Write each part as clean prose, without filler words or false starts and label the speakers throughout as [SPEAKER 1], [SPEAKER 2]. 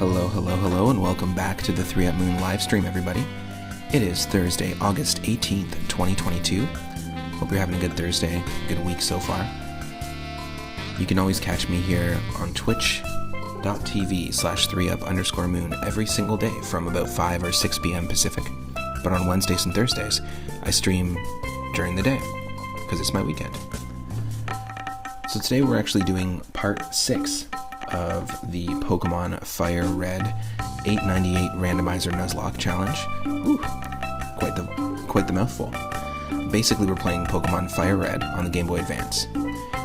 [SPEAKER 1] Hello, and welcome back to the 3 Up Moon live stream, everybody. It is Thursday, August 18th, 2022. Hope you're having a good Thursday, good week so far. You can always catch me here on twitch.tv/3up_moon every single day from about 5 or 6 p.m. Pacific. But on Wednesdays and Thursdays, I stream during the day, because it's my weekend. So today we're actually doing part 6 of the Pokemon Fire Red 898 Randomizer Nuzlocke Challenge. Ooh, quite the mouthful. Basically, we're playing Pokemon Fire Red on the Game Boy Advance.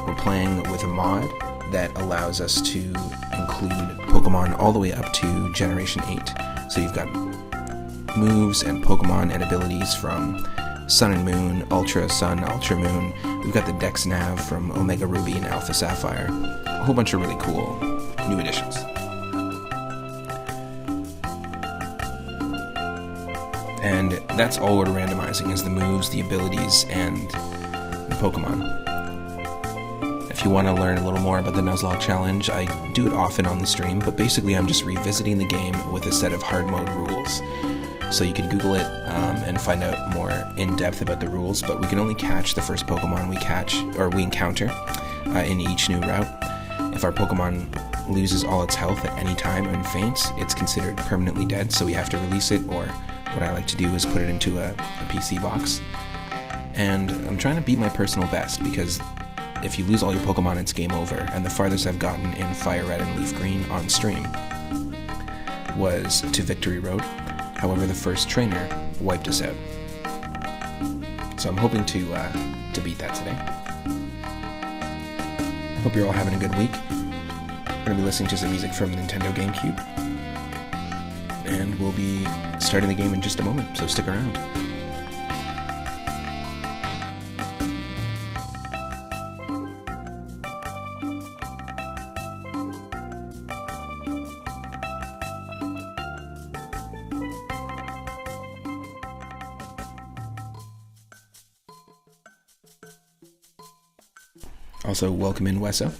[SPEAKER 1] We're playing with a mod that allows us to include Pokemon all the way up to Generation 8. So you've got moves and Pokemon and abilities from Sun and Moon, Ultra Sun, Ultra Moon. We've got the Dex Nav from Omega Ruby and Alpha Sapphire. A whole bunch of really cool new additions. And that's all we're randomizing, is the moves, the abilities, and the Pokemon. If you want to learn a little more about the Nuzlocke Challenge, I do it often on the stream, but basically I'm just revisiting the game with a set of hard mode rules. So you can Google it and find out more in depth about the rules, but we can only catch the first Pokemon we encounter in each new route. If our Pokemon loses all its health at any time and faints, it's considered permanently dead, so we have to release it, or what I like to do is put it into a PC box. And I'm trying to beat my personal best, because if you lose all your Pokemon, it's game over, and the farthest I've gotten in Fire Red and Leaf Green on stream was to Victory Road. However, the first trainer wiped us out. So I'm hoping to beat that today. Hope you're all having a good week. I'm going to be listening to some music from Nintendo GameCube. And we'll be starting the game in just a moment, so stick around. Also, welcome in, Wesso.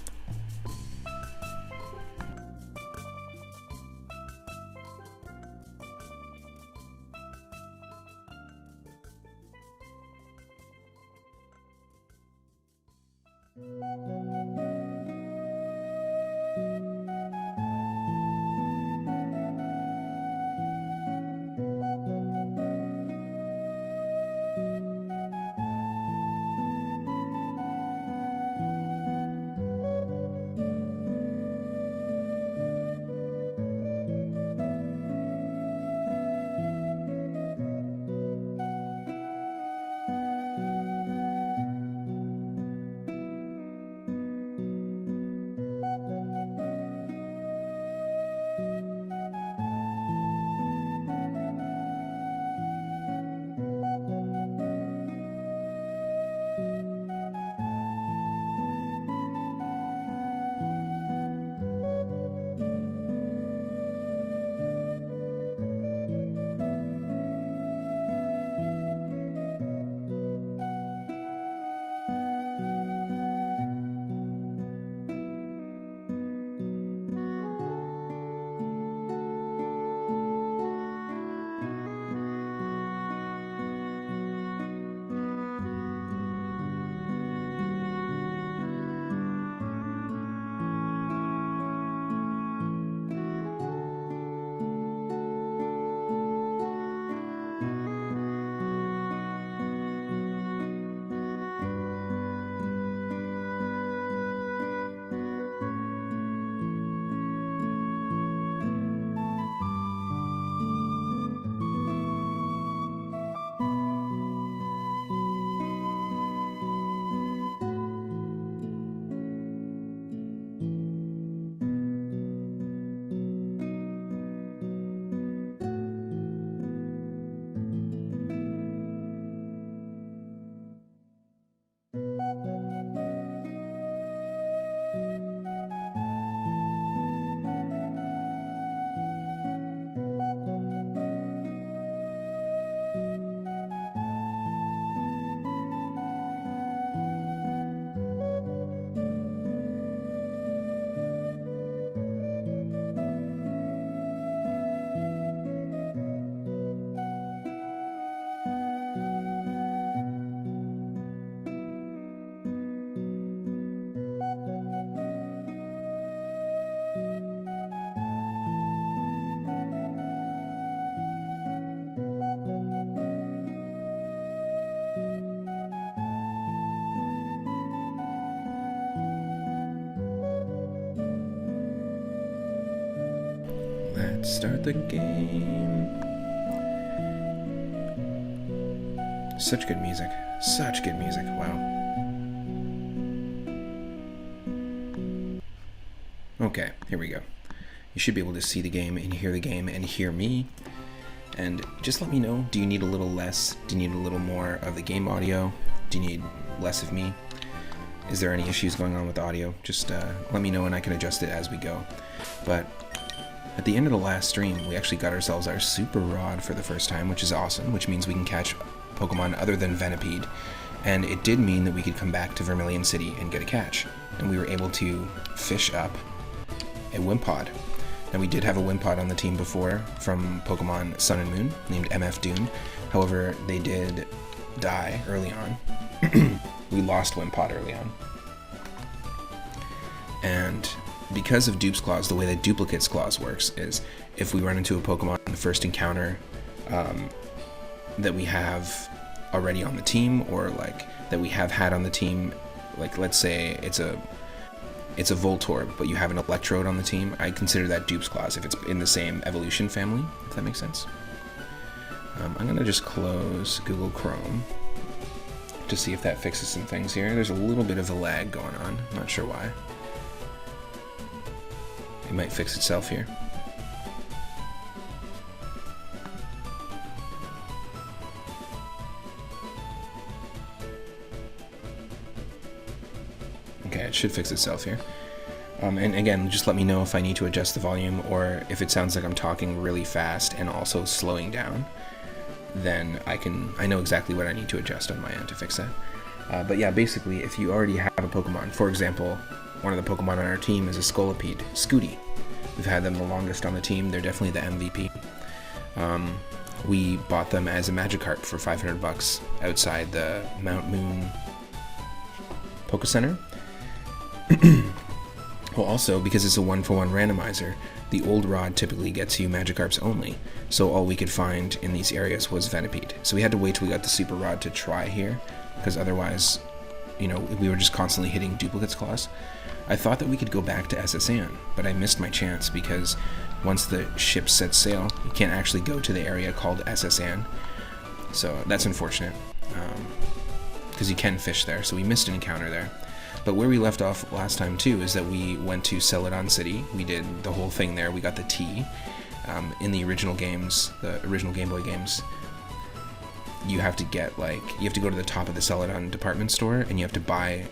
[SPEAKER 1] Let's start the game. Such good music. Such good music. Wow. Okay, here we go. You should be able to see the game and hear the game and hear me. And just let me know, do you need a little less? Do you need a little more of the game audio? Do you need less of me? Is there any issues going on with the audio? Just let me know and I can adjust it as we go. But at the end of the last stream, we actually got ourselves our Super Rod for the first time, which is awesome, which means we can catch Pokemon other than Venipede. And it did mean that we could come back to Vermilion City and get a catch. And we were able to fish up a Wimpod. Now we did have a Wimpod on the team before from Pokemon Sun and Moon named MF Dune. However, they did die early on. We lost Wimpod early on. And because of Dupe's Claws, the way that Duplicate's Claws works is if we run into a Pokemon in the first encounter that we have already on the team, or like that we have had on the team, like let's say it's a Voltorb, but you have an Electrode on the team, I consider that Dupe's Claws if it's in the same evolution family, if that makes sense. I'm going to just close Google Chrome to see if that fixes some things here. There's a little bit of a lag going on, I'm not sure why. It might fix itself here. Okay, it should fix itself here. And again, just let me know if I need to adjust the volume or if it sounds like I'm talking really fast and also slowing down. Then I know exactly what I need to adjust on my end to fix that. But yeah, basically, if you already have a Pokemon, for example, one of the Pokemon on our team is a Scolipede, Scooty. We've had them the longest on the team. They're definitely the MVP. We bought them as a Magikarp for $500 outside the Mount Moon Poke Center. Well, also, because it's a 1-for-1 randomizer, the old rod typically gets you Magikarps only, so all we could find in these areas was Venipede. So we had to wait till we got the Super Rod to try here, because otherwise, you know, we were just constantly hitting Duplicate's Claws. I thought that we could go back to SSN, but I missed my chance because once the ship sets sail, you can't actually go to the area called SSN. So that's unfortunate, because you can fish there, so we missed an encounter there. But where we left off last time too is that we went to Celadon City. We did the whole thing there. We got the T. In the original games, the original Game Boy games, you have to get you have to go to the top of the Celadon department store and you have to buy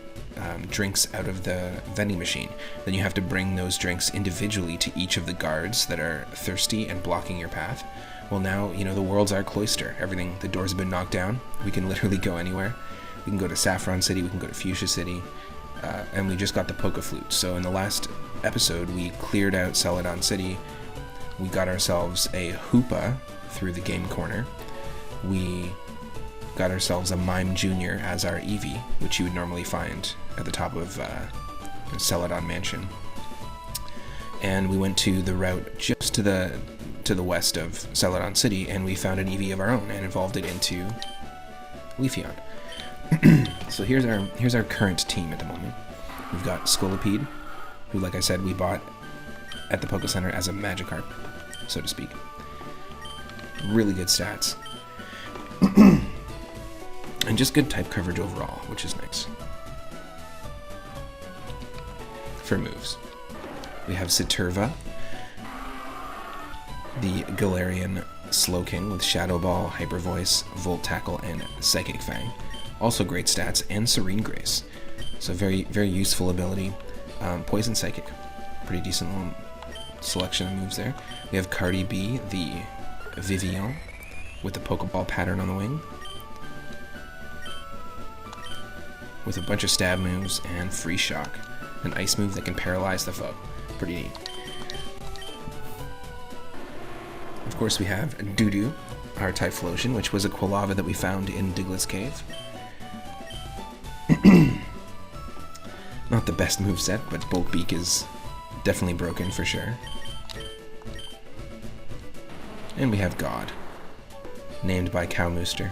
[SPEAKER 1] drinks out of the vending machine. Then you have to bring those drinks individually to each of the guards that are thirsty and blocking your path. Well, now, you know, the world's our cloister. Everything, the doors have been knocked down. We can literally go anywhere. We can go to Saffron City, we can go to Fuchsia City. And we just got the Poke Flute. So in the last episode, we cleared out Celadon City. We got ourselves a Hoopa through the game corner. We got ourselves a Mime Jr. as our Eevee, which you would normally find at the top of Celadon Mansion. And we went to the route just to the west of Celadon City, and we found an Eevee of our own and evolved it into Leafeon. So here's our current team at the moment. We've got Scolipede, who, like I said, we bought at the Poke Center as a Magikarp, so to speak. Really good stats. And just good type coverage overall, which is nice. For moves, we have Citurva, the Galarian Slowking with Shadow Ball, Hyper Voice, Volt Tackle, and Psychic Fang. Also great stats, and Serene Grace. So very, very useful ability. Poison Psychic, pretty decent little selection of moves there. We have Cardi B, the Vivillon, with the Pokeball pattern on the wing. With a bunch of stab moves and Free Shock. An ice move that can paralyze the foe. Pretty neat. Of course we have Doodoo, our Typhlosion, which was a Quilava that we found in Diglett's Cave. Not the best moveset, but Bolt Beak is definitely broken for sure. And we have God, named by Cowmooster.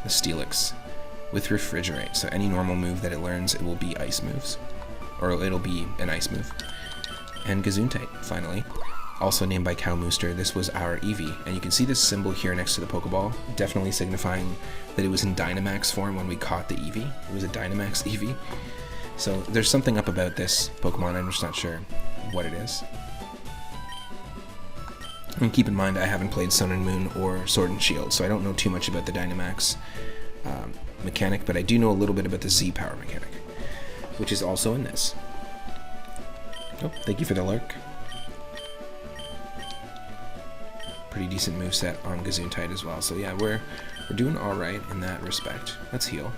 [SPEAKER 1] The Steelix, with Refrigerate, so any normal move that it learns, it will be ice moves. Or it'll be an ice move. And Gesundheit, finally. Also named by Cowmooster, this was our Eevee. And you can see this symbol here next to the Pokeball, definitely signifying that it was in Dynamax form when we caught the Eevee. It was a Dynamax Eevee. So there's something up about this Pokemon, I'm just not sure what it is. And keep in mind, I haven't played Sun and Moon or Sword and Shield, so I don't know too much about the Dynamax mechanic, but I do know a little bit about the Z-Power mechanic, which is also in this. Oh, thank you for the lurk. Pretty decent moveset on Gesundheit as well, so yeah, we're doing alright in that respect. Let's heal.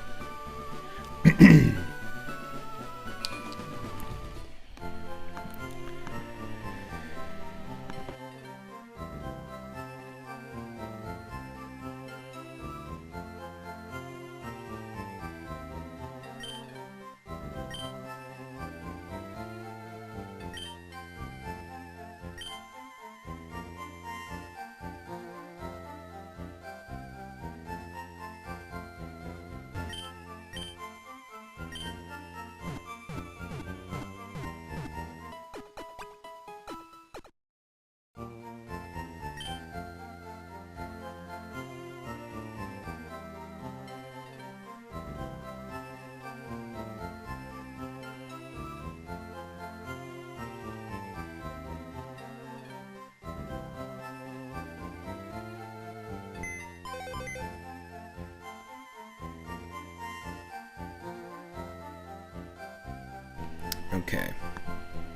[SPEAKER 1] Okay,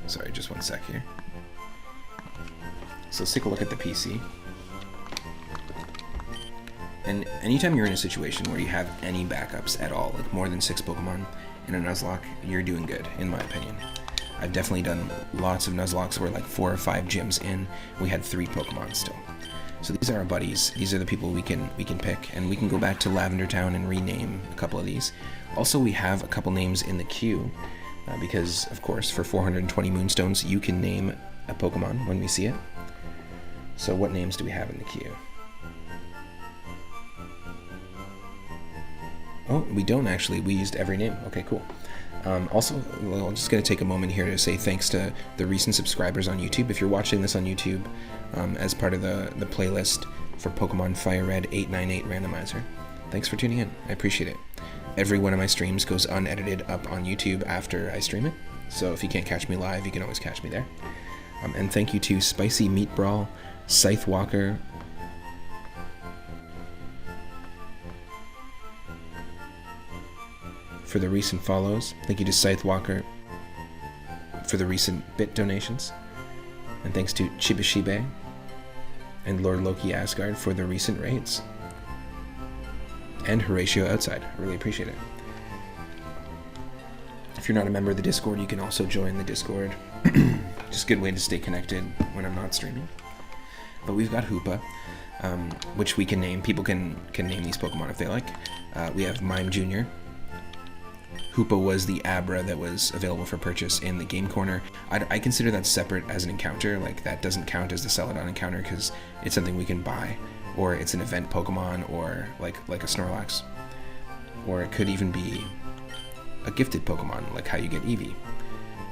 [SPEAKER 1] sorry, just one sec here. So let's take a look at the PC. And anytime you're in a situation where you have any backups at all, like more than 6 Pokemon in a Nuzlocke, you're doing good, in my opinion. I've definitely done lots of Nuzlockes where like 4 or 5 gyms in, we had 3 Pokemon still. So these are our buddies. These are the people we can pick, and we can go back to Lavender Town and rename a couple of these. Also, we have a couple names in the queue. Because, of course, for 420 Moonstones, you can name a Pokemon when we see it. So what names do we have in the queue? Oh, we don't actually. We used every name. Okay, cool. Also, well, I'm just going to take a moment here to say thanks to the recent subscribers on YouTube. If you're watching this on YouTube as part of the playlist for Pokemon Fire Red 898 Randomizer, thanks for tuning in. I appreciate it. Every one of my streams goes unedited up on YouTube after I stream it, so if you can't catch me live, you can always catch me there. And thank you to Spicy Meat Brawl, Scythe Walker, for the recent follows. Thank you to Scythe Walker for the recent bit donations. And thanks to Chibishibe and Lord Loki Asgard for the recent raids. And Horatio Outside. I really appreciate it. If you're not a member of the Discord, you can also join the Discord. Just a good way to stay connected when I'm not streaming. But we've got Hoopa, which we can name. People can name these Pokemon if they like. We have Mime Jr. Hoopa was the Abra that was available for purchase in the Game Corner. I consider that separate as an encounter. Like, that doesn't count as the Celadon encounter because it's something we can buy. Or it's an event Pokemon, or like a Snorlax. Or it could even be a gifted Pokemon, like how you get Eevee,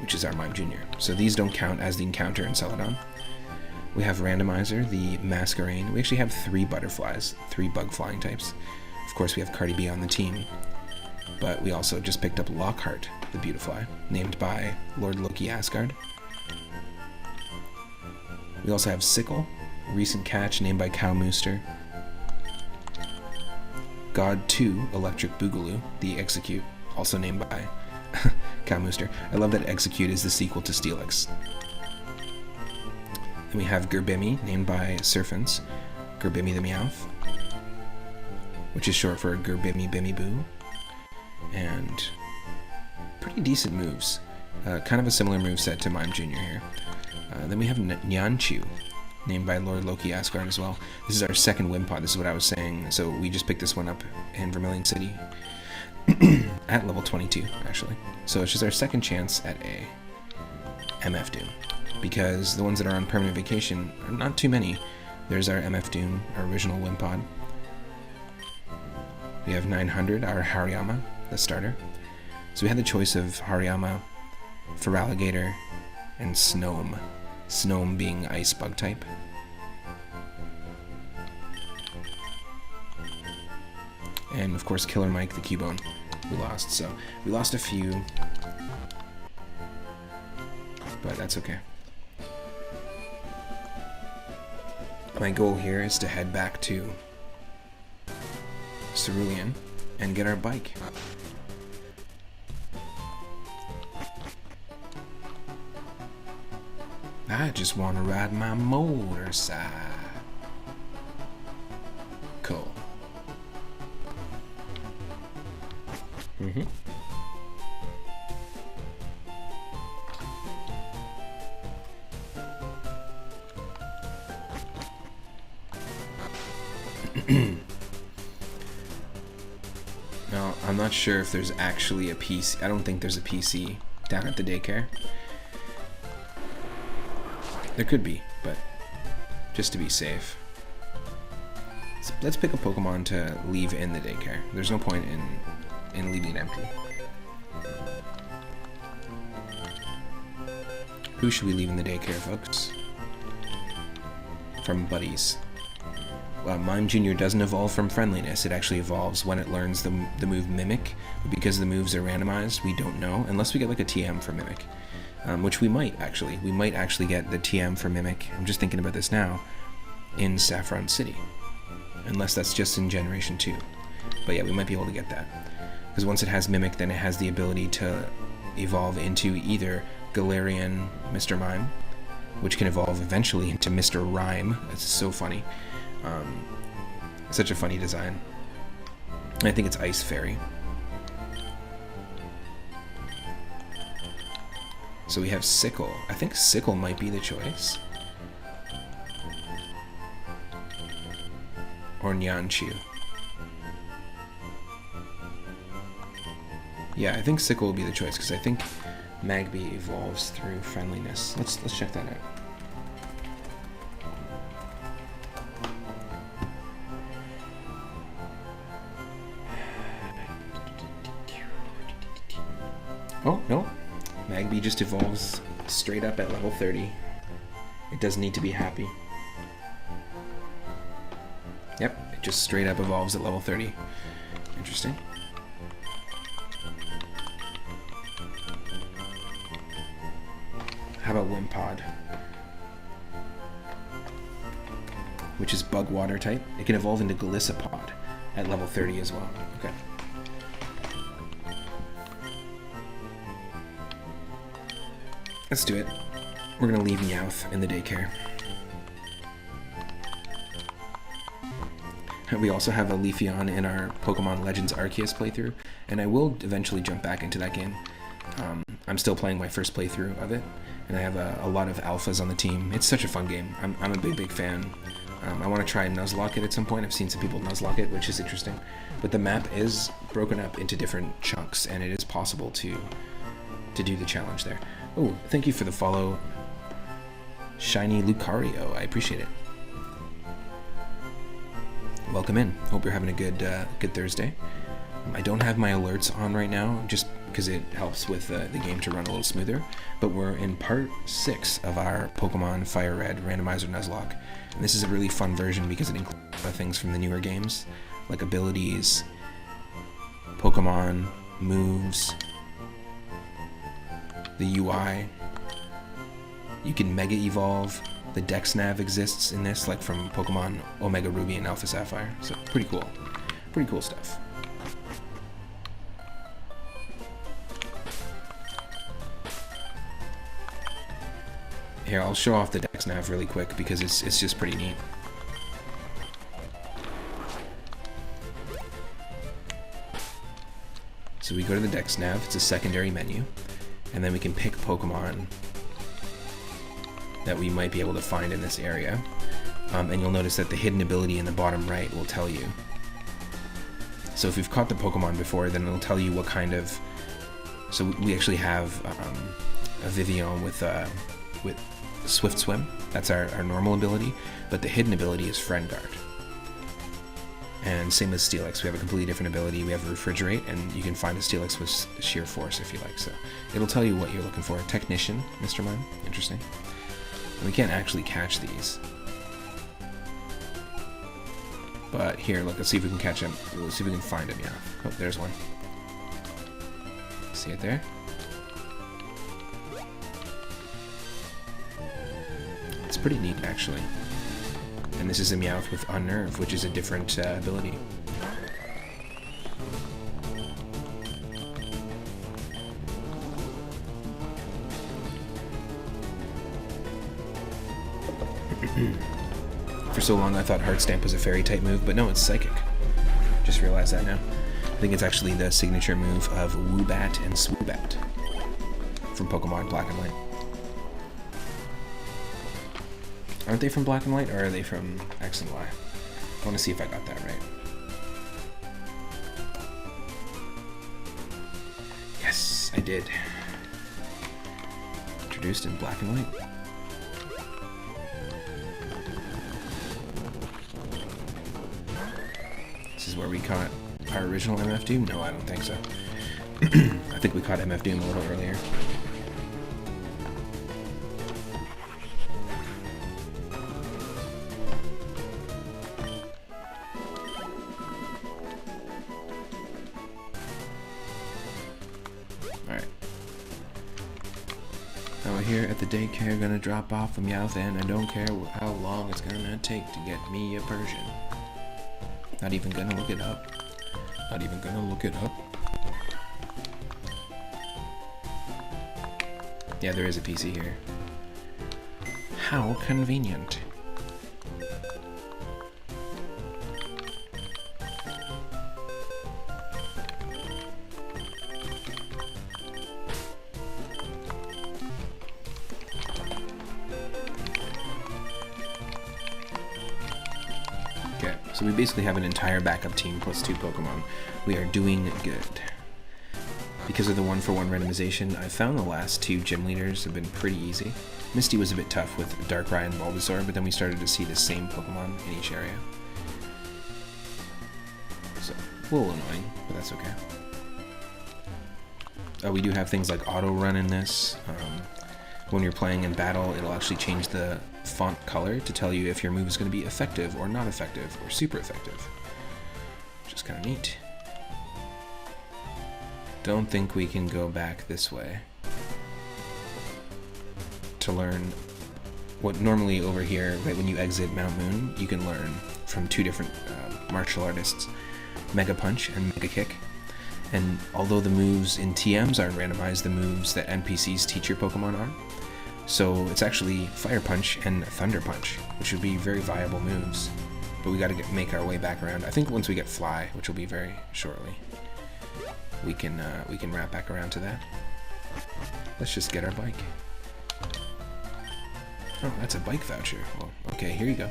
[SPEAKER 1] which is our Mime Jr. So these don't count as the encounter in Celadon. We have Randomizer, the Masquerain. We actually have 3 butterflies, 3 bug flying types. Of course, we have Cardi B on the team. But we also just picked up Lockhart, the Beautifly, named by Lord Loki Asgard. We also have Sickle, recent catch named by Cowmooster. God 2, Electric Boogaloo, the Execute, also named by Cowmooster. I love that Execute is the sequel to Steelix. Then we have Gerbimi, named by Surfence, Gerbimi the Meowth, which is short for Gerbimi Bimmy Boo. And pretty decent moves. Kind of a similar moveset to Mime Jr. here. Then we have Nyanchu, named by Lord Loki Asgard as well. This is our second Wimpod, this is what I was saying. So we just picked this one up in Vermilion City at level 22, actually. So it's just our second chance at a MF Doom, because the ones that are on permanent vacation are not too many. There's our MF Doom, our original Wimpod. We have 900, our Hariyama, the starter. So we had the choice of Hariyama, Feraligatr, and Snom. Snom being ice bug type. And of course Killer Mike the Cubone we lost. So we lost a few, but that's okay. My goal here is to head back to Cerulean and get our bike. I just want to ride my motorcycle. Cool. Now, I'm not sure if there's actually a PC. I don't think there's a PC down at the daycare. There could be, but just to be safe. Let's pick a Pokemon to leave in the daycare. There's no point in leaving it empty. Who should we leave in the daycare, folks? From buddies. Mime Jr. doesn't evolve from friendliness. It actually evolves when it learns the move Mimic. But because the moves are randomized, we don't know, unless we get like a TM for Mimic. Which we might actually. We might actually get the TM for Mimic. I'm just thinking about this now. In Saffron City. Unless that's just in Generation 2. But yeah, we might be able to get that. Because once it has Mimic, then it has the ability to evolve into either Galarian Mr. Mime, which can evolve eventually into Mr. Rhyme. That's so funny. Such a funny design. And I think it's Ice Fairy. So we have Sickle. I think Sickle might be the choice. Or Nyanchu. Yeah, I think Sickle will be the choice, because I think Magby evolves through friendliness. Let's check that out. Oh, no. Magby just evolves straight up at level 30. It doesn't need to be happy. Yep, it just straight up evolves at level 30. Interesting. How about Wimpod? Which is bug water type. It can evolve into Golisopod at level 30 as well. Okay. Let's do it. We're gonna leave Meowth in the daycare. We also have a Leafeon in our Pokemon Legends Arceus playthrough, and I will eventually jump back into that game. I'm still playing my first playthrough of it, and I have a lot of alphas on the team. It's such a fun game. I'm a big fan. I want to try and Nuzlocke it at some point. I've seen some people Nuzlocke it, which is interesting. But the map is broken up into different chunks, and it is possible to do the challenge there. Oh, thank you for the follow, Shiny Lucario. I appreciate it. Welcome in. Hope you're having a good Thursday. I don't have my alerts on right now, just because it helps with the game to run a little smoother. But we're in part 6 of our Pokemon Fire Red Randomizer Nuzlocke. And this is a really fun version because it includes a lot of things from the newer games, like abilities, Pokemon, moves, the UI. You can Mega Evolve. The Dex Nav exists in this, like from Pokemon Omega Ruby and Alpha Sapphire. So pretty cool. Pretty cool stuff. Here, I'll show off the Dex Nav really quick because it's just pretty neat. So we go to the Dex Nav, it's a secondary menu, and then we can pick Pokemon that we might be able to find in this area. And you'll notice that the hidden ability in the bottom right will tell you. So if you've caught the Pokemon before, then it'll tell you what kind of... So we actually have a Vivillon with Swift Swim. That's our normal ability, but the hidden ability is Friend Guard. And same with Steelix, we have a completely different ability. We have Refrigerate, and you can find a Steelix with Sheer Force if you like. So it'll tell you what you're looking for. Technician, Mr. Mime, interesting. And we can't actually catch these. But here, look, let's see if we can catch him. Let's see if we can find him, yeah. Oh, there's one. See it there? It's pretty neat, actually. And this is a Meowth with Unnerve, which is a different ability. For so long I thought Heart Stamp was a fairy type move, but no, it's psychic. Just realized that now. I think it's actually the signature move of Woobat and Swoobat from Pokemon Black and White. Aren't they from Black and White, or are they from X and Y? I want to see if I got that right. Yes, I did. Introduced in Black and White. This is where we caught our original MF Doom? No, I don't think so. I think we caught MF Doom a little earlier. Alright. Now we're here at the daycare, gonna drop off a Meowth, and I don't care how long it's gonna take to get me a Persian. Not even gonna look it up. Not even gonna look it up. Yeah, there is a PC here. How convenient. Okay, so we basically have an entire backup team plus 2 Pokemon. We are doing good. Because of the 1-for-1 randomization, I found the last 2 gym leaders have been pretty easy. Misty was a bit tough with Darkrai and Bulbasaur, but then we started to see the same Pokemon in each area. So, a little annoying, but that's okay. We do have things like auto run in this. When you're playing in battle, it'll actually change the font color to tell you if your move is going to be effective or not effective or super effective, which is kind of neat. Don't think we can go back this way to learn what normally over here, right when you exit Mount Moon, you can learn from 2 different martial artists, Mega Punch and Mega Kick. And although the moves in TMs aren't randomized, the moves that NPCs teach your Pokemon are. So it's actually Fire Punch and Thunder Punch, which would be very viable moves. But we gotta make our way back around. I think once we get Fly, which will be very shortly, we can wrap back around to that. Let's just get our bike. Oh, that's a bike voucher. Well, okay, here you go.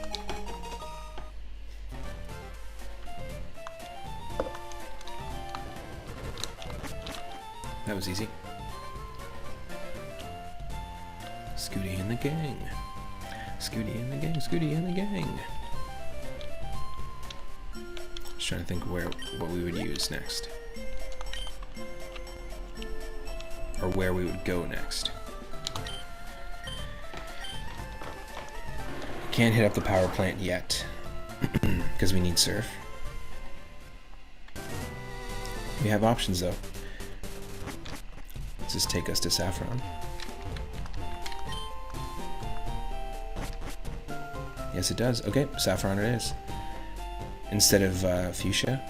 [SPEAKER 1] That was easy. Scooty and the gang. Scooty and the gang, Scooty and the gang. Just trying to think what we would use next. Or where we would go next. Can't hit up the power plant yet, because we need Surf. We have options though. Does this take us to Saffron? Yes, it does. Okay, Saffron it is. Instead of Fuchsia.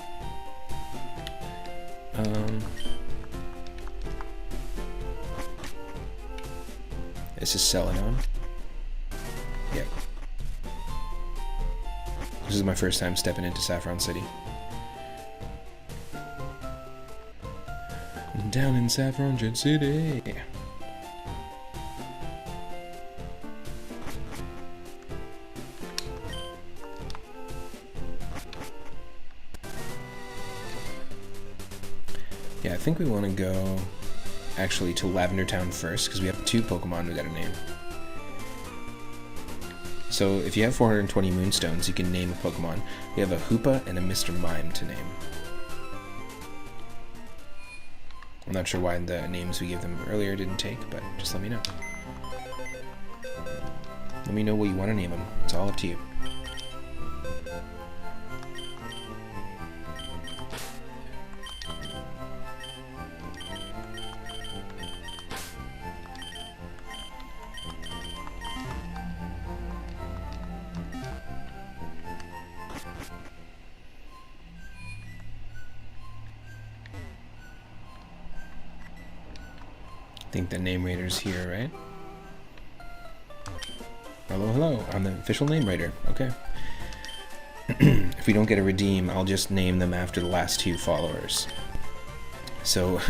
[SPEAKER 1] This is Celadon. Yep. This is my first time stepping into Saffron City. Down in Saffron City. Yeah, I think we want to go actually to Lavender Town first, because we have 2 Pokemon we gotta name. So if you have 420 Moonstones, you can name a Pokemon. We have a Hoopa and a Mr. Mime to name. I'm not sure why the names we gave them earlier didn't take, but just let me know. Let me know what you want to name them. It's all up to you. I think the name rater's here, right? Hello, hello. I'm the official name rater. Okay. If we don't get a redeem, I'll just name them after the last 2 followers. So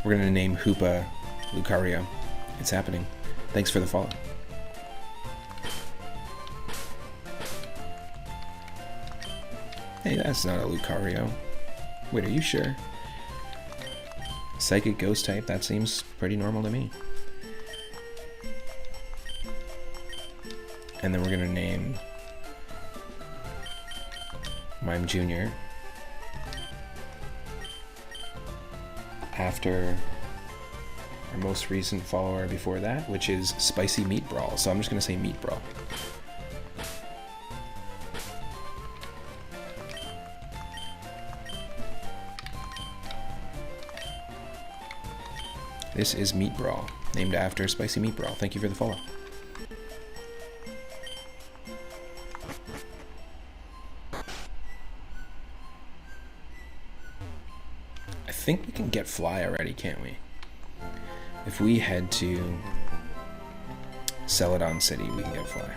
[SPEAKER 1] we're gonna name Hoopa Lucario. It's happening. Thanks for the follow. Hey, that's not a Lucario. Wait, are you sure? Psychic Ghost type, that seems pretty normal to me. And then we're gonna name Mime Jr. after our most recent follower before that, which is Spicy Meat Brawl. So I'm just gonna say Meat Brawl. This is Meat Brawl, named after Spicy Meat Brawl. Thank you for the follow. I think we can get Fly already, can't we? If we head to Celadon City, we can get Fly.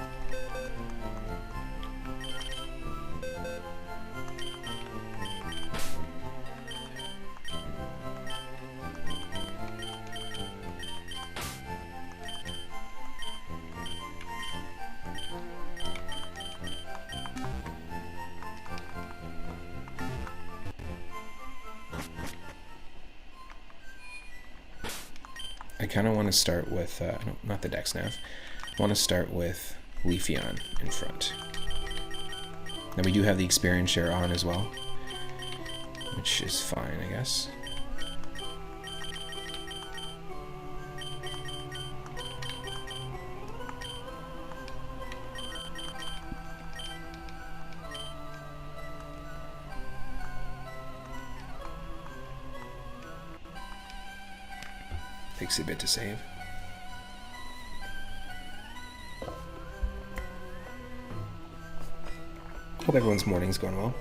[SPEAKER 1] I kind of want to start with, no, not the Dex Nav. I want to start with Leafeon in front. Now we do have the experience share on as well, which is fine, I guess. Takes a bit to save. Hope everyone's morning's going well.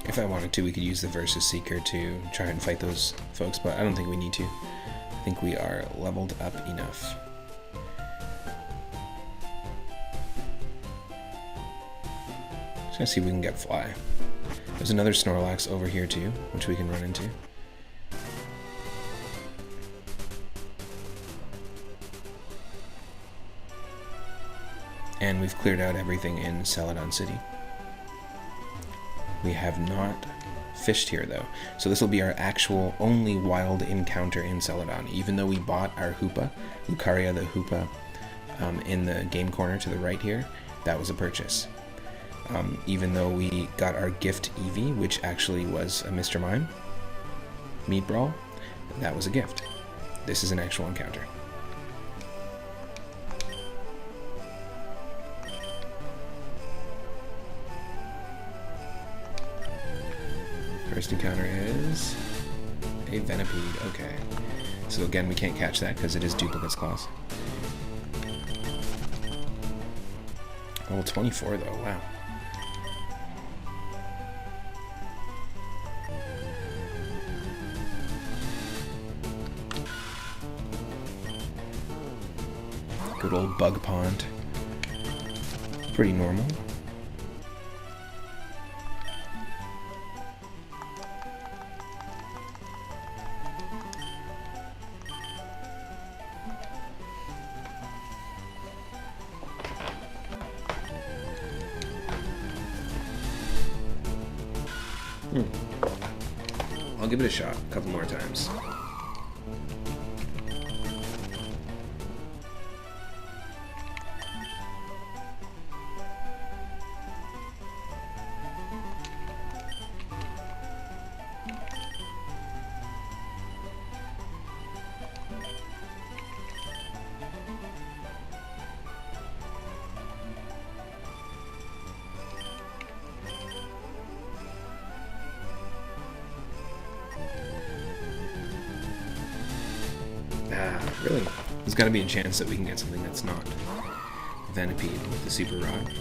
[SPEAKER 1] If I wanted to, we could use the Versus Seeker to try and fight those folks, but I don't think we need to. I think we are leveled up enough. Just gonna see if we can get Fly. There's another Snorlax over here too, which we can run into. And we've cleared out everything in Celadon City. We have not fished here though, so this will be our actual only wild encounter in Celadon. Even though we bought our Hoopa, Lucaria the Hoopa, in the game corner to the right here, that was a purchase. Even though we got our gift Eevee, which actually was a Mr. Mime, Meat Brawl, that was a gift. This is an actual encounter. First encounter is a Venipede. Okay. So again, we can't catch that because it is Duplicate's Claws. Level 24 though, wow. Good old Bug Pond. Pretty normal. I'll give it a shot a couple more times. Really? There's got to be a chance that we can get something that's not Venipede with the Super Rod.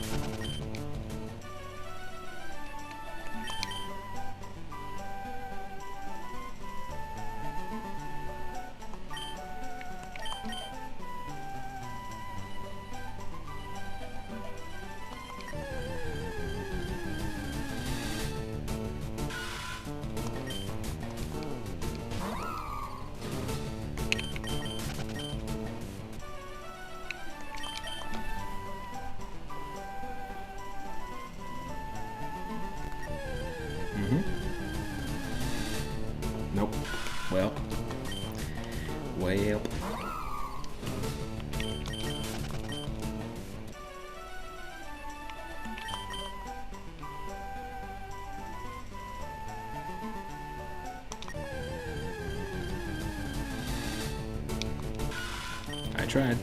[SPEAKER 1] Nope. Well. I tried.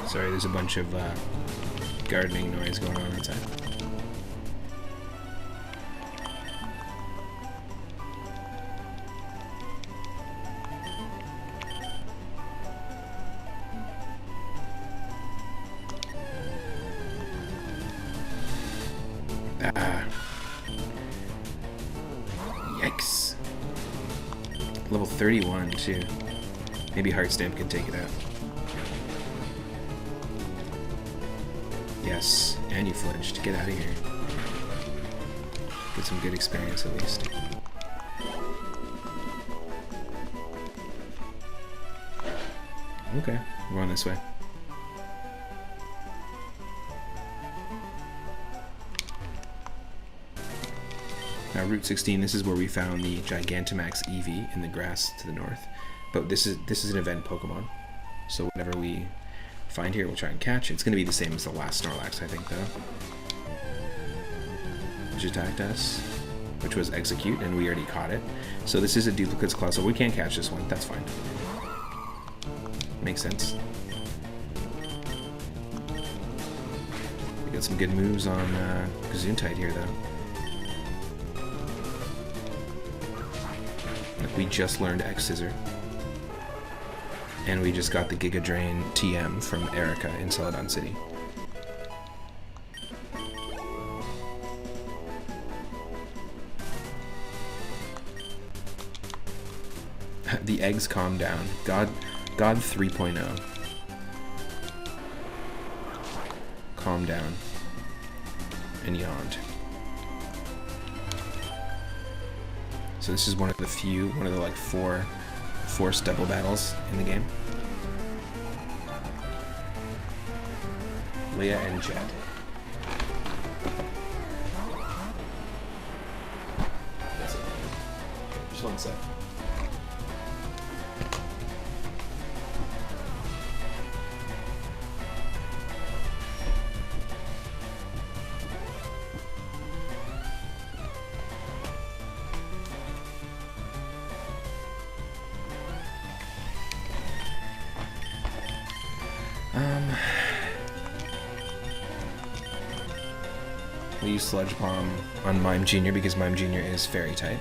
[SPEAKER 1] Sorry, there's a bunch of gardening noise going on outside. Yikes. Level 31 too. Maybe Heart Stamp can take it out. Yes, and you flinched. Get out of here. Get some good experience at least. Okay, we're on this way. Now Route 16, this is where we found the Gigantamax Eevee in the grass to the north. But this is an event Pokemon. So whatever we find here, we'll try and catch. It's going to be the same as the last Snorlax, I think, though. Which attacked us, which was Execute, and we already caught it. So this is a Duplicate's Claw, so we can't catch this one. That's fine. Makes sense. We got some good moves on Gesundheit here, though. Like, we just learned X-Scissor. And we just got the Giga Drain TM from Erica in Celadon City. The eggs calm down. God 3.0. Calm down. And yawned. So this is one of the like forced double battles in the game. Leah and Jet. That's it. Just one sec. We'll use Sludge Bomb on Mime Jr. because Mime Jr. is Fairy type.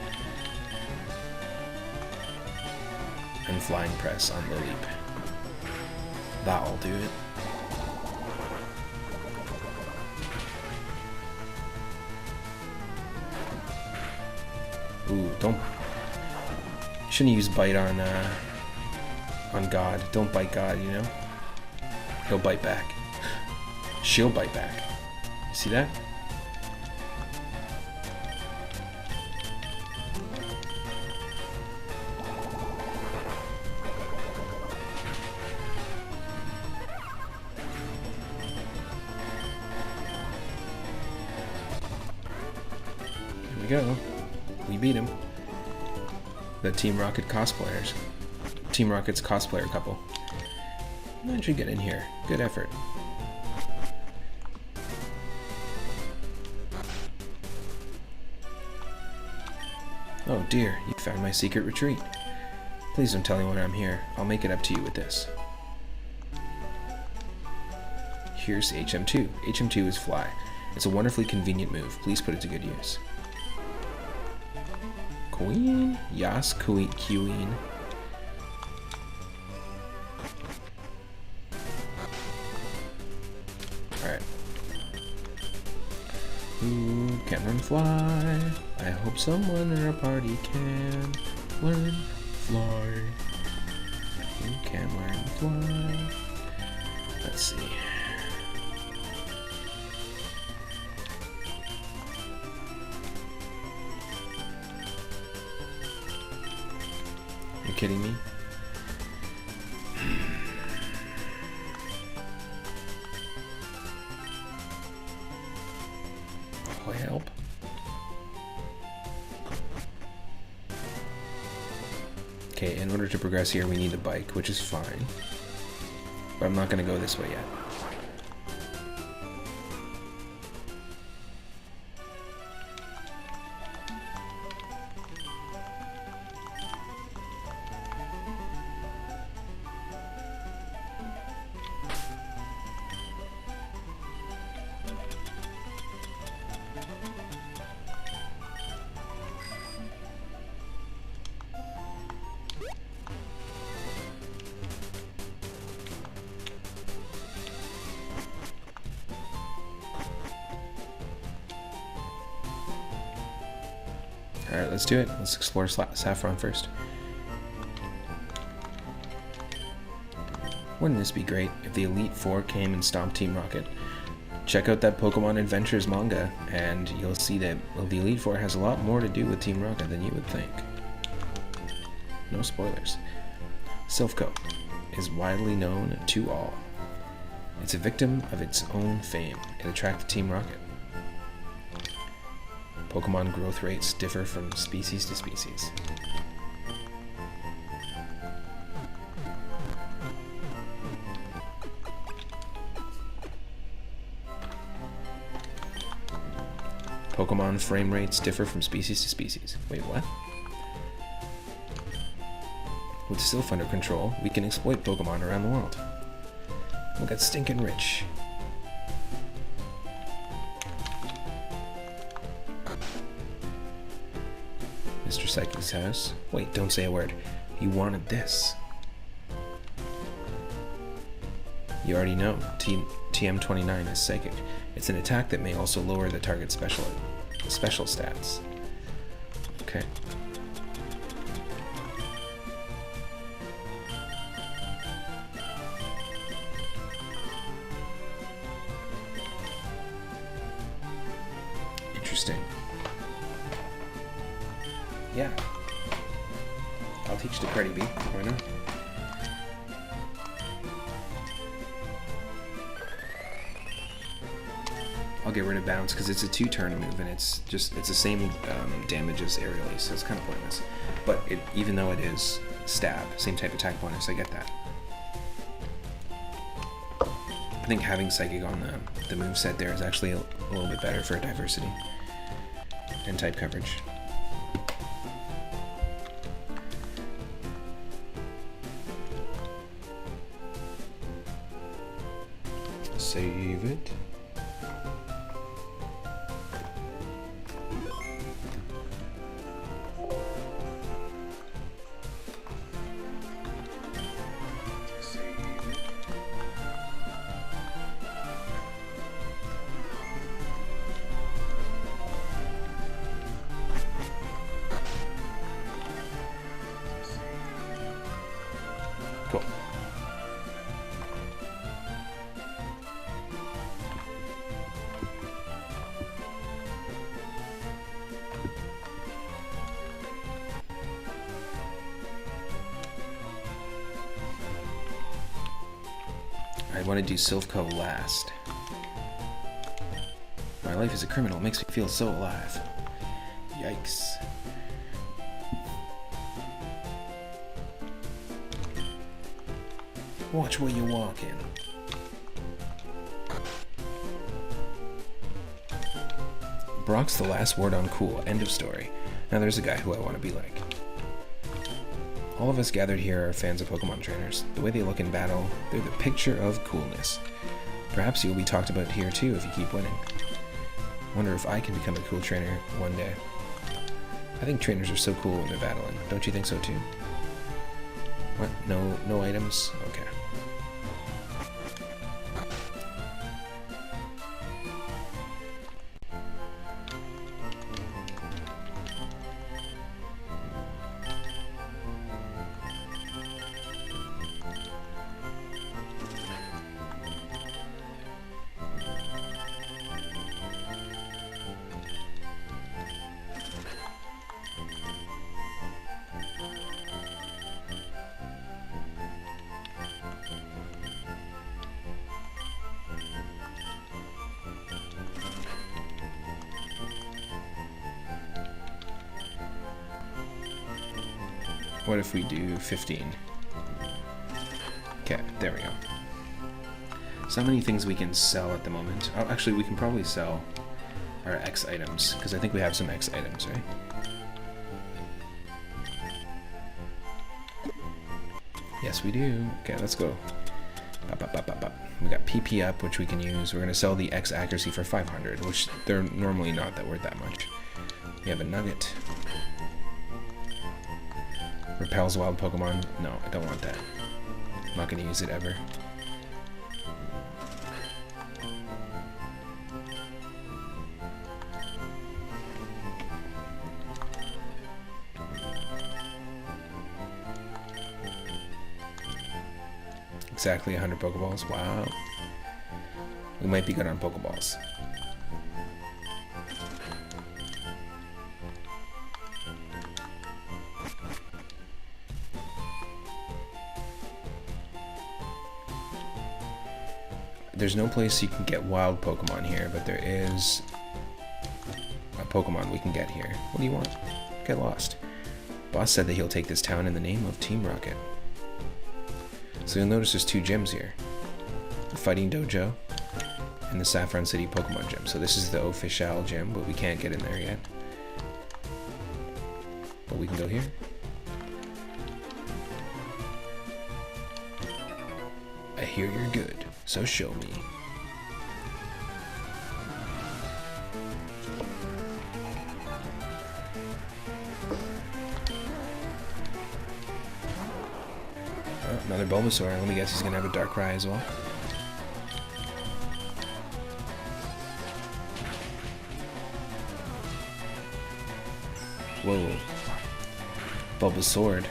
[SPEAKER 1] And Flying Press on the Leap. That'll do it. Ooh, don't... Shouldn't use Bite on God. Don't bite God, you know? He'll bite back. She'll bite back. You see that? Here we go. We beat him. The Team Rocket cosplayers. Team Rocket's cosplayer couple. How'd you get in here? Good effort. Oh dear, you found my secret retreat. Please don't tell anyone I'm here. I'll make it up to you with this. Here's HM2. HM2 is fly. It's a wonderfully convenient move. Please put it to good use. Queen? Yas, Queen. Alright. Who can learn fly? I hope someone in our party can learn fly. Who can learn fly? Let's see. You're kidding me? Oh, help. Okay, in order to progress here, we need a bike, which is fine. But I'm not going to go this way yet. Alright, let's do it. Let's explore Saffron first. Wouldn't this be great if the Elite Four came and stomped Team Rocket? Check out that Pokemon Adventures manga, and you'll see that the Elite Four has a lot more to do with Team Rocket than you would think. No spoilers. Silphco is widely known to all. It's a victim of its own fame. It attracted Team Rocket. Pokemon growth rates differ from species to species. Pokemon frame rates differ from species to species. Wait, what? With Sylph under control, we can exploit Pokemon around the world. We'll get stinking rich. Mr. Psychic's house. Wait, don't say a word. You wanted this. You already know. TM29 is Psychic. It's an attack that may also lower the target's special stats. Okay. Interesting. Yeah. I'll teach to Cardi B. Why not? I'll get rid of Bounce because it's a 2-turn move and it's the same damage as Aerially, so it's kind of pointless. But even though it is Stab, same type attack bonus, I get that. I think having Psychic on the moveset there is actually a little bit better for diversity and type coverage. Save it. Cool. want to do Silphco last. My life as a criminal makes me feel so alive. Yikes. Watch where you walk in. Brock's the last word on cool. End of story. Now there's a guy who I want to be like. All of us gathered here are fans of Pokemon trainers. The way they look in battle, they're the picture of coolness. Perhaps you'll be talked about here too if you keep winning. Wonder if I can become a cool trainer one day. I think trainers are so cool when they're battling. Don't you think so too? What? No items? Okay. What if we do 15? Okay, there we go. So many things we can sell at the moment. Oh, actually, we can probably sell our X items, because I think we have some X items, right? Yes, we do. Okay, let's go. We got PP up, which we can use. We're going to sell the X accuracy for 500, which they're normally not that worth that much. We have a nugget. Repels wild Pokemon. No, I don't want that. I'm not going to use it ever. Exactly 100 Pokeballs. Wow. We might be good on Pokeballs. There's no place you can get wild Pokemon here, but there is a Pokemon we can get here. What do you want? Get lost. Boss said that he'll take this town in the name of Team Rocket. So you'll notice there's two gyms here. The Fighting Dojo and the Saffron City Pokemon Gym. So this is the official gym, but we can't get in there yet. But we can go here. I hear you're good, so show me. Oh, another Bulbasaur. Let me guess he's gonna have a Darkrai as well. Whoa. Bulbasaur.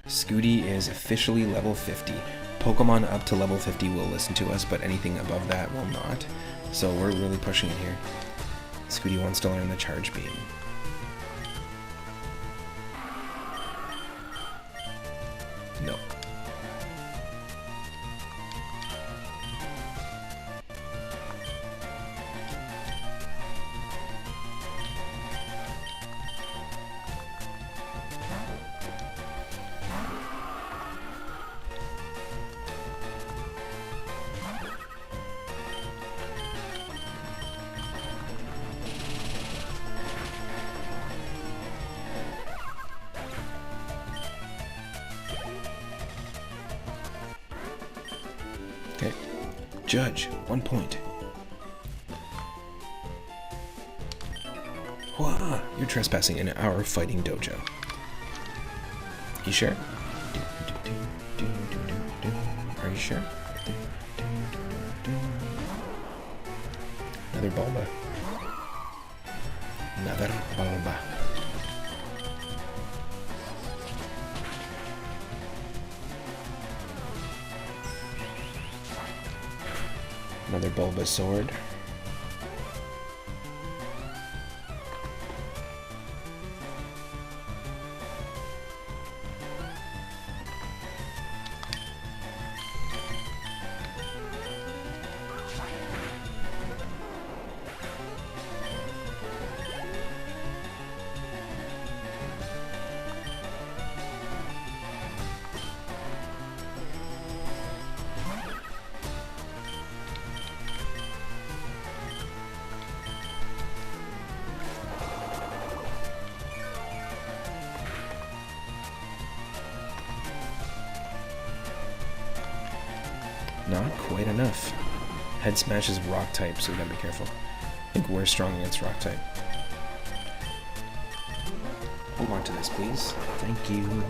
[SPEAKER 1] Scooty is officially level 50. Pokemon up to level 50 will listen to us, but anything above that will not. So we're really pushing it here. Scooty wants to learn the Charge Beam. No. Okay. Judge, 1 point. Whoa, you're trespassing in our Fighting Dojo. You sure? Are you sure? Another Bulba. Another Bulba. Another Bulba sword. Not quite enough. Head Smash is rock type, so we gotta be careful. I think we're strong against rock type. Hold on to this, please. Thank you.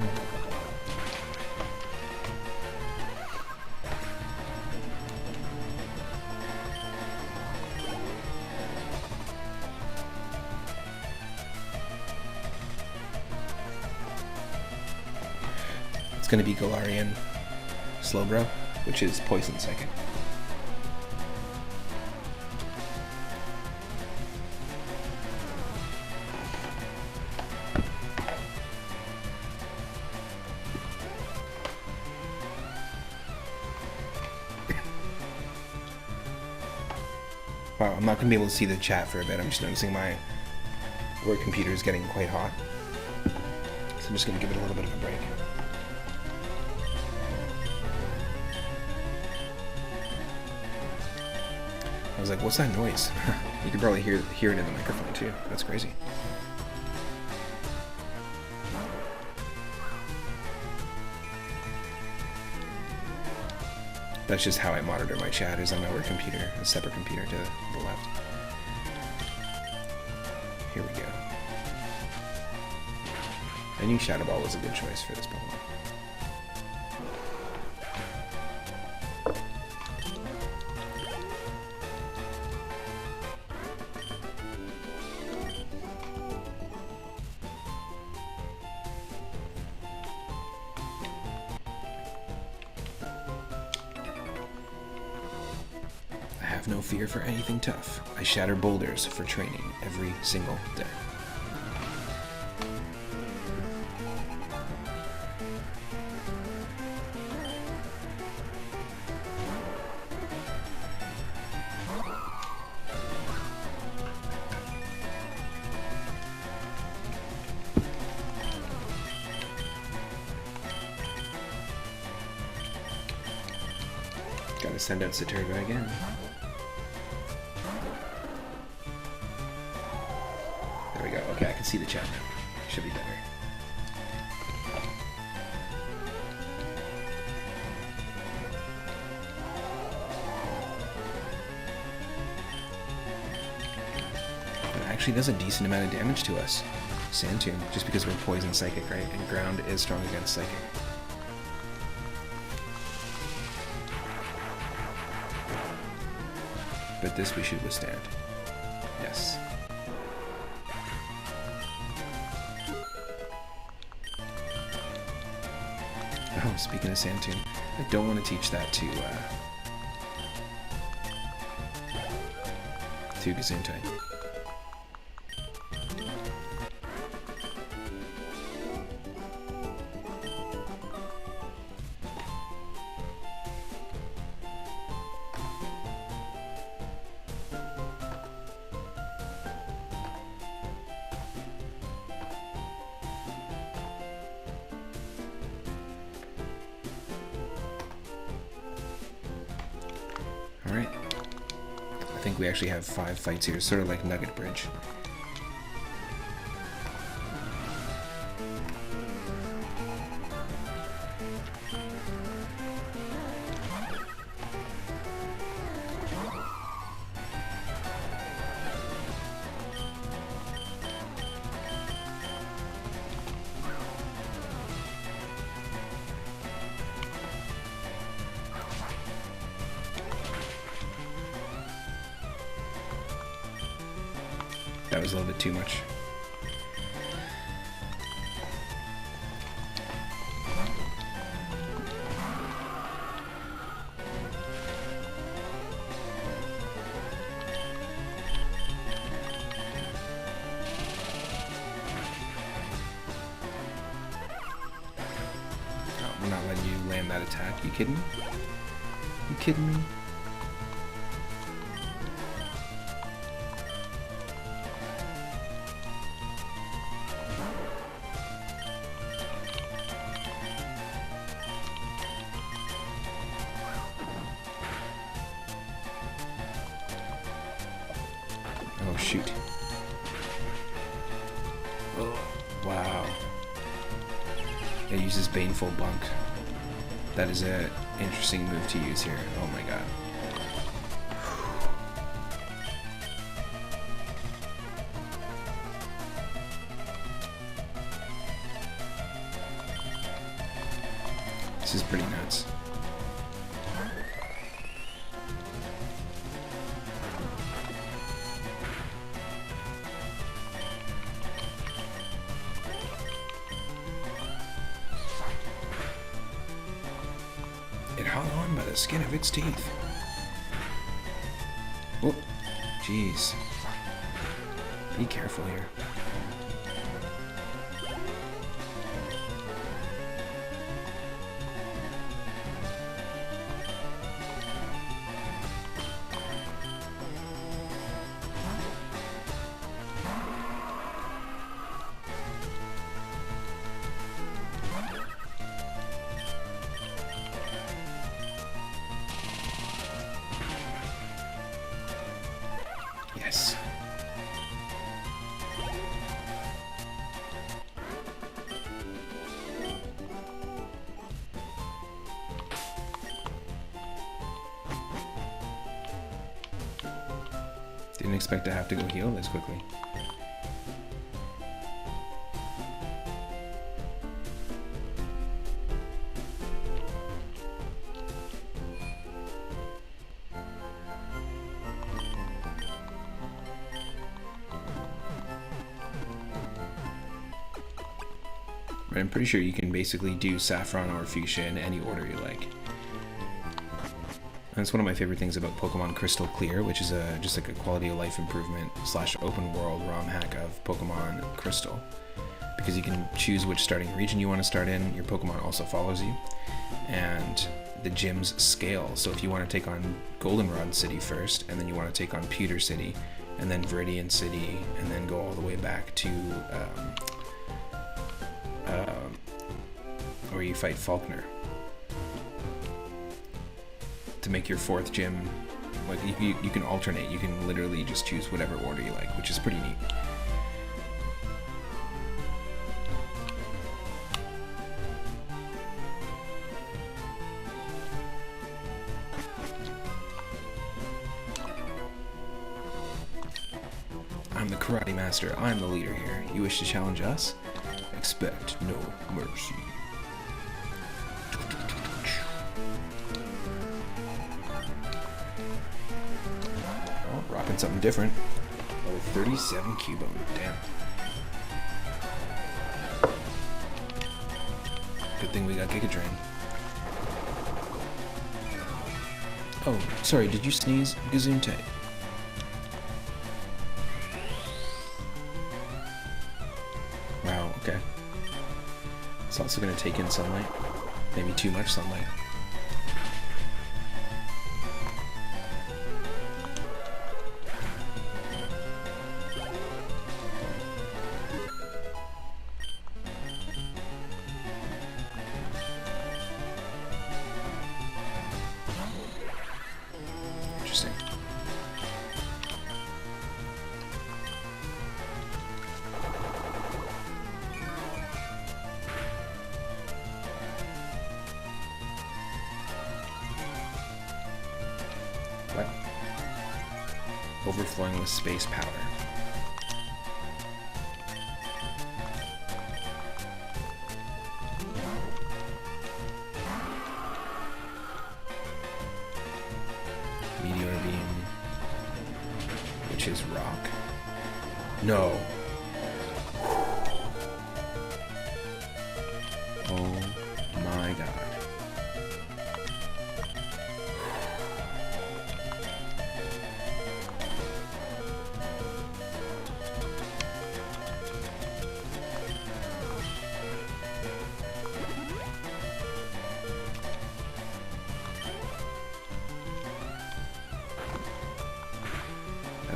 [SPEAKER 1] It's gonna be Galarian Slowbro, which is Poison Psychic. Wow, I'm not going to be able to see the chat for a bit. I'm just noticing my work computer is getting quite hot. So I'm just going to give it a little bit of a break. I was like, what's that noise? You can probably hear it in the microphone too. That's crazy. That's just how I monitor my chat, is on my work computer, a separate computer to the left. Here we go. I knew Shadow Ball was a good choice for this Pokemon. No fear for anything tough. I shatter boulders for training every single day. Gotta send out Saturga again. Okay, I can see the chat now. Should be better. It actually does a decent amount of damage to us. Sandtomb, just because we're Poison Psychic, right? And Ground is strong against Psychic. But this we should withstand. Yes. Oh, speaking of Sandtomb, I don't want to teach that to Gesundheit. Alright. I think we actually have 5 fights here, sort of like Nugget Bridge. That was a little bit too much. attack. You kidding me? You kidding me? Oh, shoot. Oh, wow. It uses Baneful Bunk. That is an interesting move to use here. Oh my god. This is pretty nuts. It hung on by the skin of its teeth. Oh, jeez. Be careful here. Yes. Didn't expect to have to go heal this quickly. But I'm pretty sure you can basically do Saffron or Fuchsia in any order you like. And it's one of my favorite things about Pokemon Crystal Clear, which is just like a quality of life improvement / open world ROM hack of Pokemon Crystal. Because you can choose which starting region you want to start in, your Pokemon also follows you, and the gyms scale. So if you want to take on Goldenrod City first, and then you want to take on Pewter City, and then Viridian City, and then go all the way back to where you fight Faulkner to make your 4th gym. Like you can alternate. You can literally just choose whatever order you like, which is pretty neat. I'm the Karate Master. I'm the leader here. You wish to challenge us? Expect no mercy. Oh, rocking something different. Level 37 Cubone. Damn. Good thing we got Giga Drain. Oh, sorry, did you sneeze? Gesundheit. Wow, okay. It's also going to take in sunlight. Maybe too much sunlight. Interesting. What? Overflowing with space power. Meteor beam, which is rock. No. Oh my god.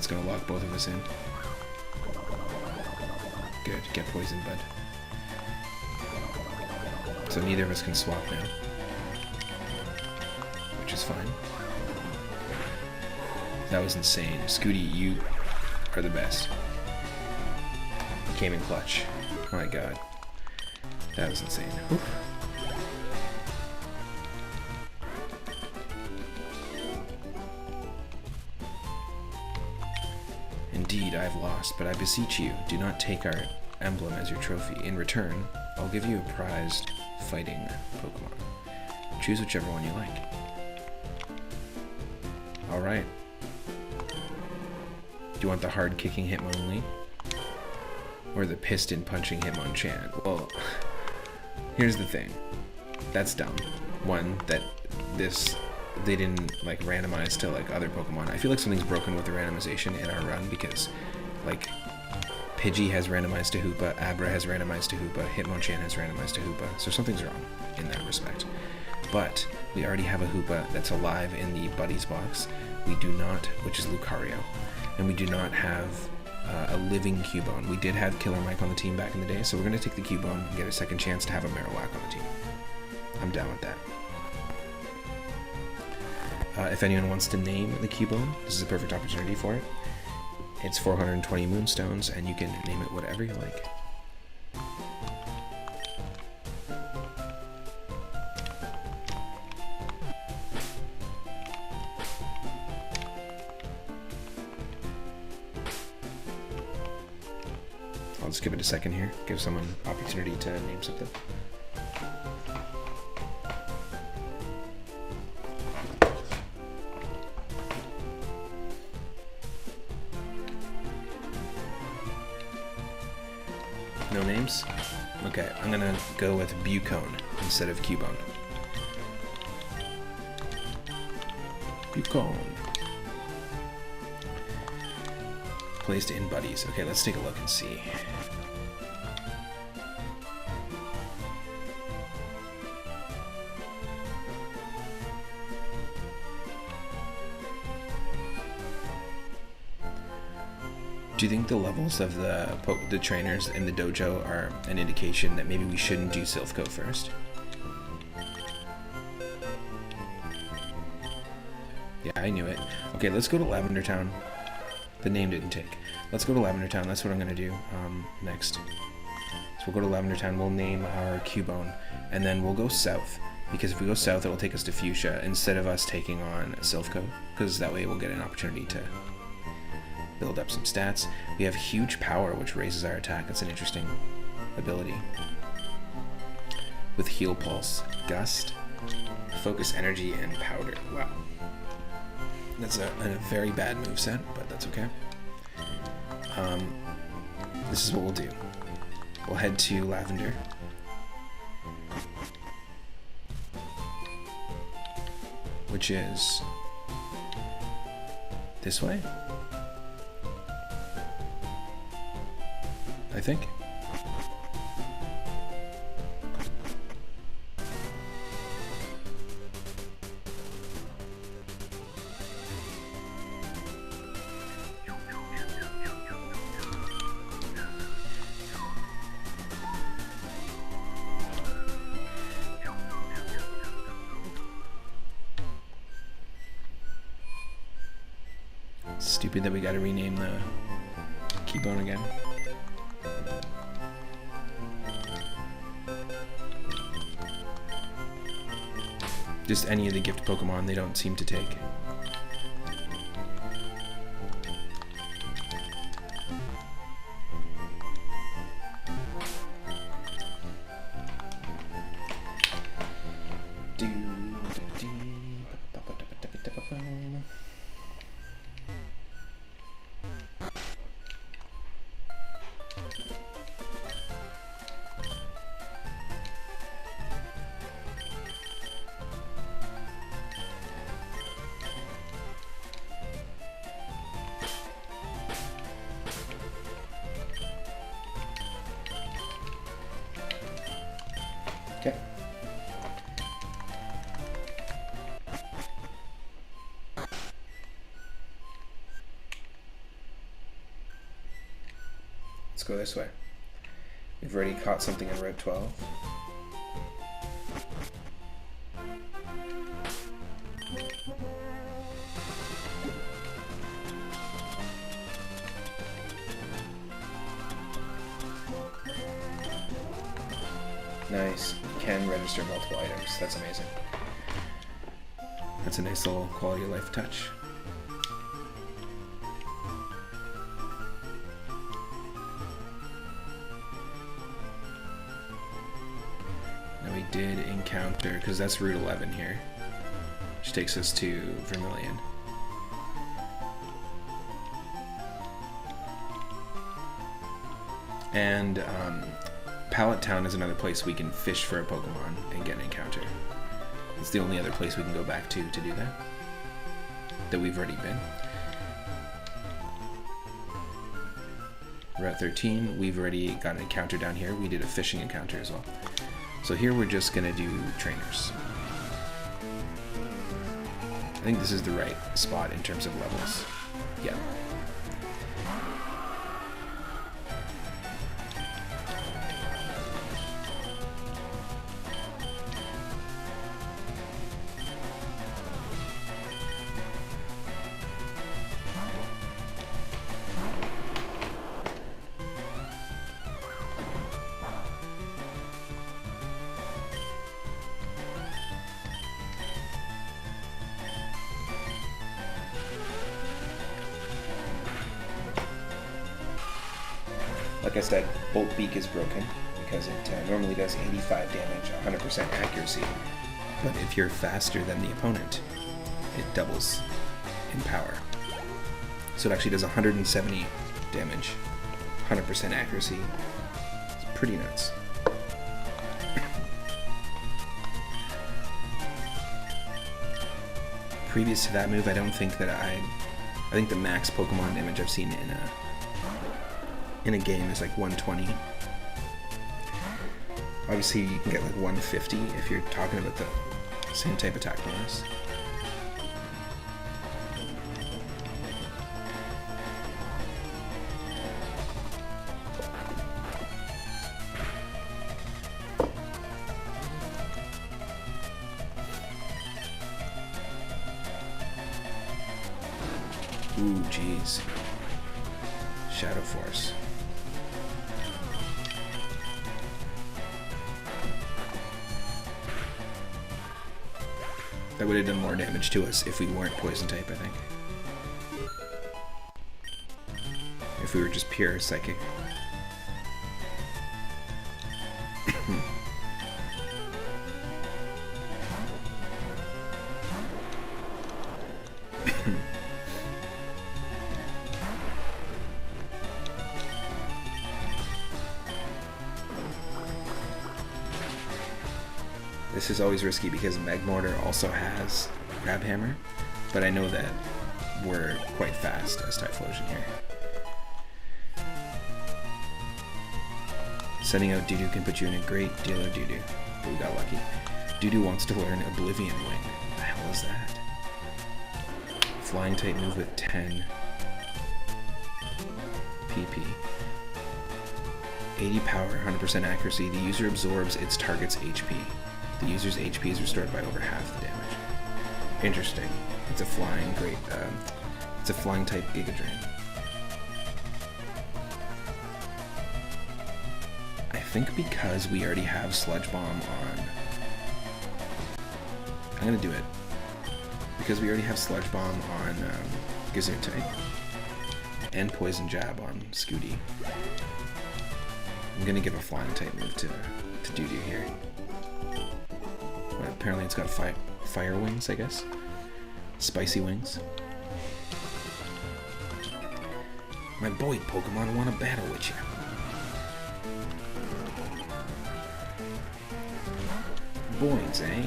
[SPEAKER 1] That's gonna lock both of us in. Good, get poisoned, bud. So neither of us can swap now. Which is fine. That was insane. Scooty, you are the best. You came in clutch. Oh my god. That was insane. Oof. Indeed, I have lost, but I beseech you, do not take our emblem as your trophy. In return, I'll give you a prized fighting Pokemon. Choose whichever one you like. Alright. Do you want the hard-kicking Hitmonlee? Or the piston-punching Hitmonchan? Well, here's the thing. That's dumb. One, that they didn't like randomize to like other Pokemon. I feel like something's broken with the randomization in our run because like Pidgey has randomized to Hoopa, Abra has randomized to Hoopa, Hitmonchan has randomized to Hoopa, so something's wrong in that respect. But we already have a Hoopa that's alive in the Buddies box. We do not, which is Lucario, and we do not have a living Cubone. We did have Killer Mike on the team back in the day, so we're going to take the Cubone and get a second chance to have a Marowak on the team. I'm down with that. If anyone wants to name the Cubone, this is a perfect opportunity for it. It's 420 Moonstones, and you can name it whatever you like. I'll just give it a second here, give someone opportunity to name something. No names? Okay, I'm gonna go with Bucone instead of Cubone. Bucone. Placed in Buddies. Okay, let's take a look and see. Do you think the levels of the trainers in the dojo are an indication that maybe we shouldn't do Silph Co first? Yeah, I knew it. Okay, let's go to Lavender Town. The name didn't take. Let's go to Lavender Town. That's what I'm going to do next. So we'll go to Lavender Town. We'll name our Cubone. And then we'll go south. Because if we go south, it will take us to Fuchsia instead of us taking on Silph Co. Because that way we'll get an opportunity to build up some stats. We have huge power, which raises our attack. That's an interesting ability. With Heal Pulse, Gust, Focus Energy, and Powder. Wow. That's a very bad moveset, but that's okay. This is what we'll do. We'll head to Lavender. Which is this way? I think. Stupid that we gotta rename the Cubone again. Just any of the gift Pokemon they don't seem to take. Let's go this way. We've already caught something on Route 12. Nice. You can register multiple items. That's amazing. That's a nice little quality of life touch. Now we did encounter, because that's Route 11 here, which takes us to Vermilion. And Pallet Town is another place we can fish for a Pokemon and get an encounter. It's the only other place we can go back to do that we've already been. Route 13, we've already got an encounter down here. We did a fishing encounter as well. So here we're just gonna do trainers. I think this is the right spot in terms of levels. Yeah. Like I said, Bolt Beak is broken because it normally does 85 damage, 100% accuracy. But if you're faster than the opponent, it doubles in power. So it actually does 170 damage, 100% accuracy. It's pretty nuts. Previous to that move, I don't think that I think the max Pokemon damage I've seen in a game is like 120. Obviously you can get like 150 if you're talking about the same type attack bonus. Ooh, jeez. Shadow Force. That would have done more damage to us if we weren't poison type, I think. If we were just pure psychic. This is always risky because Magmortar also has Crab Hammer, but I know that we're quite fast as Typhlosion here. Sending out Doodoo can put you in a great deal of Doodoo, but we got lucky. Doodoo wants to learn Oblivion Wing. What the hell is that? Flying type move with 10 PP. 80 power, 100% accuracy. The user absorbs its target's HP. The user's HP is restored by over half the damage. Interesting. It's a flying it's a flying type Giga Drain. I think because we already have Sludge Bomb on, I'm gonna do it. Because we already have Sludge Bomb on Gesundheit and Poison Jab on Scooty, I'm gonna give a flying type move to Doodoo here. Apparently it's got fire wings, I guess. Spicy wings. My boy Pokemon want to battle with you. Boys, eh?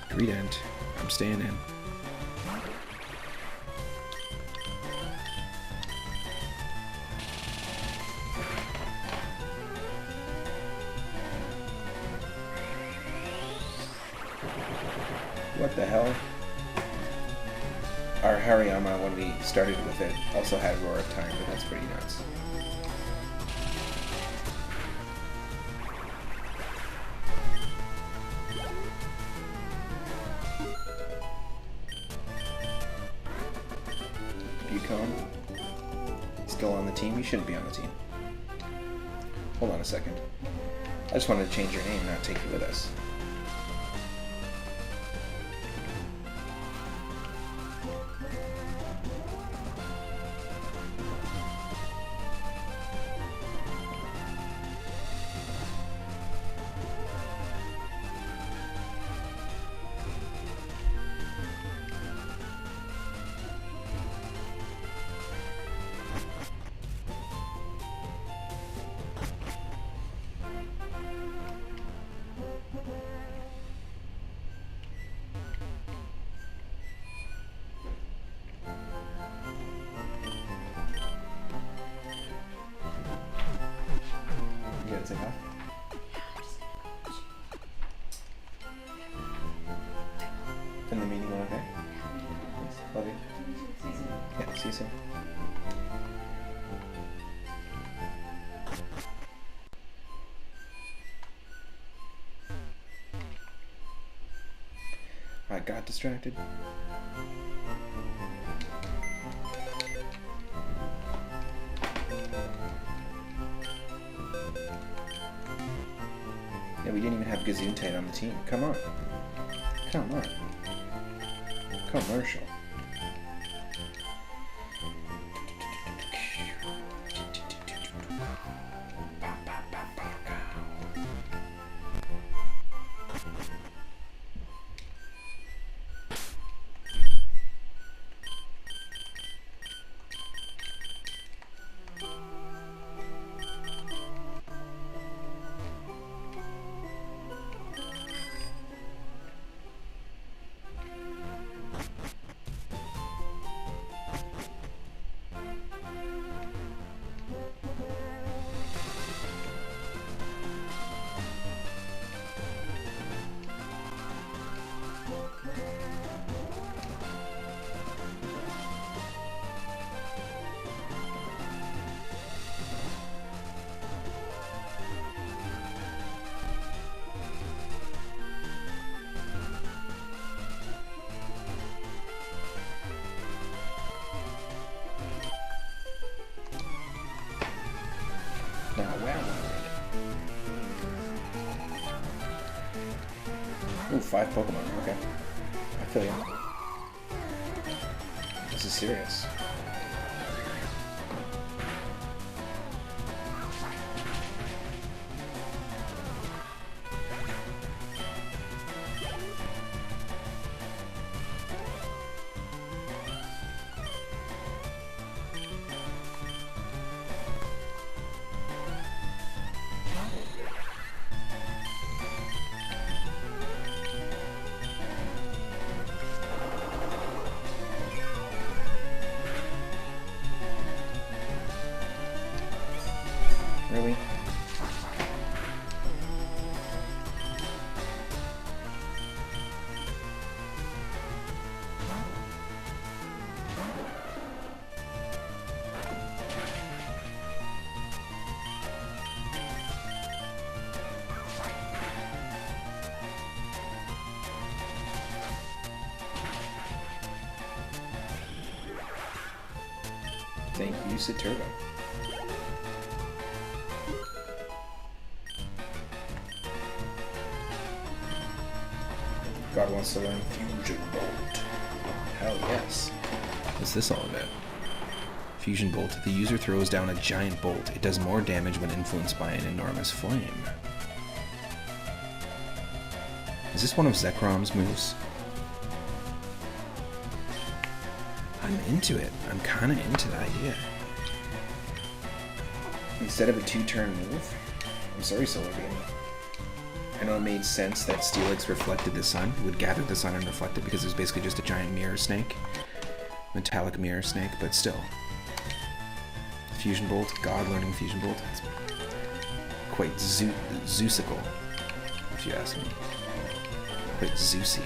[SPEAKER 1] Greedent. I'm staying in. What the hell? Our Hariyama, when we started with it, also had Roar of Time, but that's pretty nuts. Bucone? Still on the team? You shouldn't be on the team. Hold on a second. I just wanted to change your name, not take you with us. Take off. In the meeting went okay? Thanks. Love you. Yeah, see you soon. I got distracted. Yeah, we didn't even have Gesundheit on the team. Come on. Come on. Commercial. Ooh, 5 Pokemon, okay. I feel you. This is serious. Really? Thank you, Saturno. God wants to learn Fusion Bolt. Hell yes. What's this all about? Fusion Bolt. The user throws down a giant bolt. It does more damage when influenced by an enormous flame. Is this one of Zekrom's moves? I'm into it. I'm kinda into the idea. Instead of a 2-turn move? I'm sorry, Solar Beam. I know it made sense that Steelix reflected the sun, would gather the sun and reflect it because it was basically just a giant mirror snake. Metallic mirror snake, but still. Fusion Bolt, God learning Fusion Bolt. It's quite Zeusical, if you ask me. Quite Zeusian.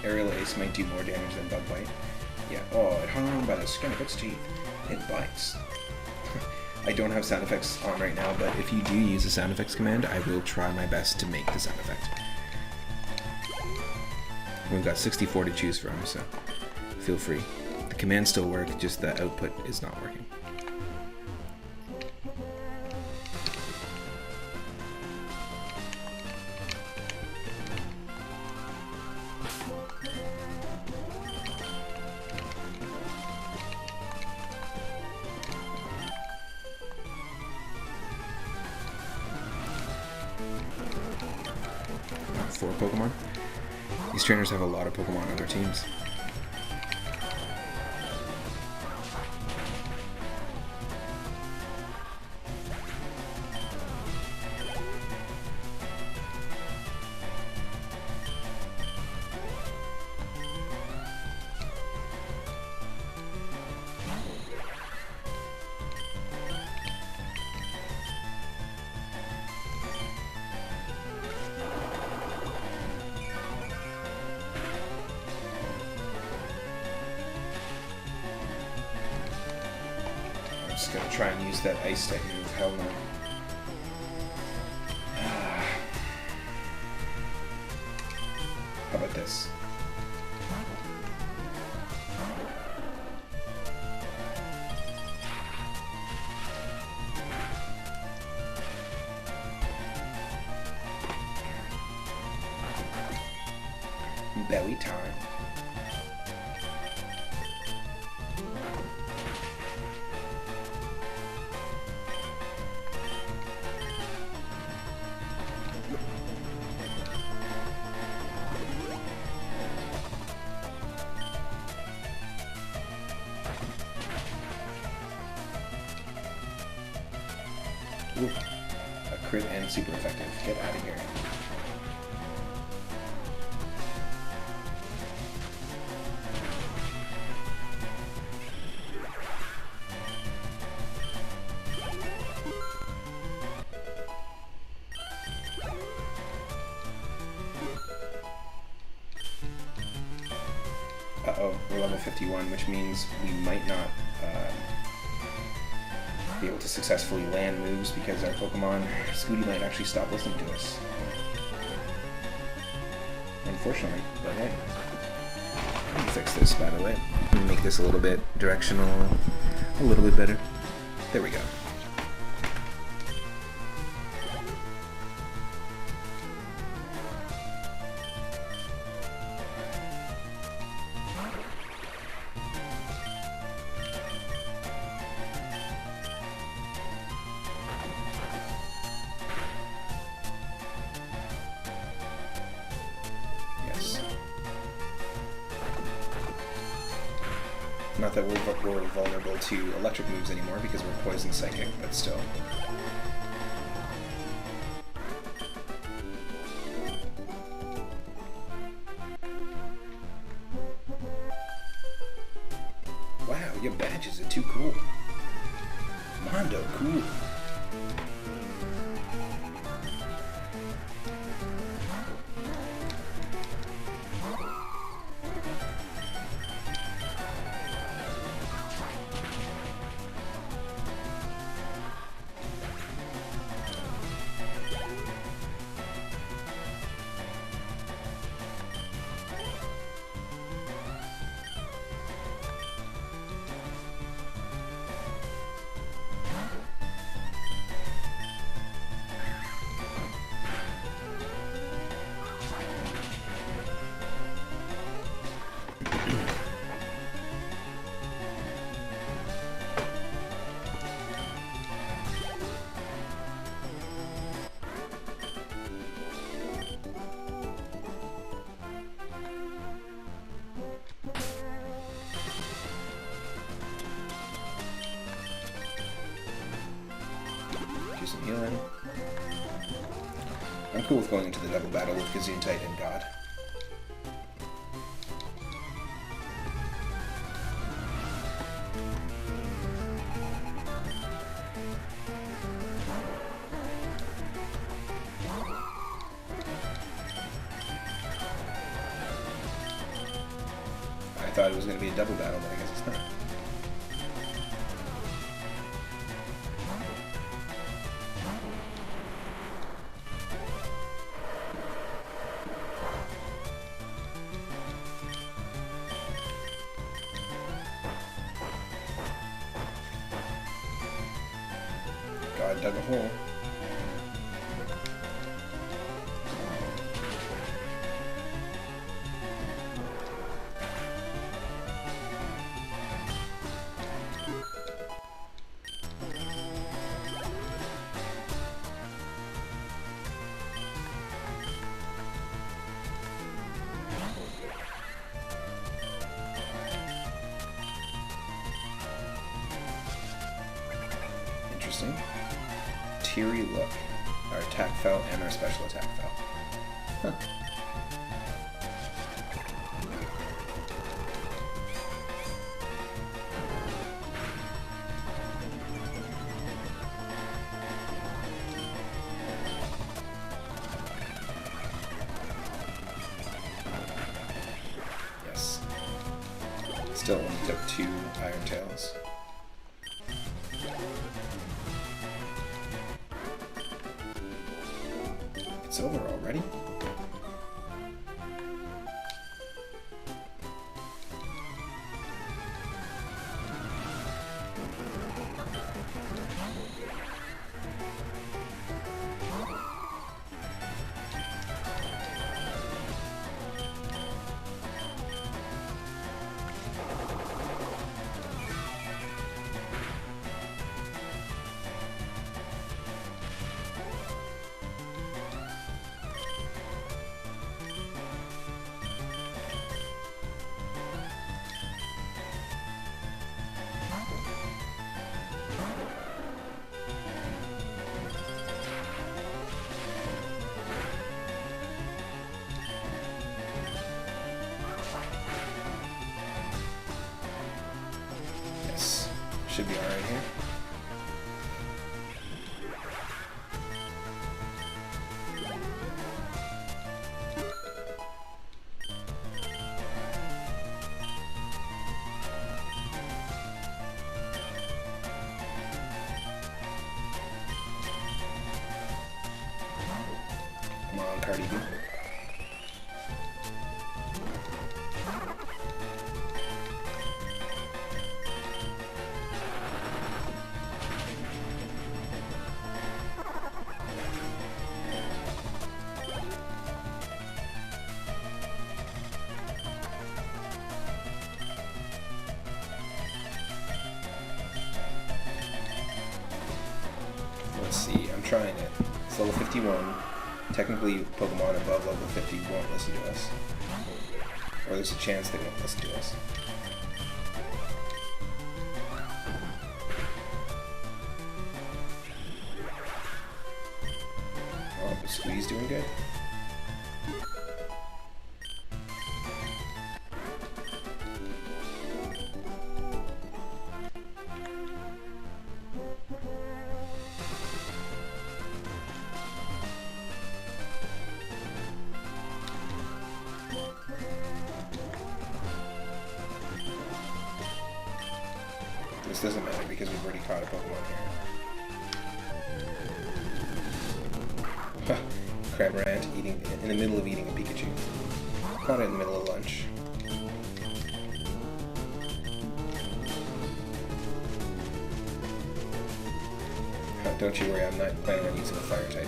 [SPEAKER 1] Aerial Ace might do more damage than Bug Bite. Yeah, oh, it hung on by the skin of its teeth. It bites. I don't have sound effects on right now, but if you do use the sound effects command, I will try my best to make the sound effect. We've got 64 to choose from, so feel free. The commands still work, just the output is not working. Four Pokemon. These trainers have a lot of Pokemon on their teams. I'm just gonna try and use that ice type move. Hell no. How about this? Belly time. Ooh, a crit and super effective. Get out of here. Uh-oh, we're level 51, which means we might not be able to successfully land moves because our Pokemon, Scooty, might actually stop listening to us. Unfortunately, but hey. Let me fix this, by the way. Let me make this a little bit directional, a little bit better. There we go. Not that we're vulnerable to electric moves anymore because we're poison psychic, but still. Wow, your badges are too cool. Mondo, cool. Some healing. I'm cool with going into the double battle with Gesundheit and God. thought it was going to be a double battle, but I guess it's not. God dug a hole. Interesting. Teary look. Our attack fell and our special attack fell. Huh. Yes. Still only took 2 Iron Tails. It's over already? Should be alright here. Come on, Cardi B. Let's see, I'm trying it. It's level 51. Technically, Pokemon above level 50 won't listen to us. Or there's a chance they won't listen to us. Oh, but Scooty's doing good. This doesn't matter because we've already caught a Pokemon here. Crabrant eating in the middle of eating a Pikachu. Caught it in the middle of lunch. Don't you worry, I'm not planning on using a fire type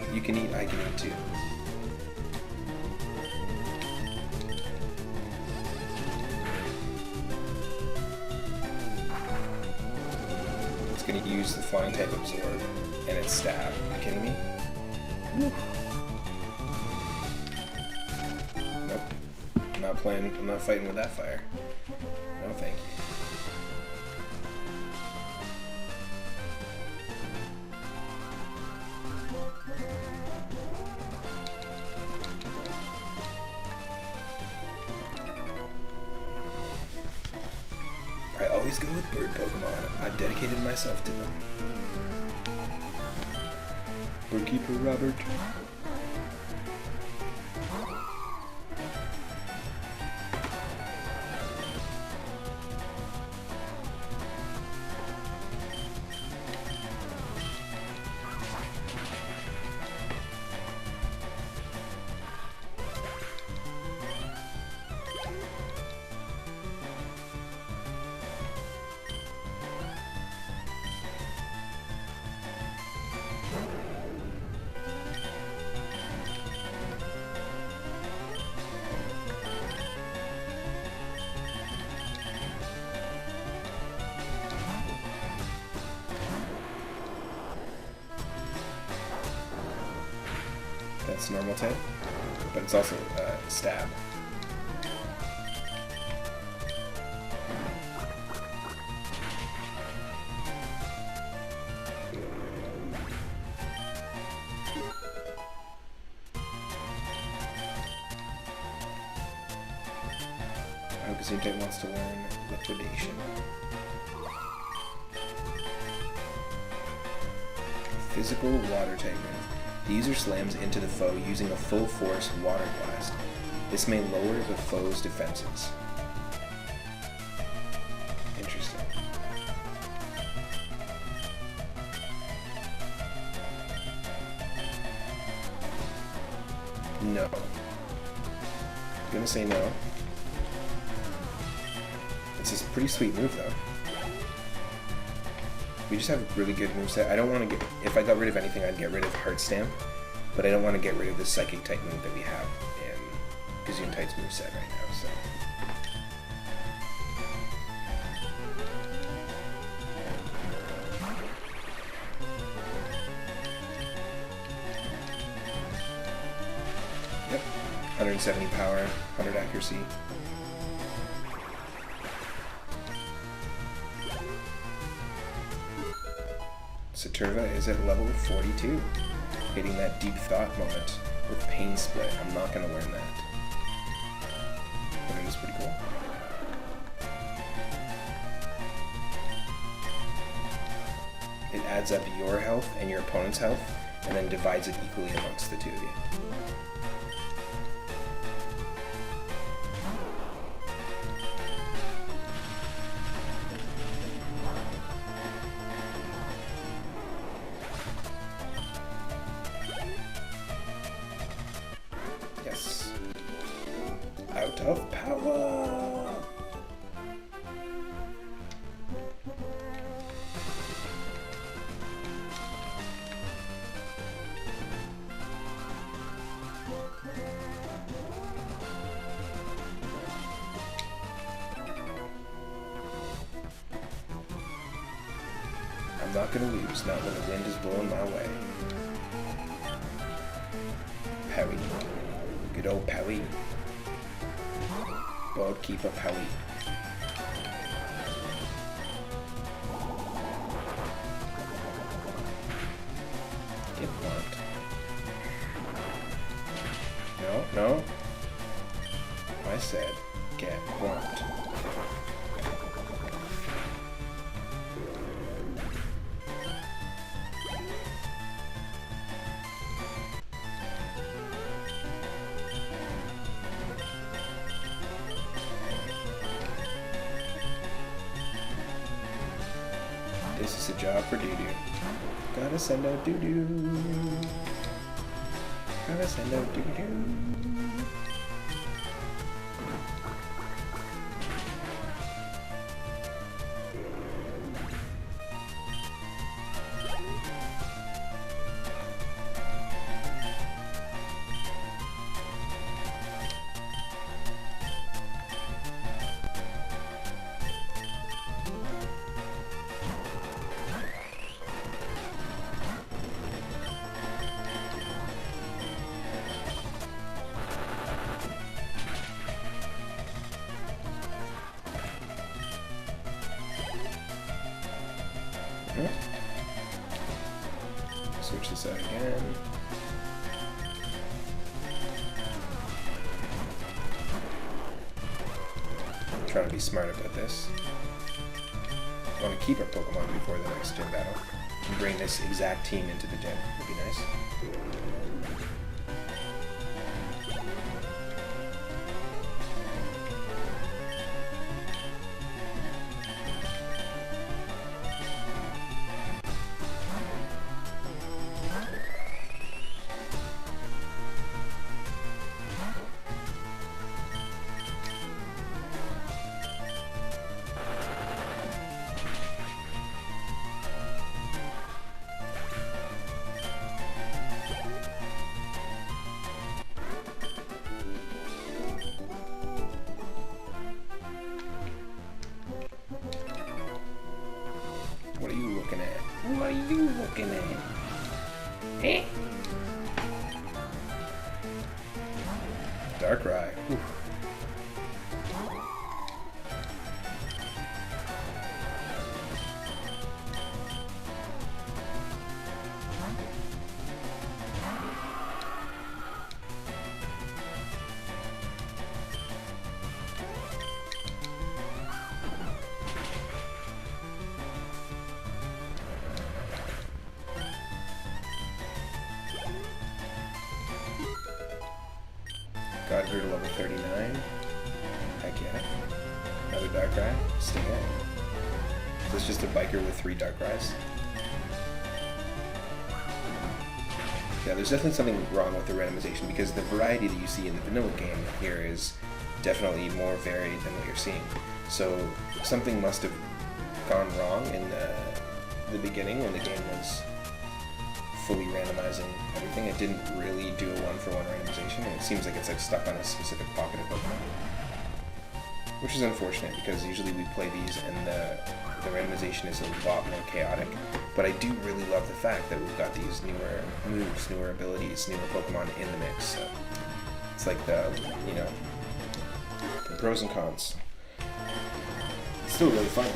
[SPEAKER 1] now. You can eat, I can eat too. Going to use the flying type absorb and its stab. Are you kidding me? Woo. Nope. I'm not playing. I'm not fighting with that fire. No, thank you. I always go with bird Pokemon. I've dedicated myself to them. Birdkeeper Robert. its normal type, but it's also stab. Gazoo type wants to learn liquidation. Physical water type move. The user slams into the foe using a full force water blast. This may lower the foe's defenses. Interesting. No. I'm gonna say no. It's a pretty sweet move, though. We just have a really good moveset. I don't want to get... If I got rid of anything, I'd get rid of Heart Stamp, but I don't want to get rid of the Psychic type move that we have in Gazoon Type's moveset right now, so... Yep. 170 power, 100 accuracy. Saturva is at level 42, hitting that Deep Thought moment with Pain Split. I'm not going to learn that. But it is pretty cool. It adds up your health and your opponent's health, and then divides it equally amongst the two of you. Out of power! I'm not gonna lose, not when the wind is blowing my way. Parry. Good old parry. God keep a parry. Get blocked. No, no. I said get blocked. This is a job for doo-doo. Gotta send out doo-doo. Gotta send out doo-doo. Switch this out again. I'm trying to be smart about this. I want to keep our Pokemon before the next gym battle and bring this exact team into the gym. Would be nice. What are you looking at? What are you looking at? Eh?
[SPEAKER 2] Darkrai. Oof. God grew to level 39. Heck yeah. Another Darkrai. Stay at. So it's just a biker with 3 Darkrai's. Yeah, there's definitely something wrong with the randomization because the variety that you see in the vanilla game here is definitely more varied than what you're seeing. So something must have gone wrong in the beginning when the game was fully randomizing everything. It didn't really do a one-for-one randomization, and it seems like it's like stuck on a specific pocket of Pokemon, which is unfortunate because usually we play these and the randomization is a lot more chaotic. But I do really love the fact that we've got these newer moves, newer abilities, newer Pokemon in the mix. So it's like the pros and cons. It's still really fun.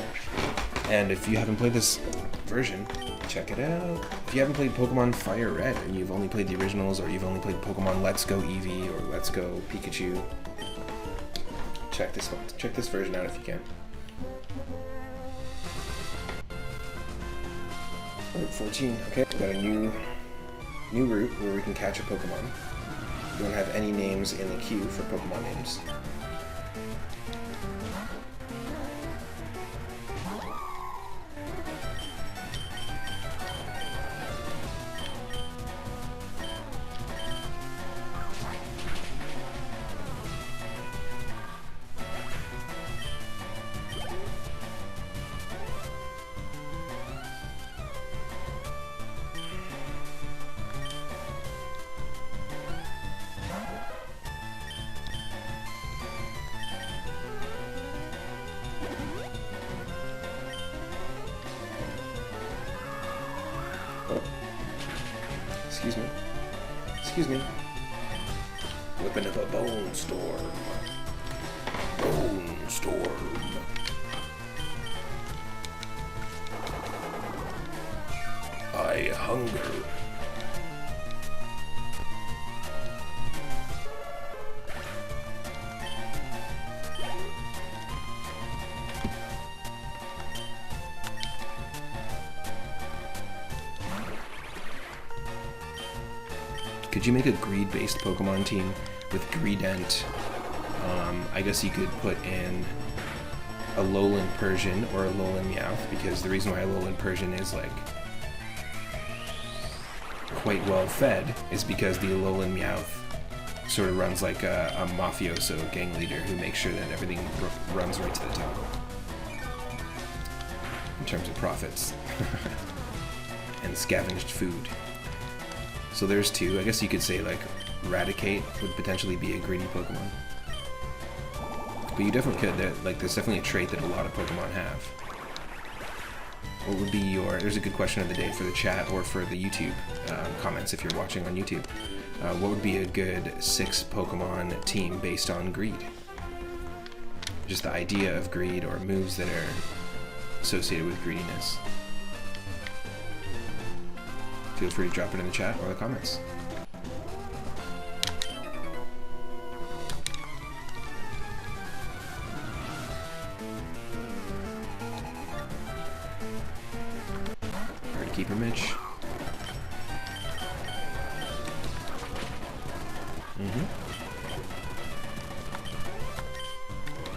[SPEAKER 2] And if you haven't played this version, check it out. If you haven't played Pokemon Fire Red and you've only played the originals, or you've only played Pokemon Let's Go Eevee or Let's Go Pikachu, check this one. Check this version out if you can. Route 14. Okay, we've got a new route where we can catch a Pokemon. We don't have any names in the queue for Pokemon names. Excuse me. Excuse me. Weapon of a Bone Storm. Bone Storm. I hunger. Could you make a greed-based Pokemon team with Greedent? I guess you could put in a Lowland Persian or a Lowland Meowth, because the reason why a Lowland Persian is like quite well fed is because the Lowland Meowth sort of runs like a mafioso gang leader who makes sure that everything runs right to the top in terms of profits and scavenged food. So there's 2. I guess you could say like Raticate would potentially be a greedy Pokemon. But you definitely could. There's definitely a trait that a lot of Pokemon have. What would be your... There's a good question of the day for the chat or for the YouTube comments if you're watching on YouTube. What would be a good 6 Pokemon team based on greed? Just the idea of greed or moves that are associated with greediness. Feel free to drop it in the chat or the comments. Hard to keep her, Mitch.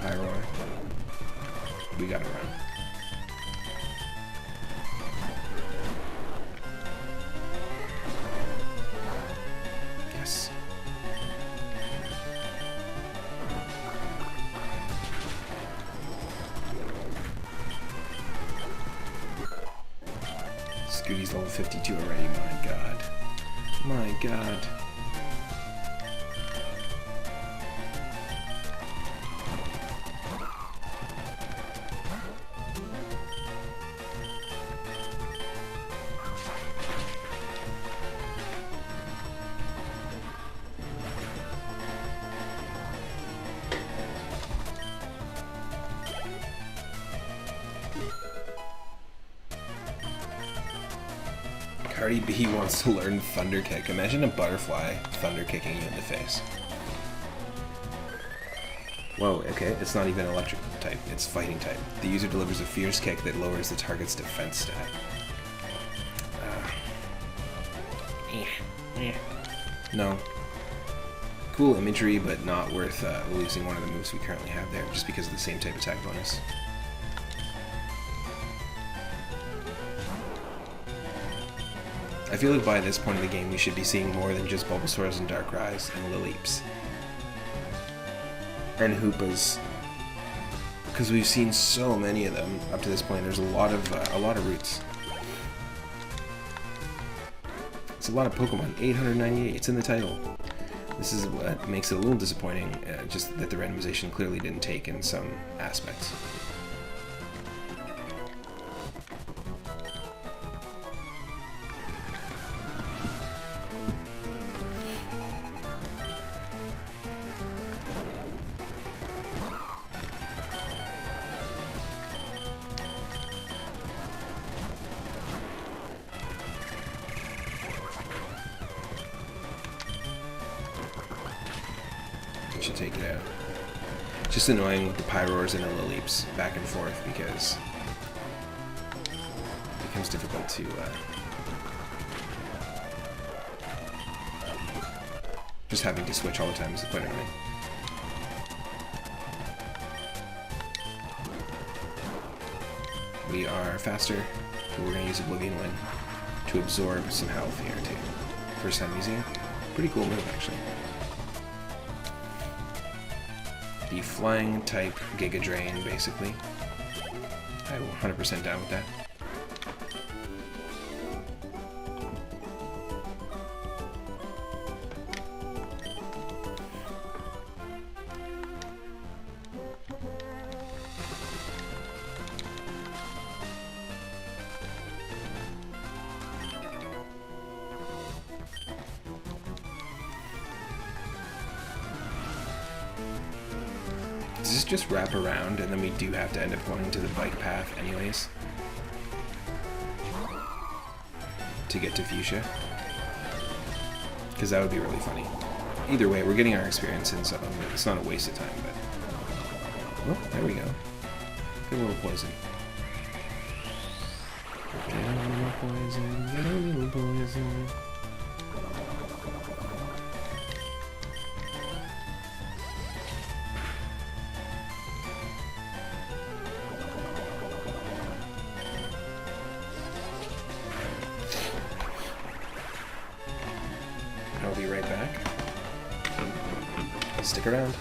[SPEAKER 2] Pyroar. We gotta run. Yes. Scooty's level 52 already, my god. My god. Cardi B wants to learn Thunder Kick. Imagine a butterfly Thunder Kicking you in the face. Whoa, okay, it's not even electric type, it's fighting type. The user delivers a fierce kick that lowers the target's defense stat. No. Cool imagery, but not worth losing one of the moves we currently have there, just because of the same type attack bonus. I feel like by this point in the game we should be seeing more than just Bulbasaurs and Darkrai's and Lileeps. And Hoopas. Because we've seen so many of them up to this point. There's a lot of routes. It's a lot of Pokemon. 898. It's in the title. This is what makes it a little disappointing, just that the randomization clearly didn't take in some aspects. Should take it out. Just annoying with the Pyroars and the Lileeps back and forth because it becomes difficult to just having to switch all the time is quite annoying. We are faster, but we're going to use Oblivion Wind to absorb some health here too. First time using it. Pretty cool move actually. The flying type Giga Drain, basically. I'm 100% down with that. Does this just wrap around and then we do have to end up going to the bike path anyways? To get to Fuchsia? Because that would be really funny. Either way, we're getting our experience in, so it's not a waste of time, but... Oh, there we go. Good little poison. Get a little poison, get a little poison. I'll be right back. Stick around.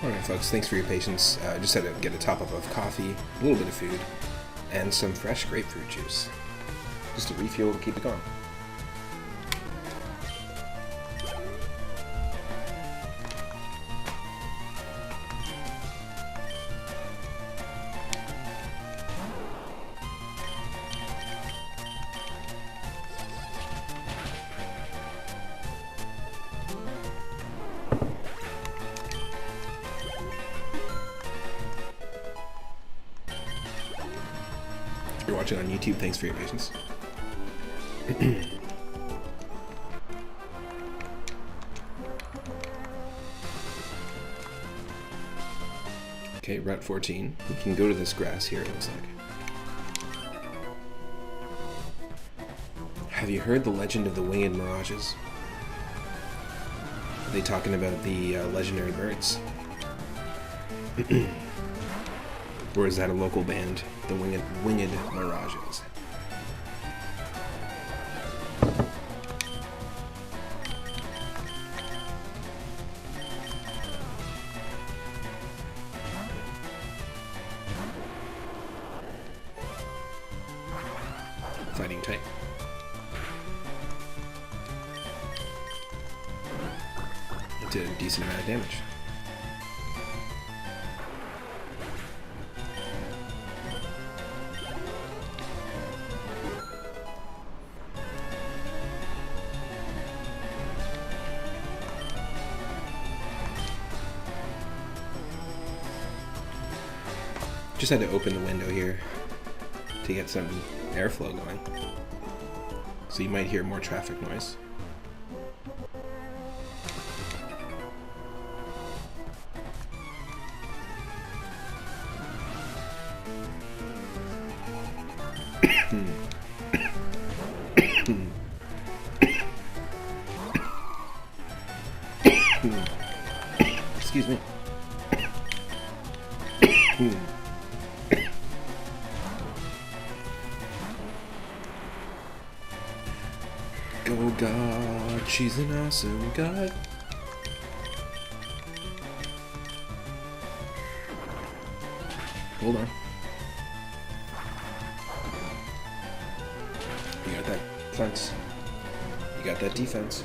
[SPEAKER 2] Alright folks, thanks for your patience. Just had to get a top-up of coffee, a little bit of food, and some fresh grapefruit juice. Just a refuel to keep it going. If you're watching on YouTube, thanks for your patience. Okay, Route 14. We can go to this grass here, it looks like. Have you heard the legend of the winged mirages? Are they talking about the legendary birds? Or is that a local band? The Winged Mirages. Fighting type. It did a decent amount of damage. Just had to open the window here to get some airflow going. So you might hear more traffic noise. Excuse me. Go God, she's an awesome God. Hold on. You got that defense. You got that defense.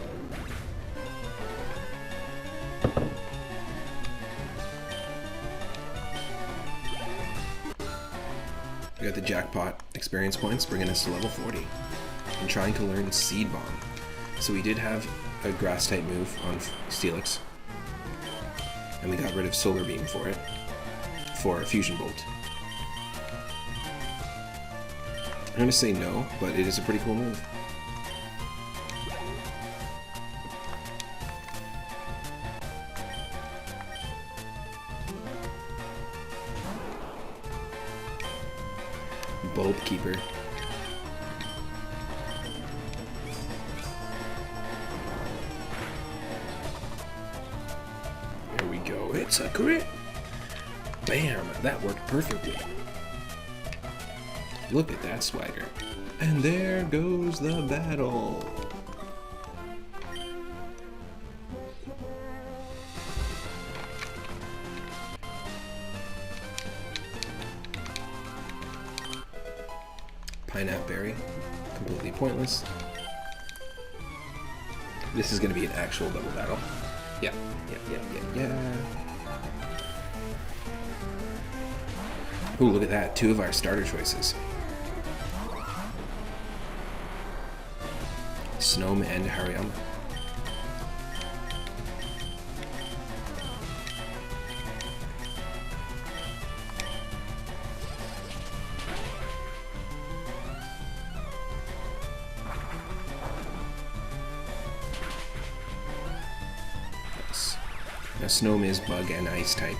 [SPEAKER 2] We got the jackpot experience points, bringing us to level 40. And trying to learn Seed Bomb. So we did have a grass type move on Steelix, and we got rid of Solar Beam for it, for a Fusion Bolt. I'm gonna say no, but it is a pretty cool move. Bulb Keeper. There we go. It's a crit. Bam! That worked perfectly. Look at that swagger. And there goes the battle. Pineapple Berry. Completely pointless. This is going to be an actual double battle. Yeah. Ooh, look at that. 2 of our starter choices. Snowman and Hariyama. Now Snom is Bug and Ice type,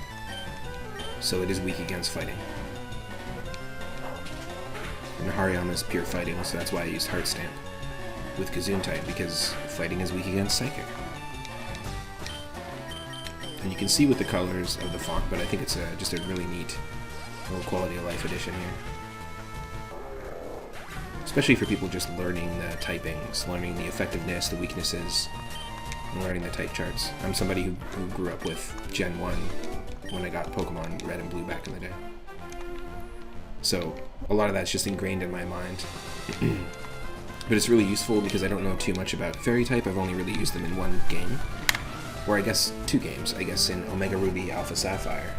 [SPEAKER 2] so it is weak against fighting. And Hariyama is pure fighting, so that's why I used Heart Stamp with Kazoon type, because fighting is weak against Psychic. And you can see with the colors of the font, but I think it's just a really neat little quality of life addition here. Especially for people just learning the typings, learning the effectiveness, the weaknesses, and learning the type charts. I'm somebody who grew up with Gen 1
[SPEAKER 1] when I got Pokemon Red and Blue back in the day. So a lot of that's just ingrained in my mind. But it's really useful because I don't know too much about Fairy type. I've only really used them in one game. Or I guess 2 games. I guess in Omega Ruby, Alpha Sapphire.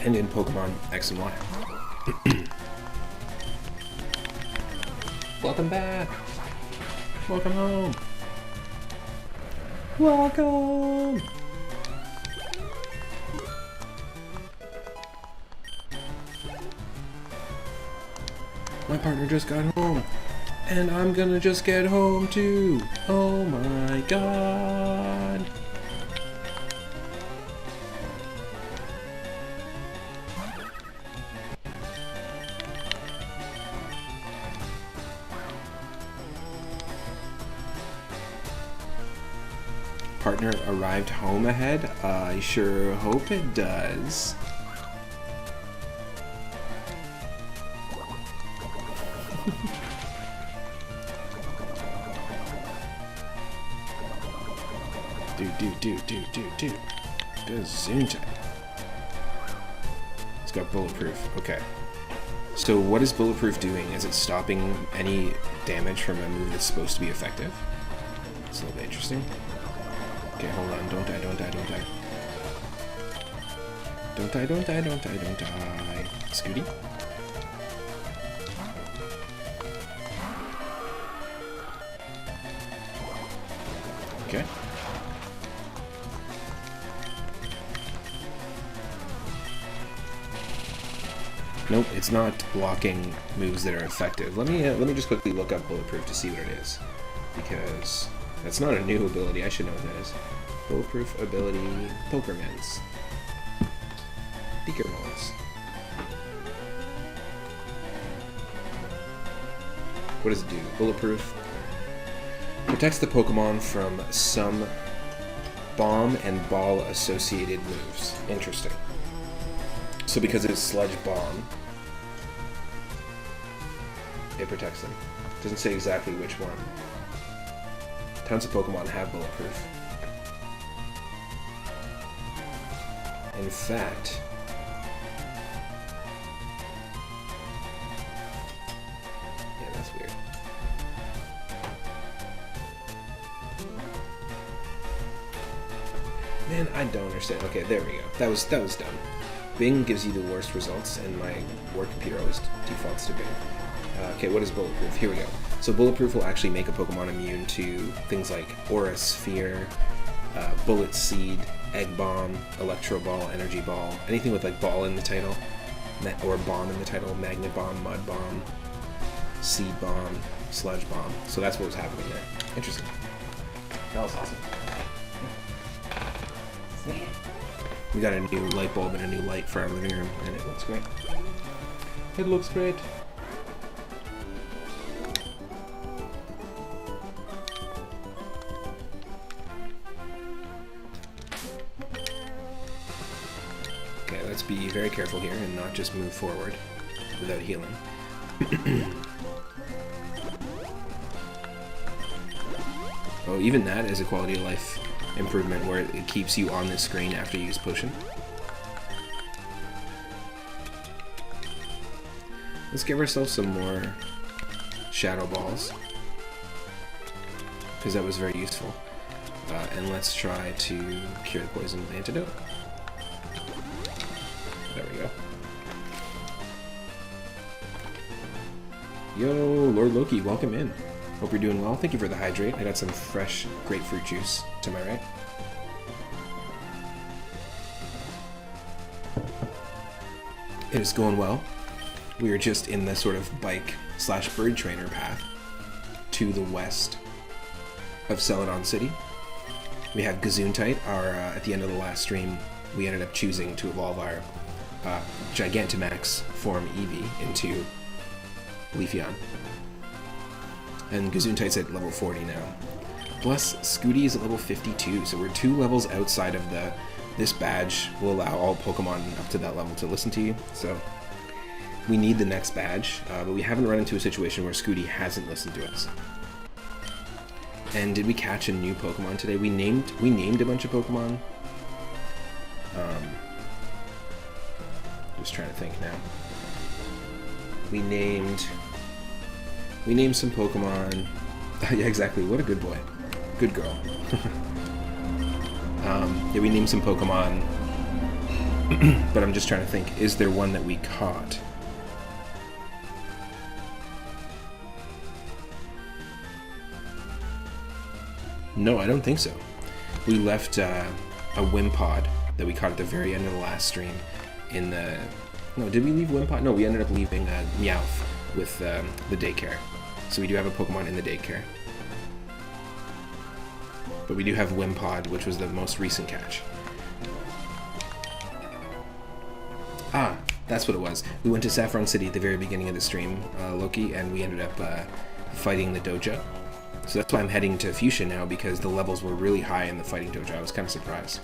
[SPEAKER 1] And in Pokemon X and Y. Welcome back! Welcome home! Welcome! My partner just got home, and I'm gonna just get home too. Oh my god! Partner arrived home ahead? I sure hope it does. do. Gesundheit. It's got bulletproof. Okay. So what is bulletproof doing? Is it stopping any damage from a move that's supposed to be effective? It's a little bit interesting. Okay, hold on. Don't die. Don't die. Scooty? Okay. Nope, it's not blocking moves that are effective. Let me just quickly look up bulletproof to see what it is, because that's not a new ability. I should know what that is. Bulletproof ability, Pokermans. Beakermans. What does it do? Bulletproof protects the Pokemon from some bomb and ball associated moves. Interesting. So because it's Sludge Bomb, it protects them. Doesn't say exactly which one. Tons of Pokemon have bulletproof. In fact, yeah, that's weird. Man, I don't understand. Okay, there we go. That was dumb. Bing gives you the worst results, and my work computer always defaults to Bing. Okay, what is bulletproof? Here we go. So bulletproof will actually make a Pokemon immune to things like Aura Sphere, Bullet Seed, Egg Bomb, Electro Ball, Energy Ball, anything with like ball in the title, or bomb in the title, Magnet Bomb, Mud Bomb, Seed Bomb, Sludge Bomb. So that's what was happening there. Interesting.
[SPEAKER 2] That was awesome.
[SPEAKER 1] We got a new light bulb and a new light for our living room, and it looks great. It looks great. Okay, let's be very careful here and not just move forward without healing. Oh, even that is a quality of life improvement where it keeps you on the screen after you use potion. Let's give ourselves some more shadow balls, because that was very useful. And let's try to cure the poison with antidote. There we go. Yo, Lord Loki, welcome in. Hope you're doing well. Thank you for the hydrate. I got some fresh grapefruit juice to my right. It is going well. We are just in the sort of bike/bird trainer path to the west of Celadon City. We have Gesundheit. At the end of the last stream, we ended up choosing to evolve our Gigantamax form Eevee into Leafeon. And Gesundheit's at level 40 now. Plus, Scooty is at level 52, so we're 2 levels outside of this badge will allow all Pokemon up to that level to listen to you. So, we need the next badge, but we haven't run into a situation where Scooty hasn't listened to us. And did we catch a new Pokemon today? We named a bunch of Pokemon. Just trying to think now. We named some Pokemon. Yeah, exactly. What a good boy. Good girl. Yeah, we named some Pokemon. But I'm just trying to think, is there one that we caught? No, I don't think so. We left a Wimpod that we caught at the very end of the last stream in the... No, did we leave Wimpod? No, we ended up leaving Meowth with the daycare. So we do have a Pokemon in the daycare. But we do have Wimpod, which was the most recent catch. Ah, that's what it was. We went to Saffron City at the very beginning of the stream, Loki, and we ended up fighting the dojo. So that's why I'm heading to Fuchsia now, because the levels were really high in the fighting dojo. I was kind of surprised.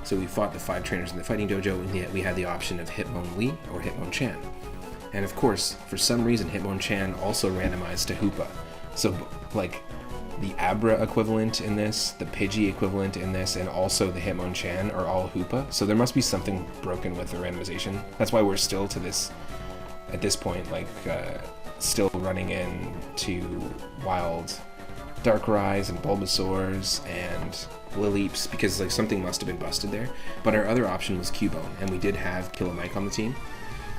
[SPEAKER 1] So we fought the 5 trainers in the fighting dojo, and we had the option of Hitmonchan or Hitmonchan. And of course, for some reason, Hitmonchan also randomized to Hoopa. So, like, the Abra equivalent in this, the Pidgey equivalent in this, and also the Hitmonchan are all Hoopa. So there must be something broken with the randomization. That's why we're still at this point, like, still running into wild Darkrai's and Bulbasaur's and Lileeps, because like something must have been busted there. But our other option was Cubone, and we did have Kilomike on the team.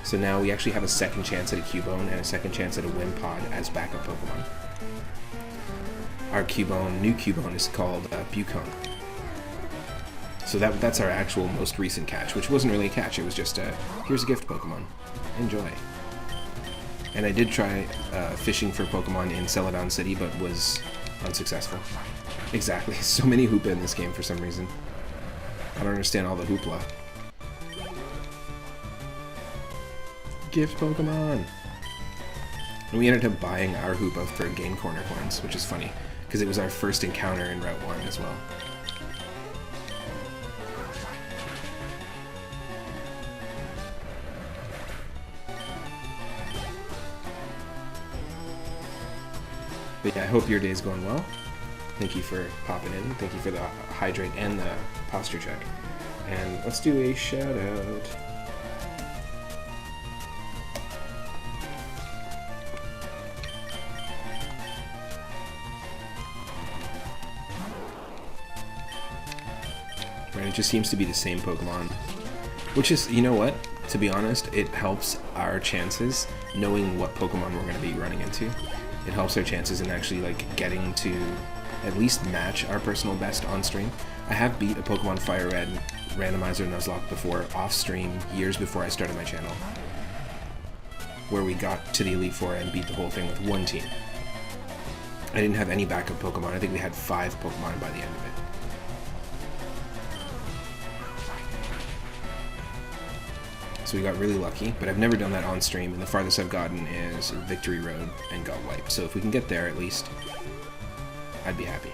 [SPEAKER 1] So now we actually have a second chance at a Cubone and a second chance at a Wimpod as backup Pokemon. Our new Cubone is called Bucone. So that's our actual most recent catch, which wasn't really a catch, it was just here's a gift Pokemon. Enjoy. And I did try fishing for Pokemon in Celadon City, but was unsuccessful. Exactly. So many Hoopa in this game for some reason. I don't understand all the hoopla. Gift Pokemon! And we ended up buying our Hoopa for Game Corner coins, which is funny, because it was our first encounter in Route 1 as well. But yeah, I hope your day's going well. Thank you for popping in. Thank you for the hydrate and the posture check. And let's do a shout out. Right, it just seems to be the same Pokemon. Which is, you know what? To be honest, it helps our chances knowing what Pokemon we're going to be running into. It helps our chances in actually like getting to at least match our personal best on stream. I have beat a Pokemon Fire Red Randomizer Nuzlocke before off stream years before I started my channel, where we got to the Elite Four and beat the whole thing with one team. I didn't have any backup Pokemon. I think we had 5 Pokemon by the end of it. So we got really lucky, but I've never done that on stream, and the farthest I've gotten is Victory Road and got wiped. So if we can get there at least, I'd be happy.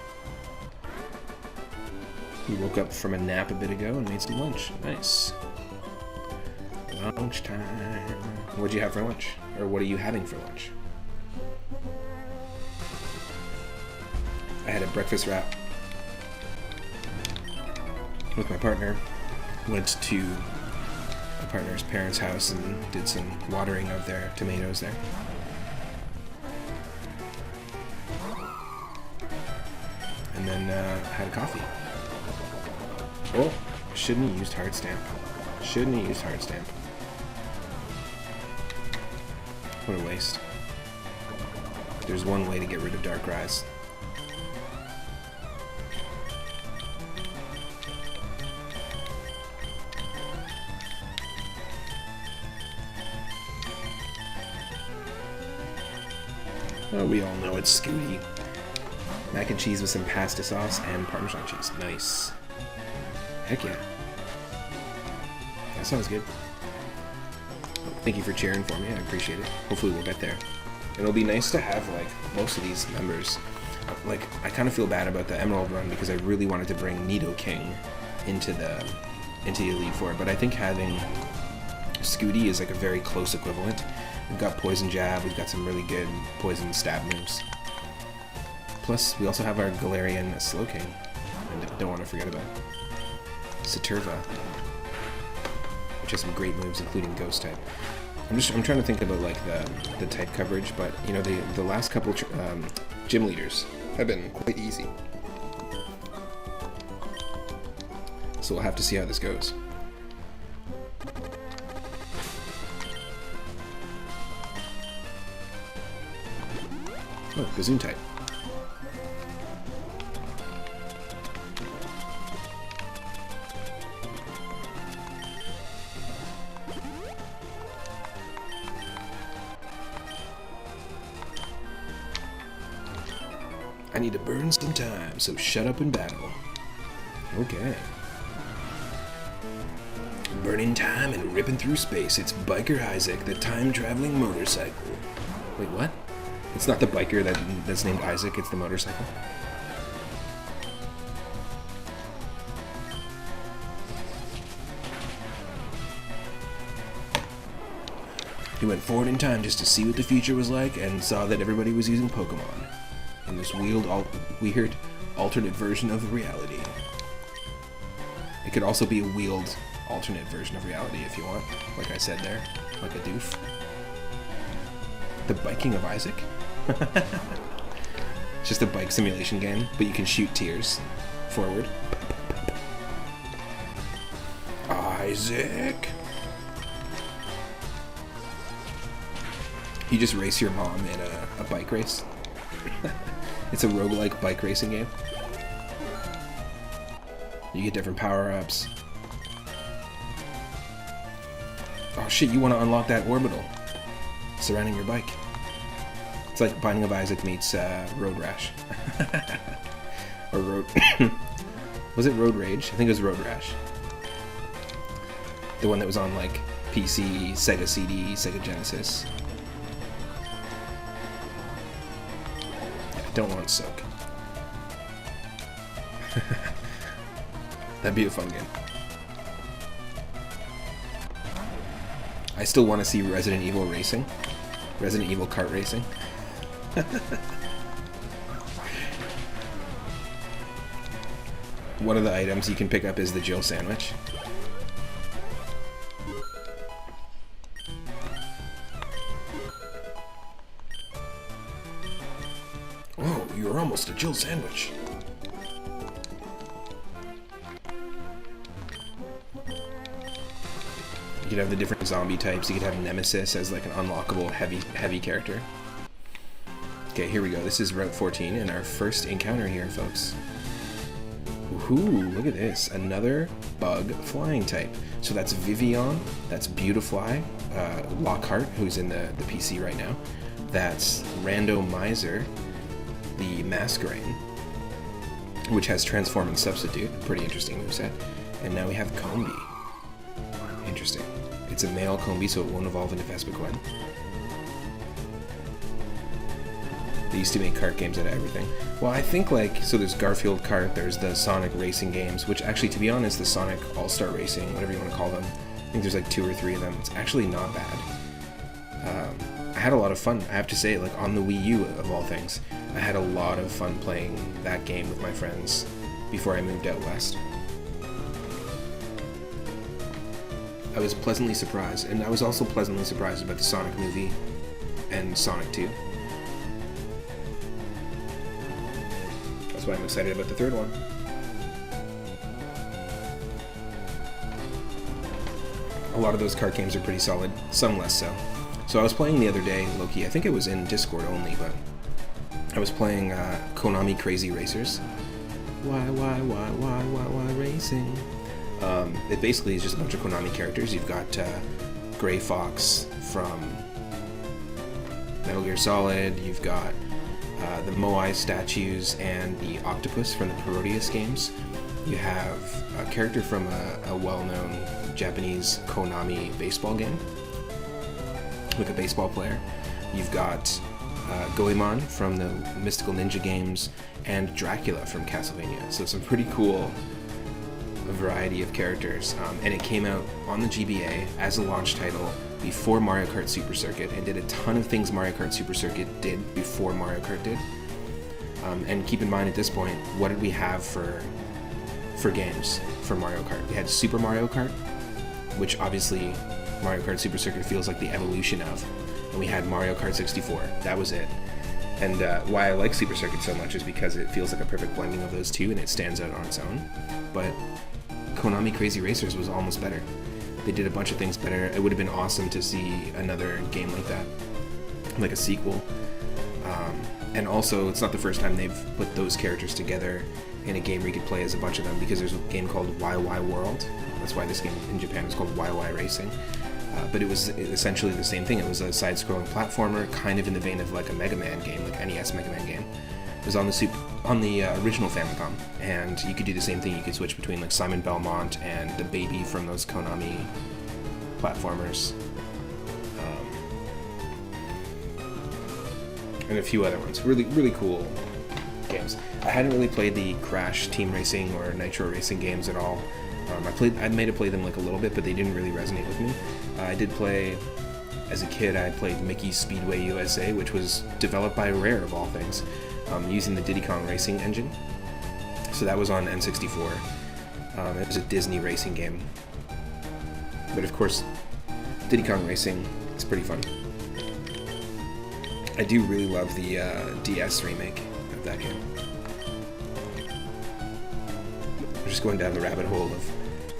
[SPEAKER 1] We woke up from a nap a bit ago and made some lunch. Nice. Lunch time. What'd you have for lunch? Or what are you having for lunch? I had a breakfast wrap with my partner. Went to my partner's parents' house and did some watering of their tomatoes there. And then had a coffee. Oh, shouldn't have used hard stamp. Shouldn't have used hard stamp. What a waste. There's one way to get rid of Darkrai's. Oh, we all know it's Scooty. Mac and cheese with some pasta sauce and Parmesan cheese. Nice. Heck yeah. That sounds good. Thank you for cheering for me. I appreciate it. Hopefully we'll get there. It'll be nice to have, like, most of these members. Like, I kind of feel bad about the Emerald run because I really wanted to bring Nidoking into the Elite Four, but I think having Scooty is like a very close equivalent. We've got Poison Jab, we've got some really good poison stab moves. Plus, we also have our Galarian Slowking. I don't want to forget about Saturva, which has some great moves, including Ghost type. I'm trying to think about like the type coverage, but you know the last couple gym leaders have been quite easy. So we'll have to see how this goes. Oh, Gazoon type. I need to burn some time, so shut up and battle. Okay. Burning time and ripping through space. It's Biker Isaac, the time-traveling motorcycle. Wait, what? It's not the biker that's named Isaac, it's the motorcycle? He went forward in time just to see what the future was like and saw that everybody was using Pokemon in this weird alternate version of reality. It could also be a wheeled alternate version of reality if you want, like I said there, like a doof. The Biking of Isaac? It's just a bike simulation game, but you can shoot tears forward. Isaac! You just race your mom in a bike race. It's a roguelike bike racing game. You get different power-ups. Oh shit, you want to unlock that orbital surrounding your bike. It's like Binding of Isaac meets Road Rash. Or Road... Was it Road Rage? I think it was Road Rash. The one that was on like PC, Sega CD, Sega Genesis. Don't want Soak. That'd be a fun game. I still want to see Resident Evil Racing. Resident Evil Kart Racing. One of the items you can pick up is the Jill sandwich. Whoa, you're almost a Jill sandwich. You could have the different zombie types. You could have Nemesis as like an unlockable heavy character. Okay, here we go. This is Route 14 and our first encounter here, folks. Woohoo, look at this. Another bug flying type. So that's Vivian, that's Beautifly, Lockhart, who's in the PC right now. That's Randomizer, the Masquerain, which has Transform and Substitute. Pretty interesting moveset. And now we have Combi. Interesting. It's a male Combi, so it won't evolve into Vespiquen. They used to make kart games out of everything. Well, I think like, so there's Garfield Kart, there's the Sonic Racing games, which actually, to be honest, the Sonic All-Star Racing, whatever you want to call them, I think there's like 2 or 3 of them. It's actually not bad. I had a lot of fun, I have to say, like on the Wii U of all things. I had a lot of fun playing that game with my friends before I moved out west. I was pleasantly surprised, and I was also pleasantly surprised about the Sonic movie and Sonic 2. That's why I'm excited about the third one. A lot of those kart games are pretty solid, some less so. So I was playing the other day, low-key, I think it was in Discord only, but I was playing Konami Crazy Racers. Why racing? It basically is just a bunch of Konami characters. You've got Gray Fox from Metal Gear Solid, you've got the Moai statues and the octopus from the Parodius games. You have a character from a well-known Japanese Konami baseball game, with a baseball player. You've got Goemon from the Mystical Ninja games, and Dracula from Castlevania. So some pretty cool variety of characters. And it came out on the GBA as a launch title before Mario Kart Super Circuit and did a ton of things Mario Kart Super Circuit did before Mario Kart did. And keep in mind at this point, what did we have for games for Mario Kart? We had Super Mario Kart, which obviously Mario Kart Super Circuit feels like the evolution of, and we had Mario Kart 64. That was it. And why I like Super Circuit so much is because it feels like a perfect blending of those two, and it stands out on its own. But Konami Crazy Racers was almost better. They did a bunch of things better. It would have been awesome to see another game like that, like a sequel. And also, it's not the first time they've put those characters together in a game where you could play as a bunch of them, because there's a game called YY World. That's why this game in Japan is called YY Racing. But it was essentially the same thing. It was a side-scrolling platformer, kind of in the vein of like a Mega Man game, like NES Mega Man game. It was on the original Famicom, and you could do the same thing. You could switch between like Simon Belmont and the baby from those Konami platformers, and a few other ones. Really, really cool games. I hadn't really played the Crash Team Racing or Nitro Racing games at all. I made to play them like a little bit, but they didn't really resonate with me. I did play, as a kid, I played Mickey's Speedway USA, which was developed by Rare of all things, using the Diddy Kong Racing engine. So that was on N64. It was a Disney racing game. But of course, Diddy Kong Racing is pretty fun. I do really love the DS remake of that game. I'm just going down the rabbit hole of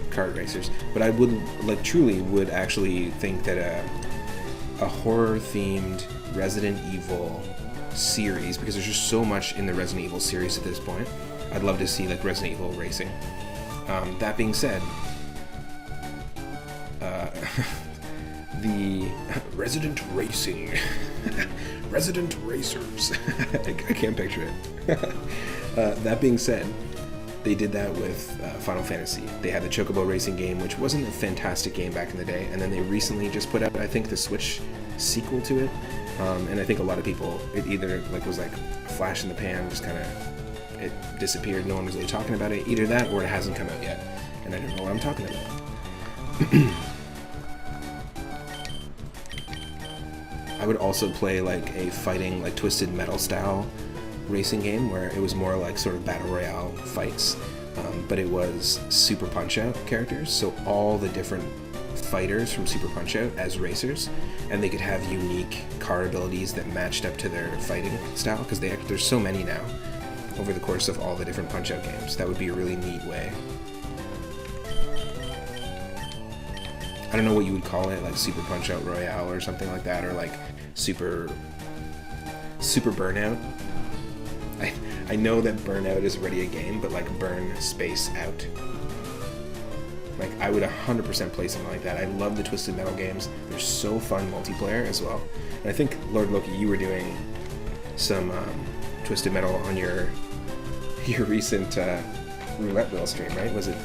[SPEAKER 1] kart racers, but I would truly actually think that a horror-themed Resident Evil series, because there's just so much in the Resident Evil series at this point, I'd love to see like Resident Evil Racing. That being said, the Resident Racing, Resident Racers, I can't picture it. That being said, they did that with Final Fantasy. They had the Chocobo Racing game, which wasn't a fantastic game back in the day, and then they recently just put out, I think, the Switch sequel to it. And I think a lot of people, it either was like a flash in the pan, just kind of, it disappeared, no one was really talking about it. Either that, or it hasn't come out yet, and I don't know what I'm talking about. I would also play like a fighting, like Twisted Metal style racing game where it was more like sort of battle royale fights, but it was Super Punch-Out characters, so all the different fighters from Super Punch-Out as racers, and they could have unique car abilities that matched up to their fighting style, because there's so many now over the course of all the different Punch-Out games. That would be a really neat way. I don't know what you would call it, like Super Punch-Out Royale or something like that, or like Super Burnout. I know that Burnout is already a game, but like Burn Space Out. Like, I would 100% play something like that. I love the Twisted Metal games. They're so fun multiplayer as well. And I think, Lord Loki, you were doing some Twisted Metal on your recent roulette wheel stream, right? Was it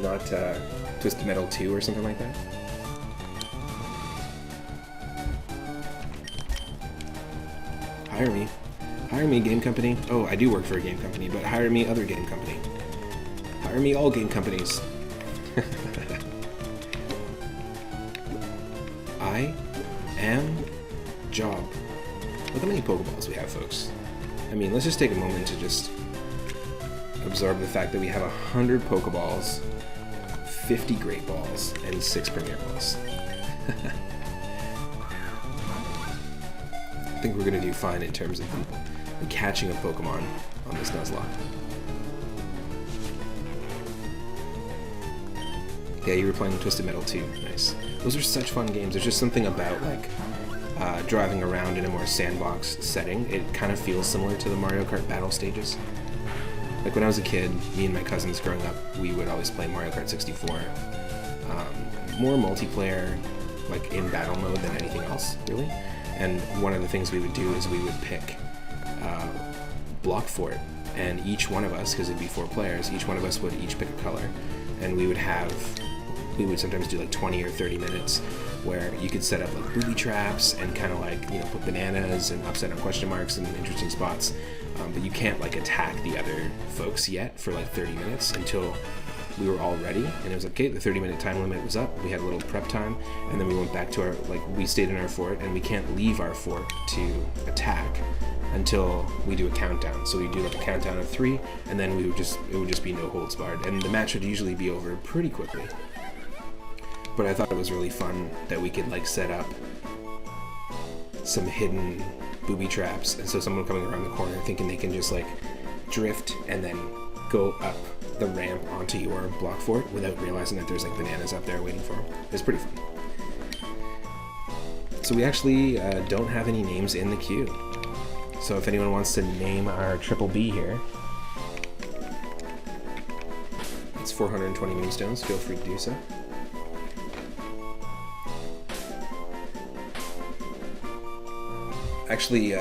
[SPEAKER 1] not Twisted Metal 2 or something like that? Hire me, game company. Oh, I do work for a game company, but hire me, other game company. Hire me, all game companies. I am job. Look how many Pokeballs we have, folks. I mean, let's just take a moment to just absorb the fact that we have 100 Pokeballs, 50 Great Balls, and 6 Premier Balls. I think we're going to do fine in terms of the catching of Pokemon on this Nuzlocke. Yeah, you were playing Twisted Metal 2. Nice. Those are such fun games. There's just something about, like, driving around in a more sandbox setting. It kind of feels similar to the Mario Kart battle stages. Like, when I was a kid, me and my cousins growing up, we would always play Mario Kart 64. More multiplayer, like, in battle mode than anything else, really. And one of the things we would do is we would pick Block Fort, and each one of us, because it'd be 4 players, each one of us would each pick a color, and we would sometimes do like 20 or 30 minutes where you could set up like booby traps and kind of like, you know, put bananas and upside down question marks in interesting spots, but you can't like attack the other folks yet for like 30 minutes until we were all ready, and it was like, okay, the 30-minute time limit was up, we had a little prep time, and then we went back to our, like, we stayed in our fort, and we can't leave our fort to attack until we do a countdown. So we do like a countdown of 3, and then it would just be no holds barred, and the match would usually be over pretty quickly. But I thought it was really fun that we could like set up some hidden booby traps, and so someone coming around the corner thinking they can just like drift and then go up the ramp onto your block fort without realizing that there's like bananas up there waiting for them. It's pretty fun. So we actually don't have any names in the queue. So if anyone wants to name our triple B here, it's 420 moonstones, feel free to do so. Actually,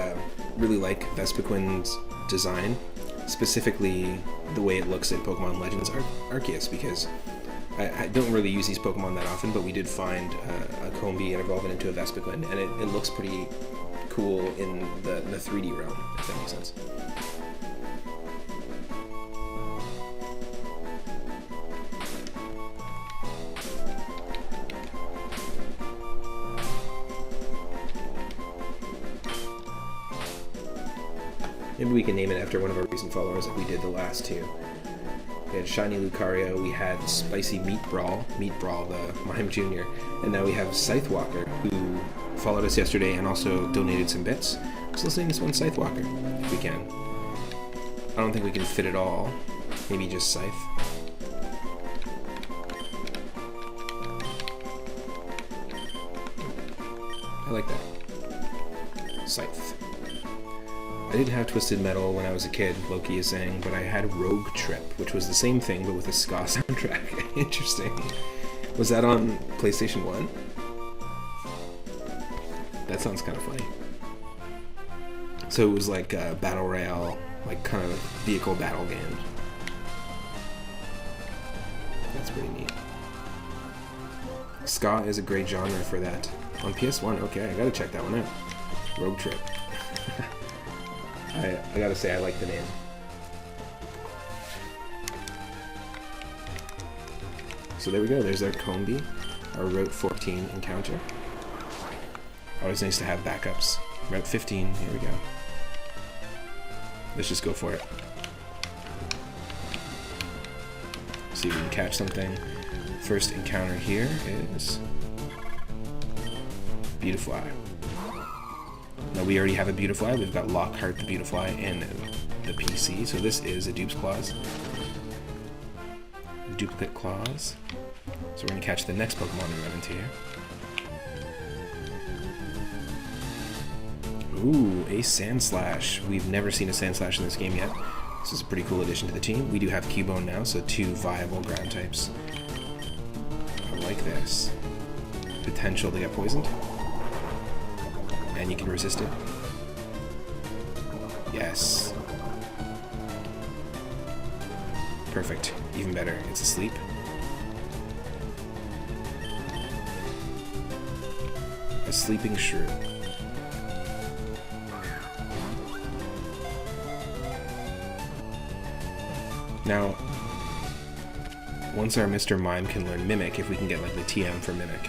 [SPEAKER 1] really like Vespiquen's design, specifically the way it looks in Pokemon Legends Arceus, because I don't really use these Pokemon that often, but we did find a Combee and evolve it into a Vespiquen, and it looks pretty cool in the 3D realm, if that makes sense. Maybe we can name it after one of our recent followers like we did the last two. We had Shiny Lucario, we had Spicy Meat Brawl the Mime Jr., and now we have Scythewalker, who followed us yesterday and also donated some bits. So let's name this one Scythewalker, if we can. I don't think we can fit it all. Maybe just Scythe. I like that. Scythe. I didn't have Twisted Metal when I was a kid, Loki is saying, but I had Rogue Trip, which was the same thing but with a ska soundtrack. Interesting. Was that on PlayStation 1? That sounds kind of funny. So it was like a Battle Royale, like kind of vehicle battle game. That's pretty neat. Ska is a great genre for that. On PS1, okay, I gotta check that one out. Rogue Trip. I gotta say, I like the name. So there we go, there's our Combee, our Route 14 encounter. Always nice to have backups. Route 15, here we go. Let's just go for it. See if we can catch something. First encounter here is Beautifly. Now we already have a Beautifly. We've got Lockhart the Beautifly in the PC, so this is a Dupe's Claws. Duplicate Claws. So we're going to catch the next Pokemon we run into here. Ooh, a Sandslash. We've never seen a Sandslash in this game yet. This is a pretty cool addition to the team. We do have Cubone now, so 2 viable ground types. I like this. Potential to get poisoned. And you can resist it. Yes. Perfect. Even better. It's asleep. A sleeping shrew. Now, once our Mr. Mime can learn Mimic, if we can get like the TM for Mimic,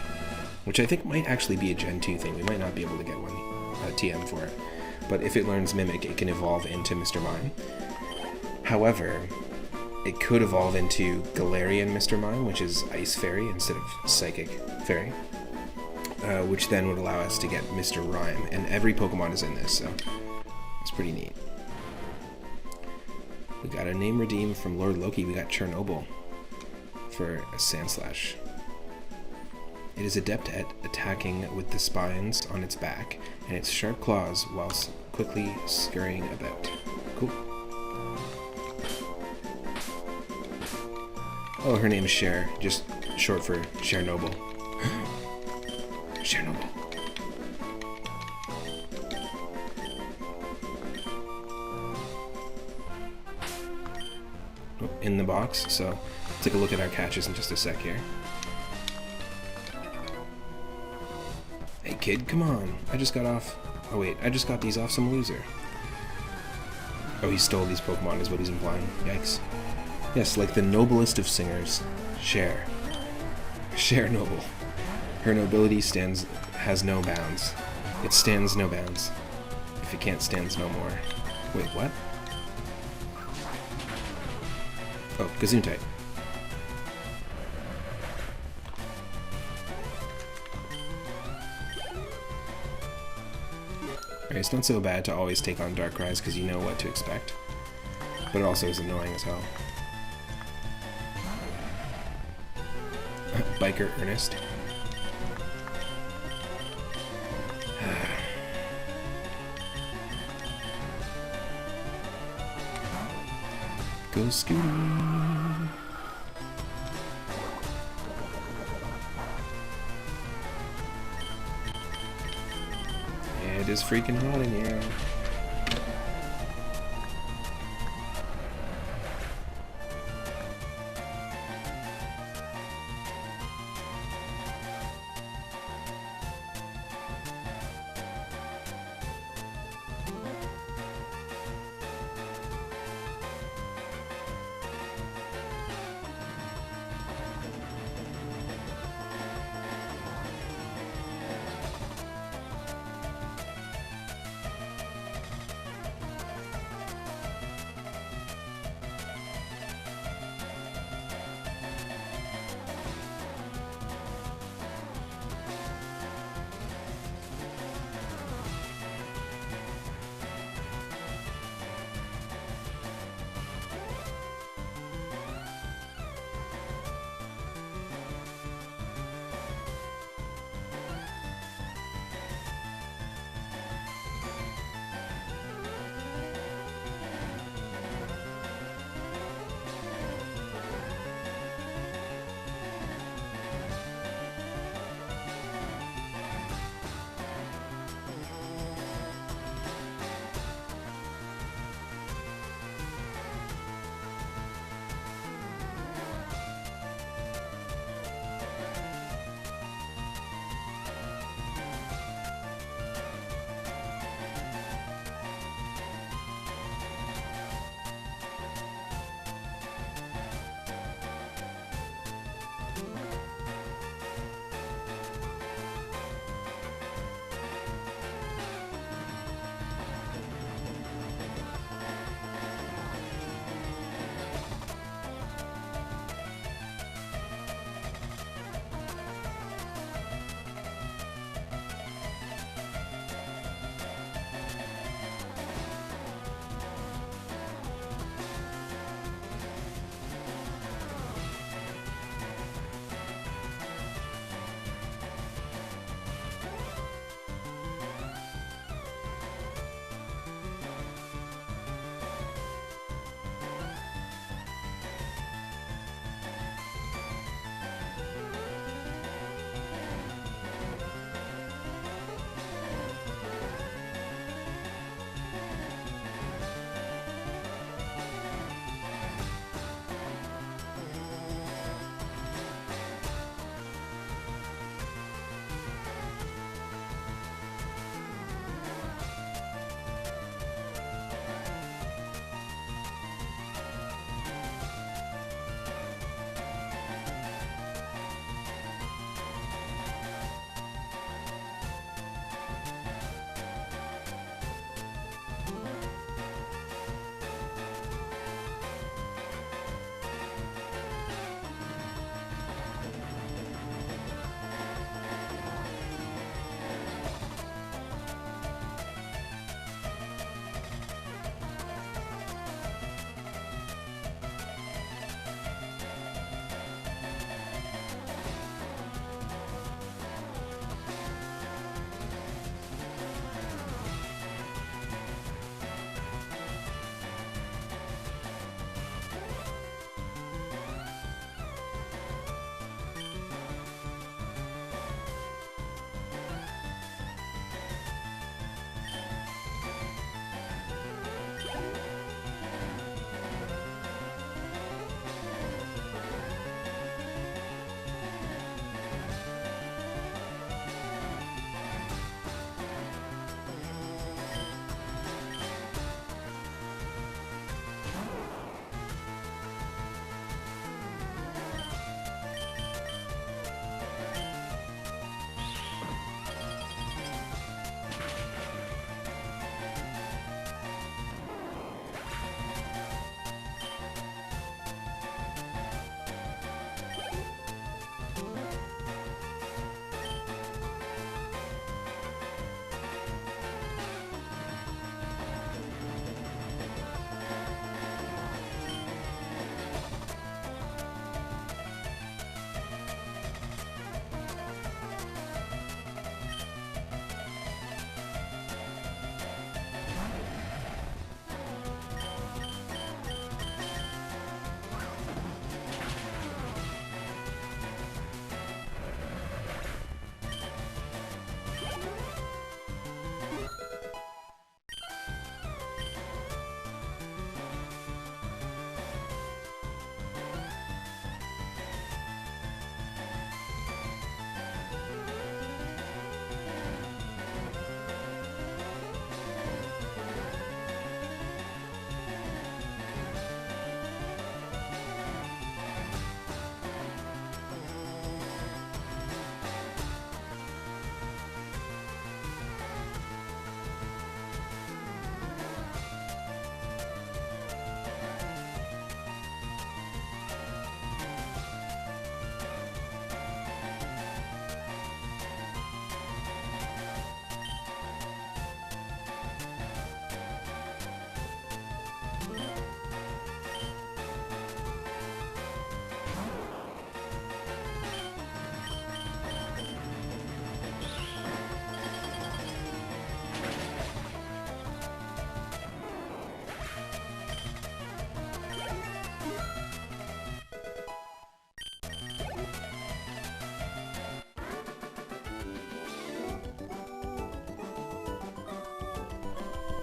[SPEAKER 1] which I think might actually be a Gen 2 thing, we might not be able to get one TM for it, but if it learns Mimic, it can evolve into Mr. Mime. However, it could evolve into Galarian Mr. Mime, which is Ice Fairy instead of Psychic Fairy, which then would allow us to get Mr. Rime, and every Pokemon is in this, so it's pretty neat. We got a name redeem from Lord Loki. We got Chernobyl for a Sandslash. It is adept at attacking with the spines on its back and its sharp claws whilst quickly scurrying about. Cool. Oh, her name is Cher, just short for Chernobyl. Chernobyl. In the box, so take a look at our catches in just a sec here. Hey kid, come on. I just got off... Oh wait, I just got these off some loser. Oh, he stole these Pokemon is what he's implying. Yikes.
[SPEAKER 2] Yes, like the noblest of singers, Cher. Cher Noble. Her nobility has no bounds. It stands no bounds. If it can't, stands no more. Wait, what? Oh, Gesundheit. Alright, it's not so bad to always take on Darkrai because you know what to expect. But it also is annoying as hell. Biker Ernest. Go Scooty! It is freaking hot in here.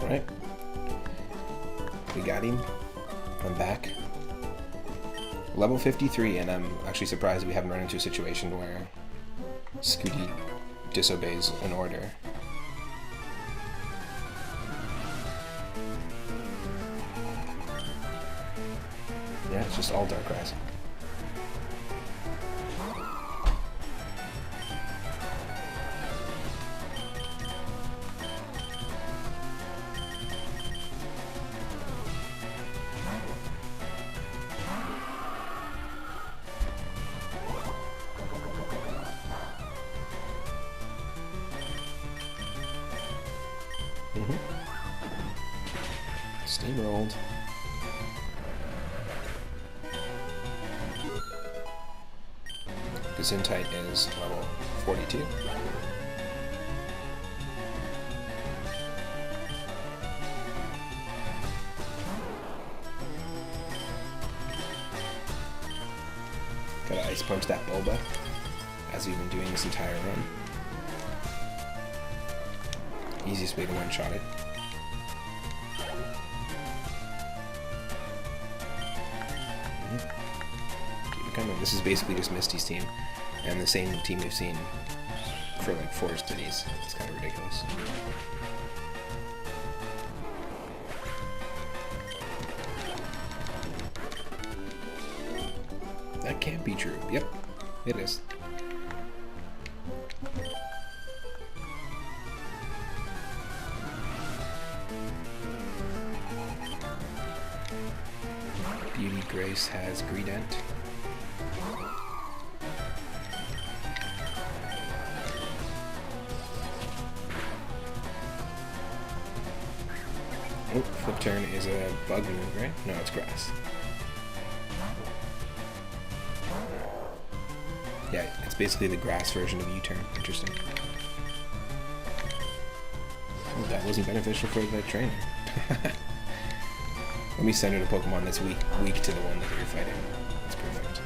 [SPEAKER 2] Alright. We got him. I'm back. Level 53, and I'm actually surprised we haven't run into a situation where Scooty disobeys an order. Yeah, it's just all dark grass. Steamrolled. Gesundheit is level 42. Gotta ice punch that Bulba, as we've been doing this entire run. Easiest way to one-shot it. This is basically just Misty's team, and the same team we've seen for like 4 cities. It's kind of ridiculous. That can't be true. Yep, it is. Beauty Grace has Greedent. Oh, flip turn is a bug move, right? No, it's grass. Yeah, it's basically the grass version of U-turn. Interesting. Oh, that wasn't beneficial for the trainer. Let me send it a Pokemon that's weak to the one that you're fighting. That's perfect.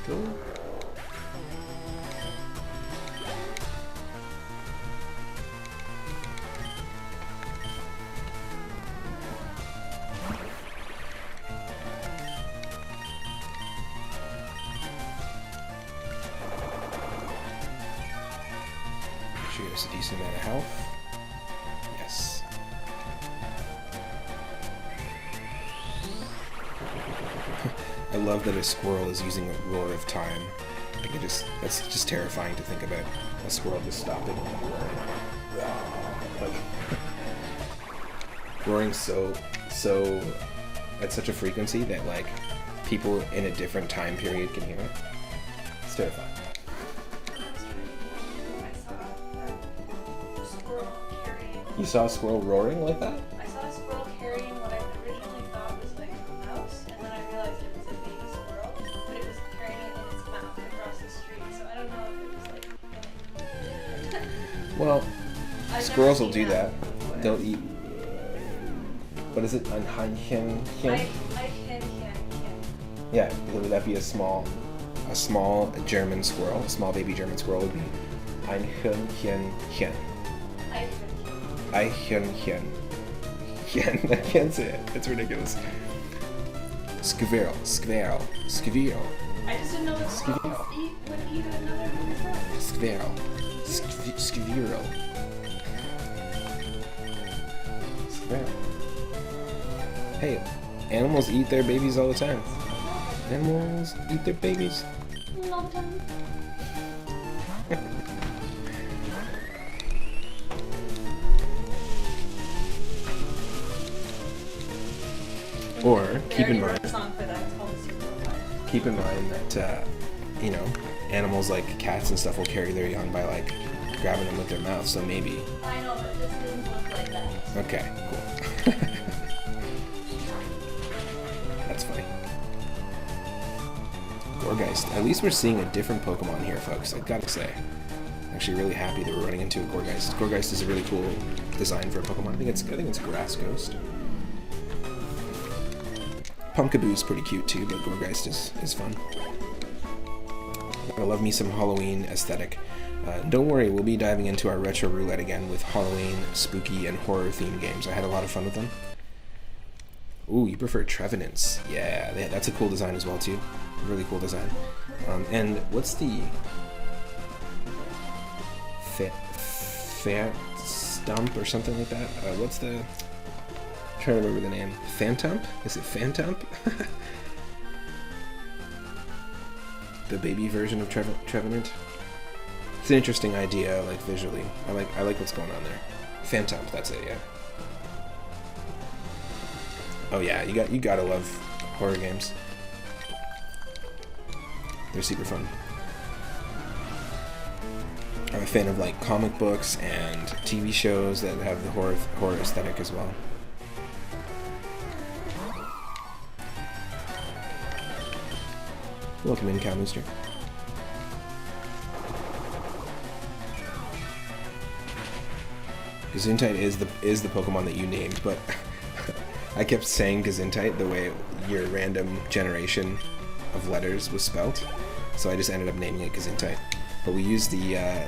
[SPEAKER 2] Cool. There's a decent amount of health. Yes. I love that a squirrel is using a roar of time. Like that's just terrifying to think about. A squirrel just stopping and roaring. Like roaring so at such a frequency that like people in a different time period can hear it. It's terrifying. You saw a squirrel roaring like that?
[SPEAKER 3] I saw a squirrel carrying what I originally thought was like a mouse, and then I realized it was a baby squirrel, but it was carrying it in its mouth across the street, so I don't know if it was like...
[SPEAKER 2] Well, squirrels will do that. They'll eat... What is it? Ein. Yeah, would that be a small German squirrel? A small baby German squirrel would be ein Hühnchen. Eichhörnchen. I can't say it. It's ridiculous. Squirrel.
[SPEAKER 3] I just didn't know what squirrels would eat another human.
[SPEAKER 2] Squirrel. Hey, animals eat their babies all the time. Animals eat their babies.
[SPEAKER 3] All the time.
[SPEAKER 2] Or keep in mind that you know, animals like cats and stuff will carry their young by like grabbing them with their mouth. So maybe.
[SPEAKER 3] I know, but this didn't look like that.
[SPEAKER 2] Okay, cool. That's funny. Gourgeist. At least we're seeing a different Pokemon here, folks. I gotta say, I'm actually really happy that we're running into a Gourgeist. Gourgeist is a really cool design for a Pokemon. I think it's a Grass Ghost. Pumpkaboo is pretty cute too, but Gourgeist is fun.
[SPEAKER 1] I love me some Halloween aesthetic. Don't worry, we'll be diving into our retro roulette again with Halloween, spooky, and horror themed games. I had a lot of fun with them. Ooh, you prefer Trevenants. Yeah, that's a cool design as well too. Really cool design. And what's the Fat Stump or something like that? What's the... I'm trying to remember the name. Phantump? Is it Phantump? The baby version of Trevenant. It's an interesting idea, like visually. I like what's going on there. Phantump, that's it, yeah. Oh yeah, you gotta love horror games. They're super fun. I'm a fan of like comic books and TV shows that have the horror aesthetic as well. Welcome in, Cowmooster. Gesundheit is the Pokemon that you named, but I kept saying Gesundheit the way your random generation of letters was spelt, so I just ended up naming it Gesundheit. But we used the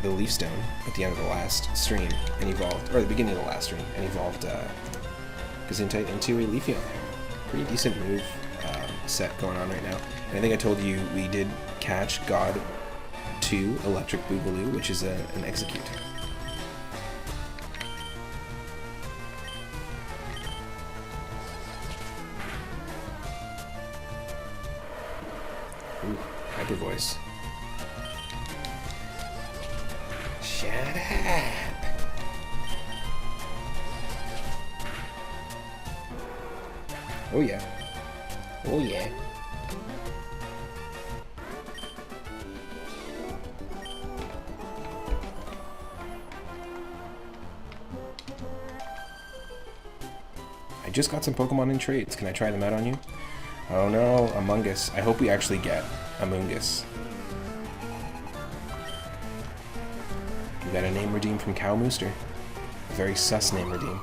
[SPEAKER 1] Leaf Stone at the end of the last stream and evolved, or the beginning of the last stream, and evolved Gesundheit into a Leafeon. Pretty decent move set going on right now. And I think I told you we did catch God 2 Electric Boogaloo, which is an Execute. Ooh, hyper voice. Shut up! Oh yeah. Oh yeah. I just got some Pokemon in trades. Can I try them out on you? Oh no, Among Us. I hope we actually get Among Us. We got a name redeem from Cowmooster. A very sus name redeem.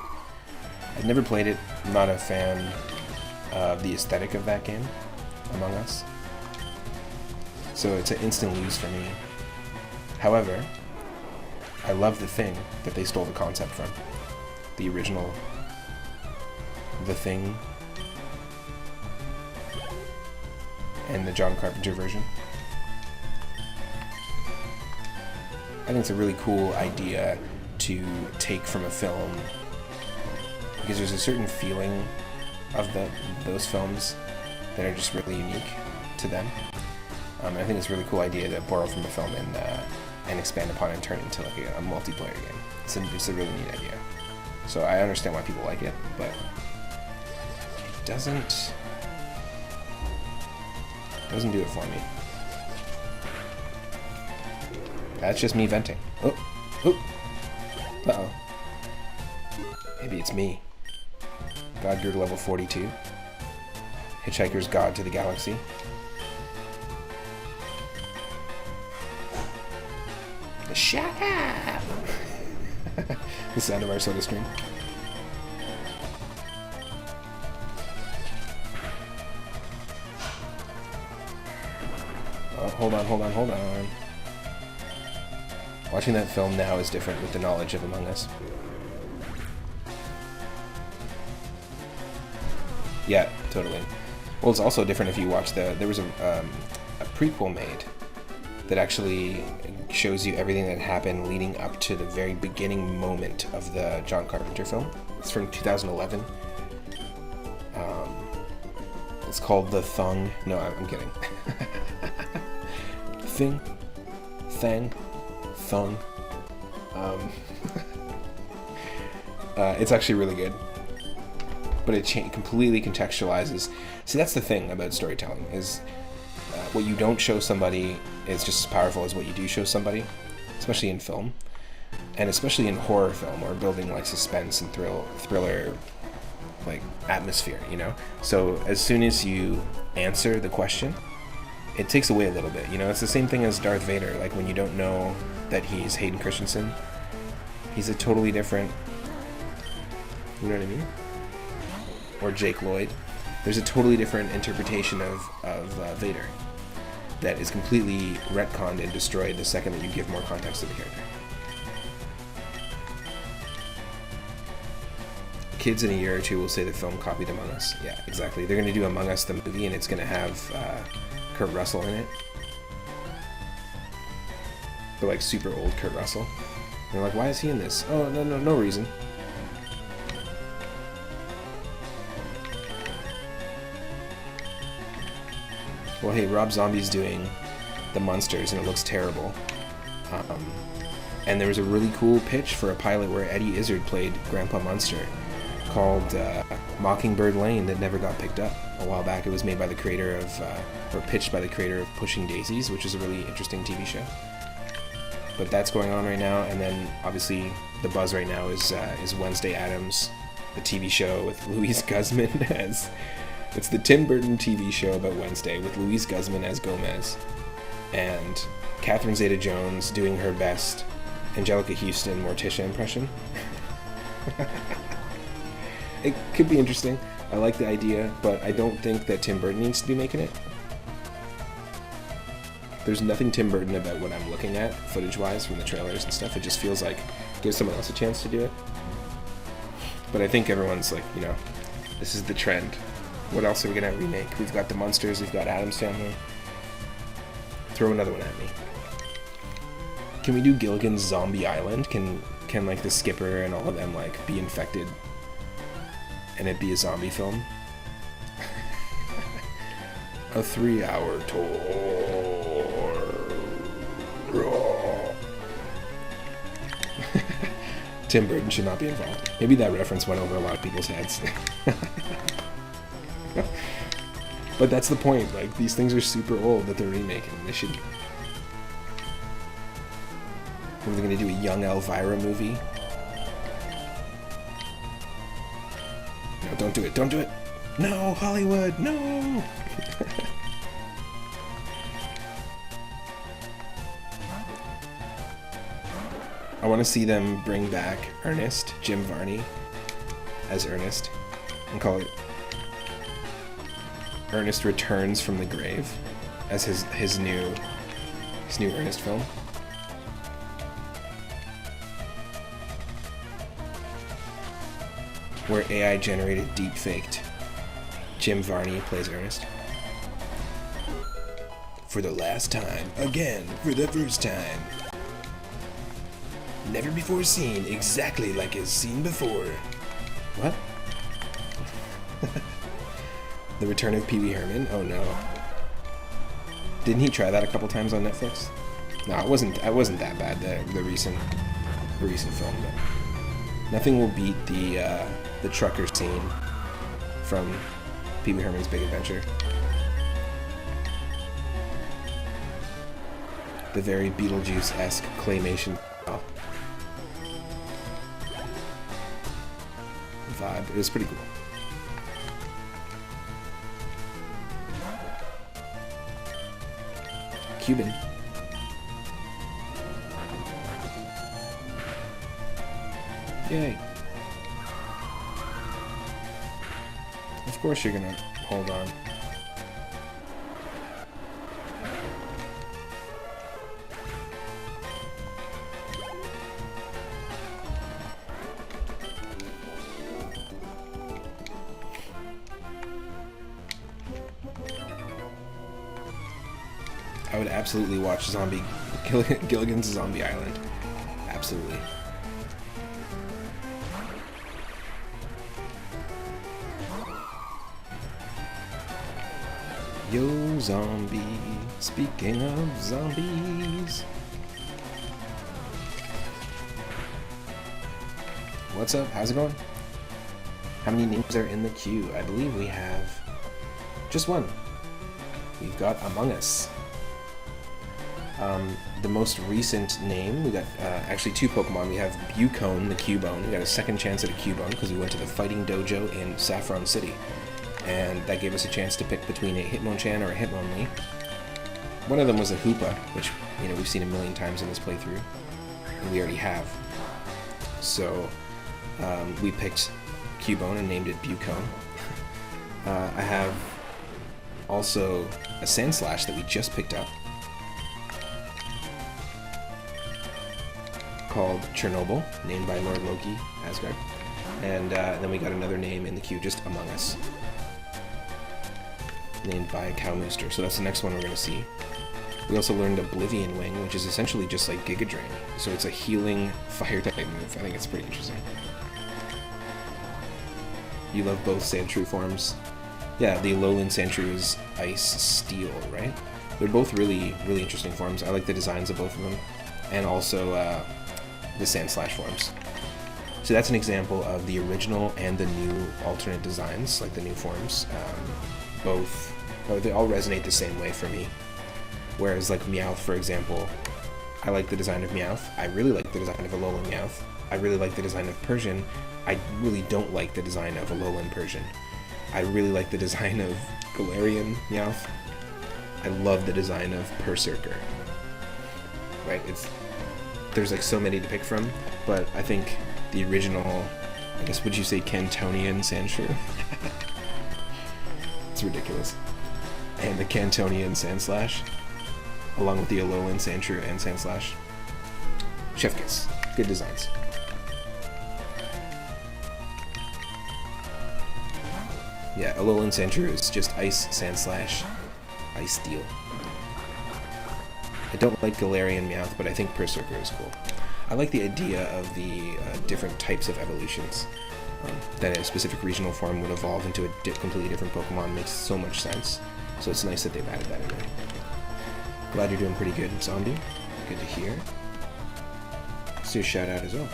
[SPEAKER 1] I've never played it. I'm not a fan of the aesthetic of that game, Among Us. So it's an instant lose for me. However, I love the Thing that they stole the concept from. The original The Thing and the John Carpenter version. I think it's a really cool idea to take from a film, because there's a certain feeling of those films that are just really unique to them. I think it's a really cool idea to borrow from a film and expand upon it and turn it into like a multiplayer game. It's a really neat idea. So I understand why people like it, but it doesn't do it for me. That's just me venting. Oh, uh-oh. Maybe it's me. God Geared level 42. Hitchhiker's God to the Galaxy. Shut up! The sound of our soda stream. Oh, hold on. Watching that film now is different with the knowledge of Among Us. Yeah, totally. Well, it's also different if you watch there was a prequel made that actually shows you everything that happened leading up to the very beginning moment of the John Carpenter film. It's from 2011. It's called The Thung. No, I'm kidding. Thing. Thung. It's actually really good. But it completely contextualizes. See, that's the thing about storytelling, is what you don't show somebody is just as powerful as what you do show somebody, especially in film, and especially in horror film, or building like suspense and thriller like atmosphere, you know? So as soon as you answer the question, it takes away a little bit, you know? It's the same thing as Darth Vader, like when you don't know that he's Hayden Christensen, he's a totally different, you know what I mean? Or Jake Lloyd. There's a totally different interpretation of Vader.
[SPEAKER 2] that is completely retconned and destroyed the second that you give more context to the character. Kids in a year or two will say the film copied Among Us. Yeah, exactly. They're going to do Among Us the movie, and it's going to have Kurt Russell in it. But like super old Kurt Russell. And they're like, why is he in this? Oh, no reason. Well, hey, Rob Zombie's doing The Munsters, and it looks terrible. And there was a really cool pitch for a pilot where Eddie Izzard played Grandpa Munster, called Mockingbird Lane, that never got picked up a while back. It was made by the creator of, or pitched by the creator of Pushing Daisies, which is a really interesting TV show. But that's going on right now, and then obviously the buzz right now is Wednesday Addams, the TV show with Louise Guzman as... It's the Tim Burton TV show about Wednesday with Louise Guzman as Gomez and Catherine Zeta-Jones doing her best Angelica Houston Morticia impression. It could be interesting. I like the idea, but I don't think that Tim Burton needs to be making it. There's nothing Tim Burton about what I'm looking at, footage-wise, from the trailers and stuff. It just feels like give someone else a chance to do it. But I think everyone's like, you know, this is the trend. What else are we gonna remake? We've got The Munsters, we've got Addams Family. Throw another one at me. Can we do Gilligan's Zombie Island? Can like the skipper and all of them like be infected and it be a zombie film? A 3-hour tour. Tim Burton should not be involved. Maybe that reference went over a lot of people's heads. But that's the point. Like, these things are super old that they're remaking. They should. Are they going to do a young Elvira movie? No, don't do it. Don't do it. No, Hollywood. No. I want to see them bring back Ernest, Jim Varney, as Ernest, and call it Ernest Returns from the Grave as his new Ernest film. Where AI generated deep-faked Jim Varney plays Ernest. For the last time, again, for the first time. Never before seen, exactly like as seen before. What? The Return of Pee Wee Herman? Oh no. Didn't he try that a couple times on Netflix? No, it wasn't that bad, the recent film, but nothing will beat the trucker scene from Pee Wee Herman's Big Adventure. The very Beetlejuice-esque claymation vibe. It was pretty cool. Cuban. Yay. Of course you're gonna hold on. I would absolutely watch Gilligan's Zombie Island. Absolutely. Yo, zombie. Speaking of zombies. What's up? How's it going? How many names are in the queue? I believe we have just one. We've got Among Us. The most recent name, we got actually two Pokemon. We have Bucone, the Cubone. We got a second chance at a Cubone because we went to the Fighting Dojo in Saffron City. And that gave us a chance to pick between a Hitmonchan or a Hitmonlee. One of them was a Hoopa, which, you know, we've seen a million times in this playthrough. And we already have. So, we picked Cubone and named it Bucone. I have
[SPEAKER 1] also a Sandslash that we just picked up called Chernobyl, named by Lord Loki, Asgard. And then we got another name in the queue just among us, named by Cowmooster. So that's the next one we're going to see. We also learned Oblivion Wing, which is essentially just like Giga Drain. So it's a healing fire type move. I think it's pretty interesting. You love both Sandshrew forms. Yeah, the Alolan Sandshrew is Ice Steel, right? They're both really, really interesting forms. I like the designs of both of them. And also the Sandslash forms. So that's an example of the original and the new alternate designs, like the new forms. They all resonate the same way for me. Whereas like Meowth, for example, I like the design of Meowth. I really like the design of Alolan Meowth. I really like the design of Persian. I really don't like the design of Alolan Persian. I really like the design of Galarian Meowth. I love the design of Berserker. Right? There's like so many to pick from, but I think the original, I guess, would you say Cantonian Sandshrew? It's ridiculous. And the Cantonian Sandslash, along with the Alolan Sandshrew and Sandslash. Chef kiss. Good designs. Yeah, Alolan Sandshrew is just Ice Sandslash, Ice Steel. I don't like Galarian Meowth, but I think Berserker is cool. I like the idea of the different types of evolutions. That a specific regional form would evolve into a completely different Pokemon makes so much sense. So it's nice that they've added that in there. Glad you're doing pretty good, Zombie. Good to hear. Let's do a shout out as well.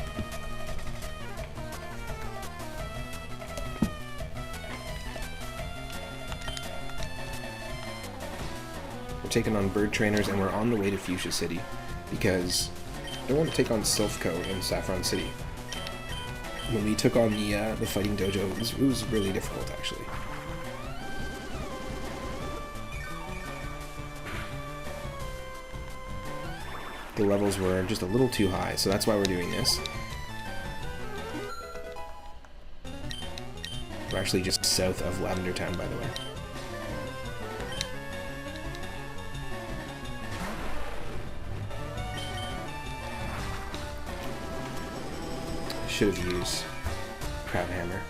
[SPEAKER 1] We're taking on bird trainers, and we're on the way to Fuchsia City because I want to take on Silphco in Saffron City. When we took on the fighting dojo, it was really difficult, actually. The levels were just a little too high, so that's why we're doing this. We're actually just south of Lavender Town, by the way. Should have used Crab Hammer.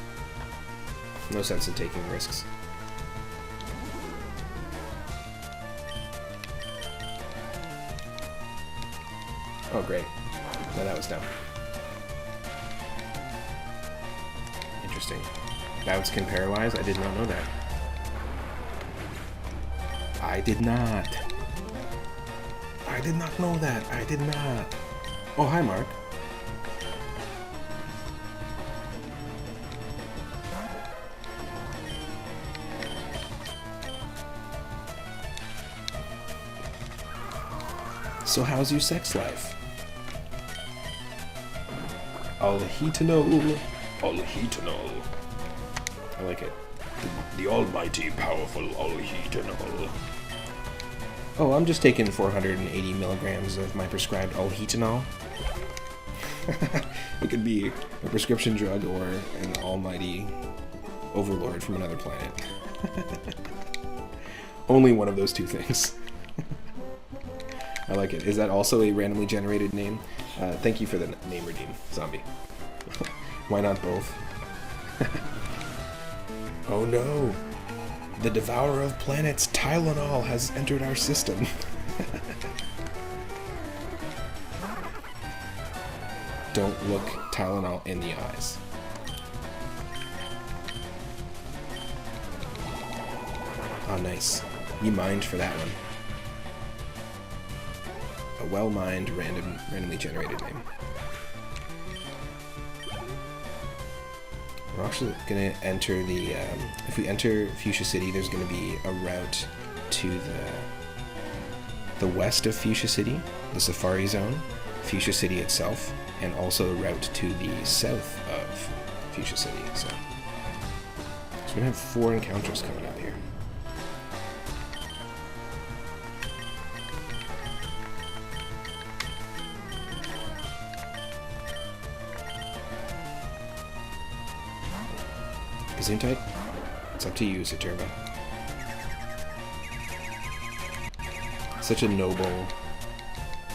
[SPEAKER 1] No sense in taking risks. Oh great. No, that was dumb. Interesting. Bounce can paralyze? I did not know that. I did not. I did not know that. I did not. Oh, hi Mark. So how's your sex life? Alhitanol. Alhitanol. I like it. The almighty powerful Alhitanol. Oh, I'm just taking 480 milligrams of my prescribed Alhitanol. It could be a prescription drug or an almighty overlord from another planet. Only one of those two things. I like it. Is that also a randomly generated name? Thank you for the name redeem, Zombie. Why not both? Oh no! The Devourer of Planets, Tylenol, has entered our system. Don't look Tylenol in the eyes. Oh, nice. You mined for that one. A well-mined, randomly generated name. We're actually going to enter the... if we enter Fuchsia City, there's going to be a route to the west of Fuchsia City, the Safari Zone, Fuchsia City itself, and also a route to the south of Fuchsia City. So we're going to have 4 encounters coming up here. Gesundheit? It's up to you, Saturba.
[SPEAKER 2] Such a noble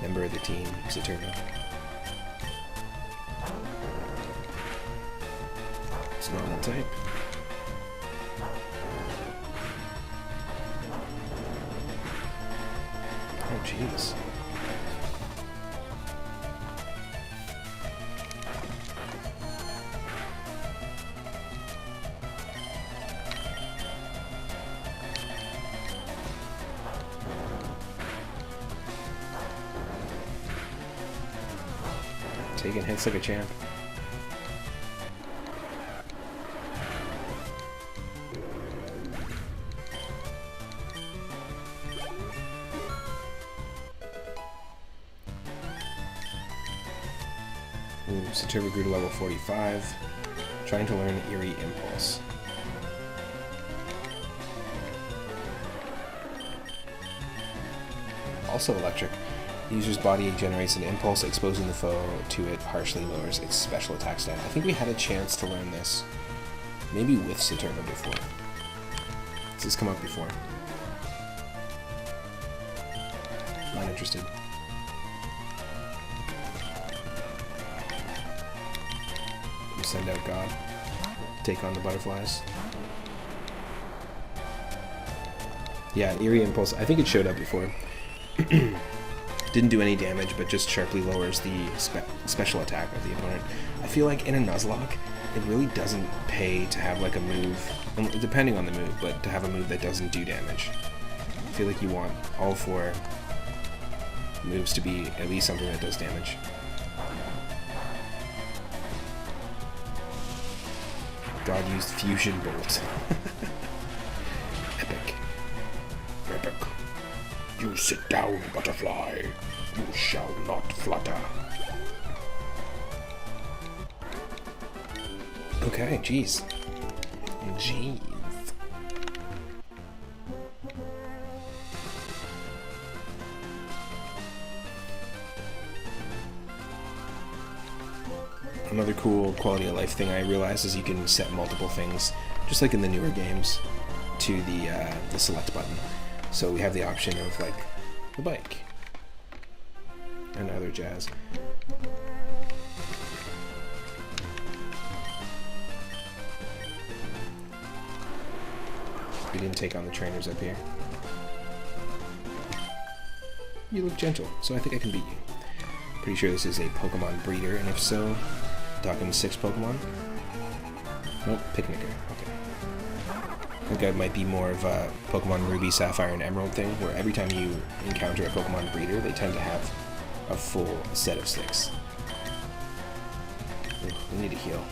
[SPEAKER 2] member of the team, Saturno. It's normal type. Oh, jeez. Taking hits like a champ. Ooh, Saturno grew to level 45. Trying to learn Eerie Impulse. Also electric. The user's body generates an impulse, exposing the foe to it harshly lowers its special attack stat. I think we had a chance to learn this, maybe with Saturno before. This has come up before. Not interested. You send out God. Take on the butterflies. Yeah, Eerie Impulse. I think it showed up before. Didn't do any damage, but just sharply lowers the special attack of the opponent. I feel like in a Nuzlocke, it really doesn't pay to have like a move, depending on the move, but to have a move that doesn't do damage. I feel like you want all 4 moves to be at least something that does damage. God used Fusion Bolt. Epic. Epic. You sit down, butterfly. You shall not flutter. Okay, jeez. Jeez. Another cool quality of life thing I realized is you can set multiple things, just like in the newer games, to the select button. So we have the option of like the bike and other jazz. We didn't take on the trainers up here. You look gentle, so I think I can beat you. Pretty sure this is a Pokemon breeder, and if so, talking 6 Pokemon? Nope, Picnicker. Okay. I think that might be more of a Pokemon Ruby, Sapphire, and Emerald thing, where every time you encounter a Pokemon breeder, they tend to have a full set of 6. Ooh, we need to heal.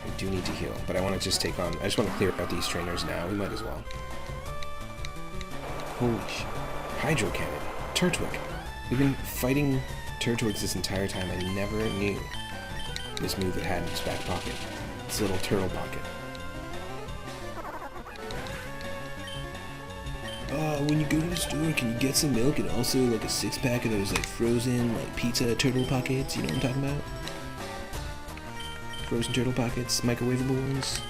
[SPEAKER 2] We do need to heal, but I want to just take on... I just want to clear out these trainers now. We might as well. Holy shit. Hydro Cannon. Turtwig. We've been fighting Turtwigs this entire time. I never knew this move it had in its back pocket. Its little turtle pocket. When you go to the store, can you get some milk and also like a 6-pack of those like frozen like pizza turtle pockets? You know what I'm talking about? Frozen turtle pockets, microwavable ones.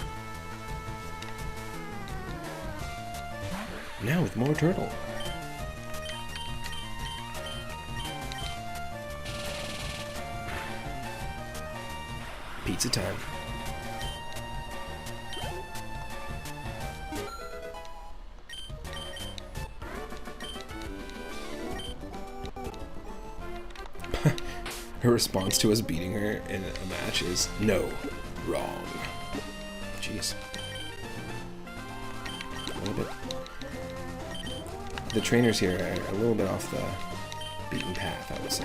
[SPEAKER 2] Now with more turtle. Pizza time. Her response to us beating her in a match is, no, wrong. Jeez. A little bit. The trainers here are a little bit off the beaten path, I would say.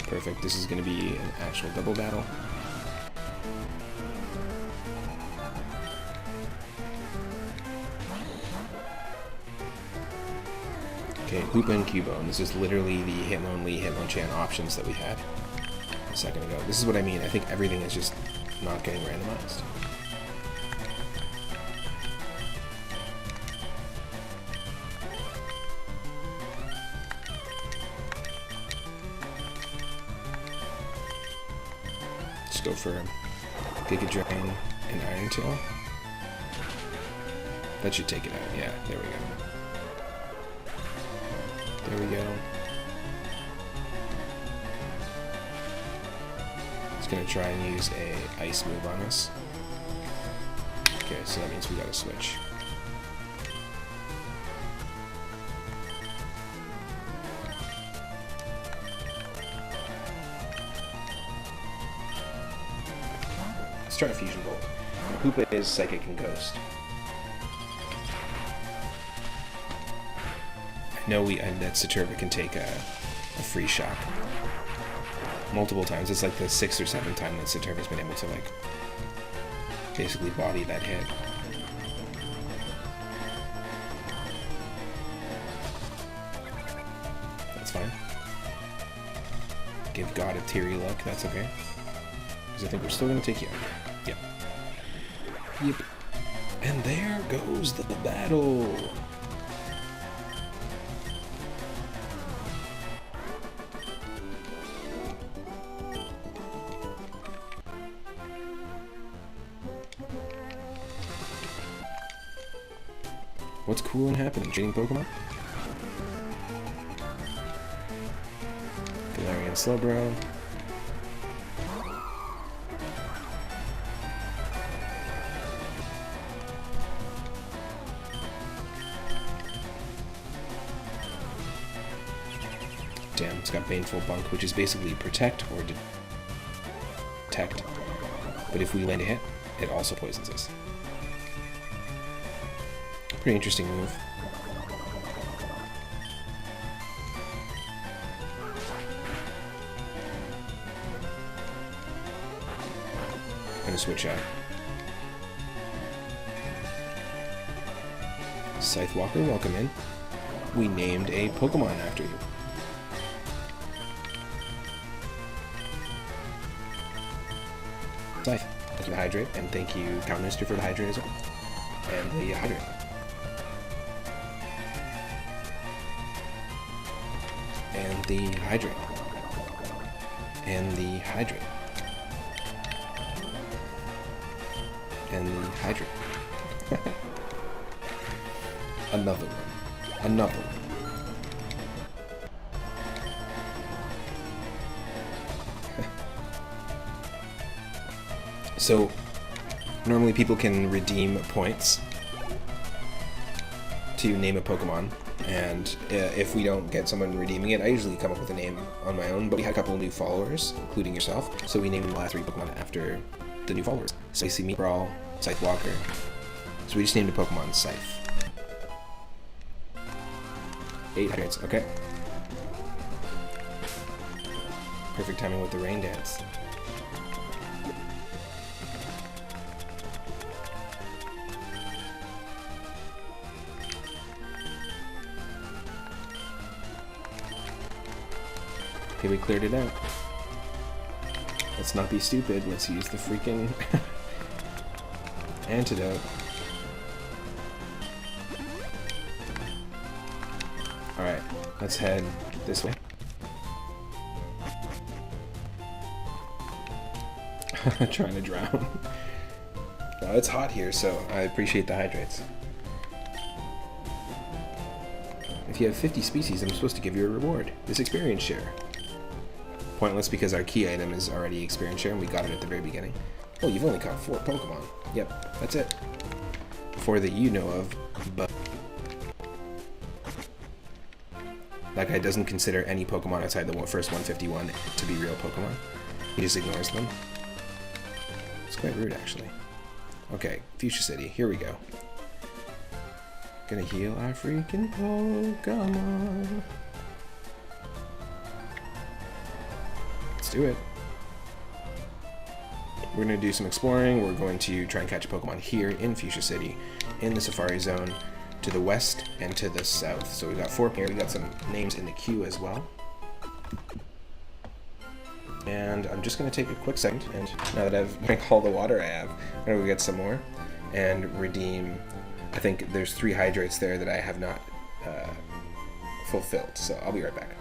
[SPEAKER 2] Perfect. This is going to be an actual double battle. Okay, Hoopa and Cubone. This is literally the Hitmonlee, Hitmonchan options that we had a second ago. This is what I mean. I think everything is just not getting randomized.
[SPEAKER 1] Just go for Giga Drain and Iron Tail. That should take it out. Yeah, there we go. There we go. It's gonna try and use a ice move on us. Okay, so that means we gotta switch. Let's try a Fusion Bolt. Hoopa is Psychic and Ghost. I know that Saturba can take a free shock multiple times. It's like the 6th or 7th time that Saturba's been able to like basically body that hit. That's fine. Give God a teary look, that's okay. Because I think we're still going to take you out. Yep. Yep. And there goes the battle! What's cool and happening? Trading Pokemon? Galarian Slowbro. Damn, it's got Baneful Bunk, which is basically protect or detect. But if we land a hit, it also poisons us. Pretty interesting move. I'm gonna switch out. Scythe Walker, welcome in. We named a Pokemon after you. Scythe. Thank you, Hydrate, and thank you, Countermister, for the Hydrate as well. And the Hydrate. And the Hydrate. And the Hydrate. And the Hydrate. Another one. Another one. So, normally people can redeem points to name a Pokemon, and if we don't get someone redeeming it, I usually come up with a name on my own, but we had a couple of new followers, including yourself, so we named the last 3 Pokemon after the new followers. So you see me, Brawl, Scythe Walker. So we just named a Pokemon Scythe. 8 hydrants, okay. Perfect timing with the rain dance. Okay, we cleared it out. Let's not be stupid. Let's use the freaking antidote. Alright, let's head this way. Trying to drown. Well, it's hot here, so I appreciate the hydrates. If you have 50 species, I'm supposed to give you a reward. This experience share. Pointless because our key item is already experience share and we got it at the very beginning. Oh, you've only caught 4 Pokemon. Yep, that's it. 4 that you know of, but that guy doesn't consider any Pokemon outside the first 151 to be real Pokemon. He just ignores them. It's quite rude, actually. Okay, Fuchsia City, here we go. Gonna heal our freaking Pokemon. Let's do it. We're going to do some exploring. We're going to try and catch a Pokemon here in Fuchsia City, in the Safari Zone, to the west and to the south. So we've got 4 here. We've got some names in the queue as well. And I'm just going to take a quick second, and now that I've drank all the water I have, I'm going to go get some more and redeem. I think there's 3 hydrates there that I have not fulfilled, so I'll be right back.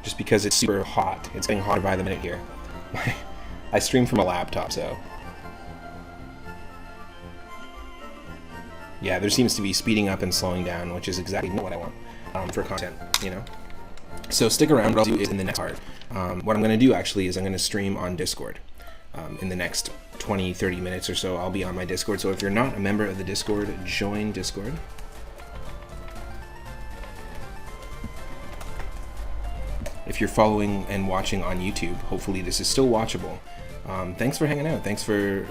[SPEAKER 1] just because it's super hot. It's getting hotter by the minute here. I stream from a laptop, so... Yeah, there seems to be speeding up and slowing down, which is exactly what I want for content, you know? So stick around. What I'll do is in the next part, what I'm going to do actually is I'm going to stream on Discord. In the next 20-30 minutes or so, I'll be on my Discord. So if you're not a member of the Discord, join Discord. If you're following and watching on YouTube, hopefully this is still watchable. Thanks for hanging out. Thanks for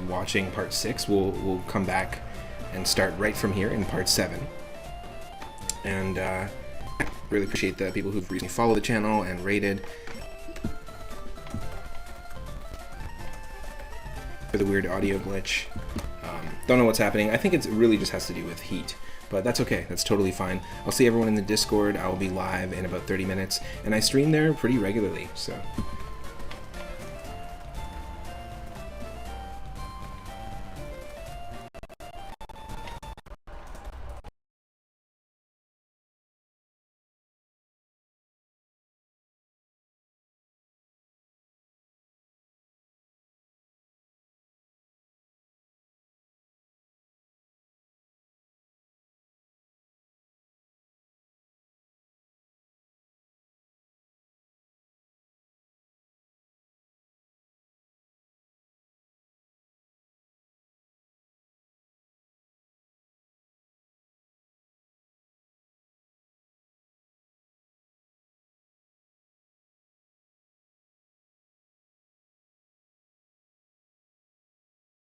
[SPEAKER 1] watching part 6. We'll come back and start right from here in part 7. And really appreciate the people who've recently followed the channel and rated. For the weird audio glitch. Don't know what's happening. I think it really just has to do with heat. But that's okay. That's totally fine. I'll see everyone in the Discord. I will be live in about 30 minutes. And I stream there pretty regularly. So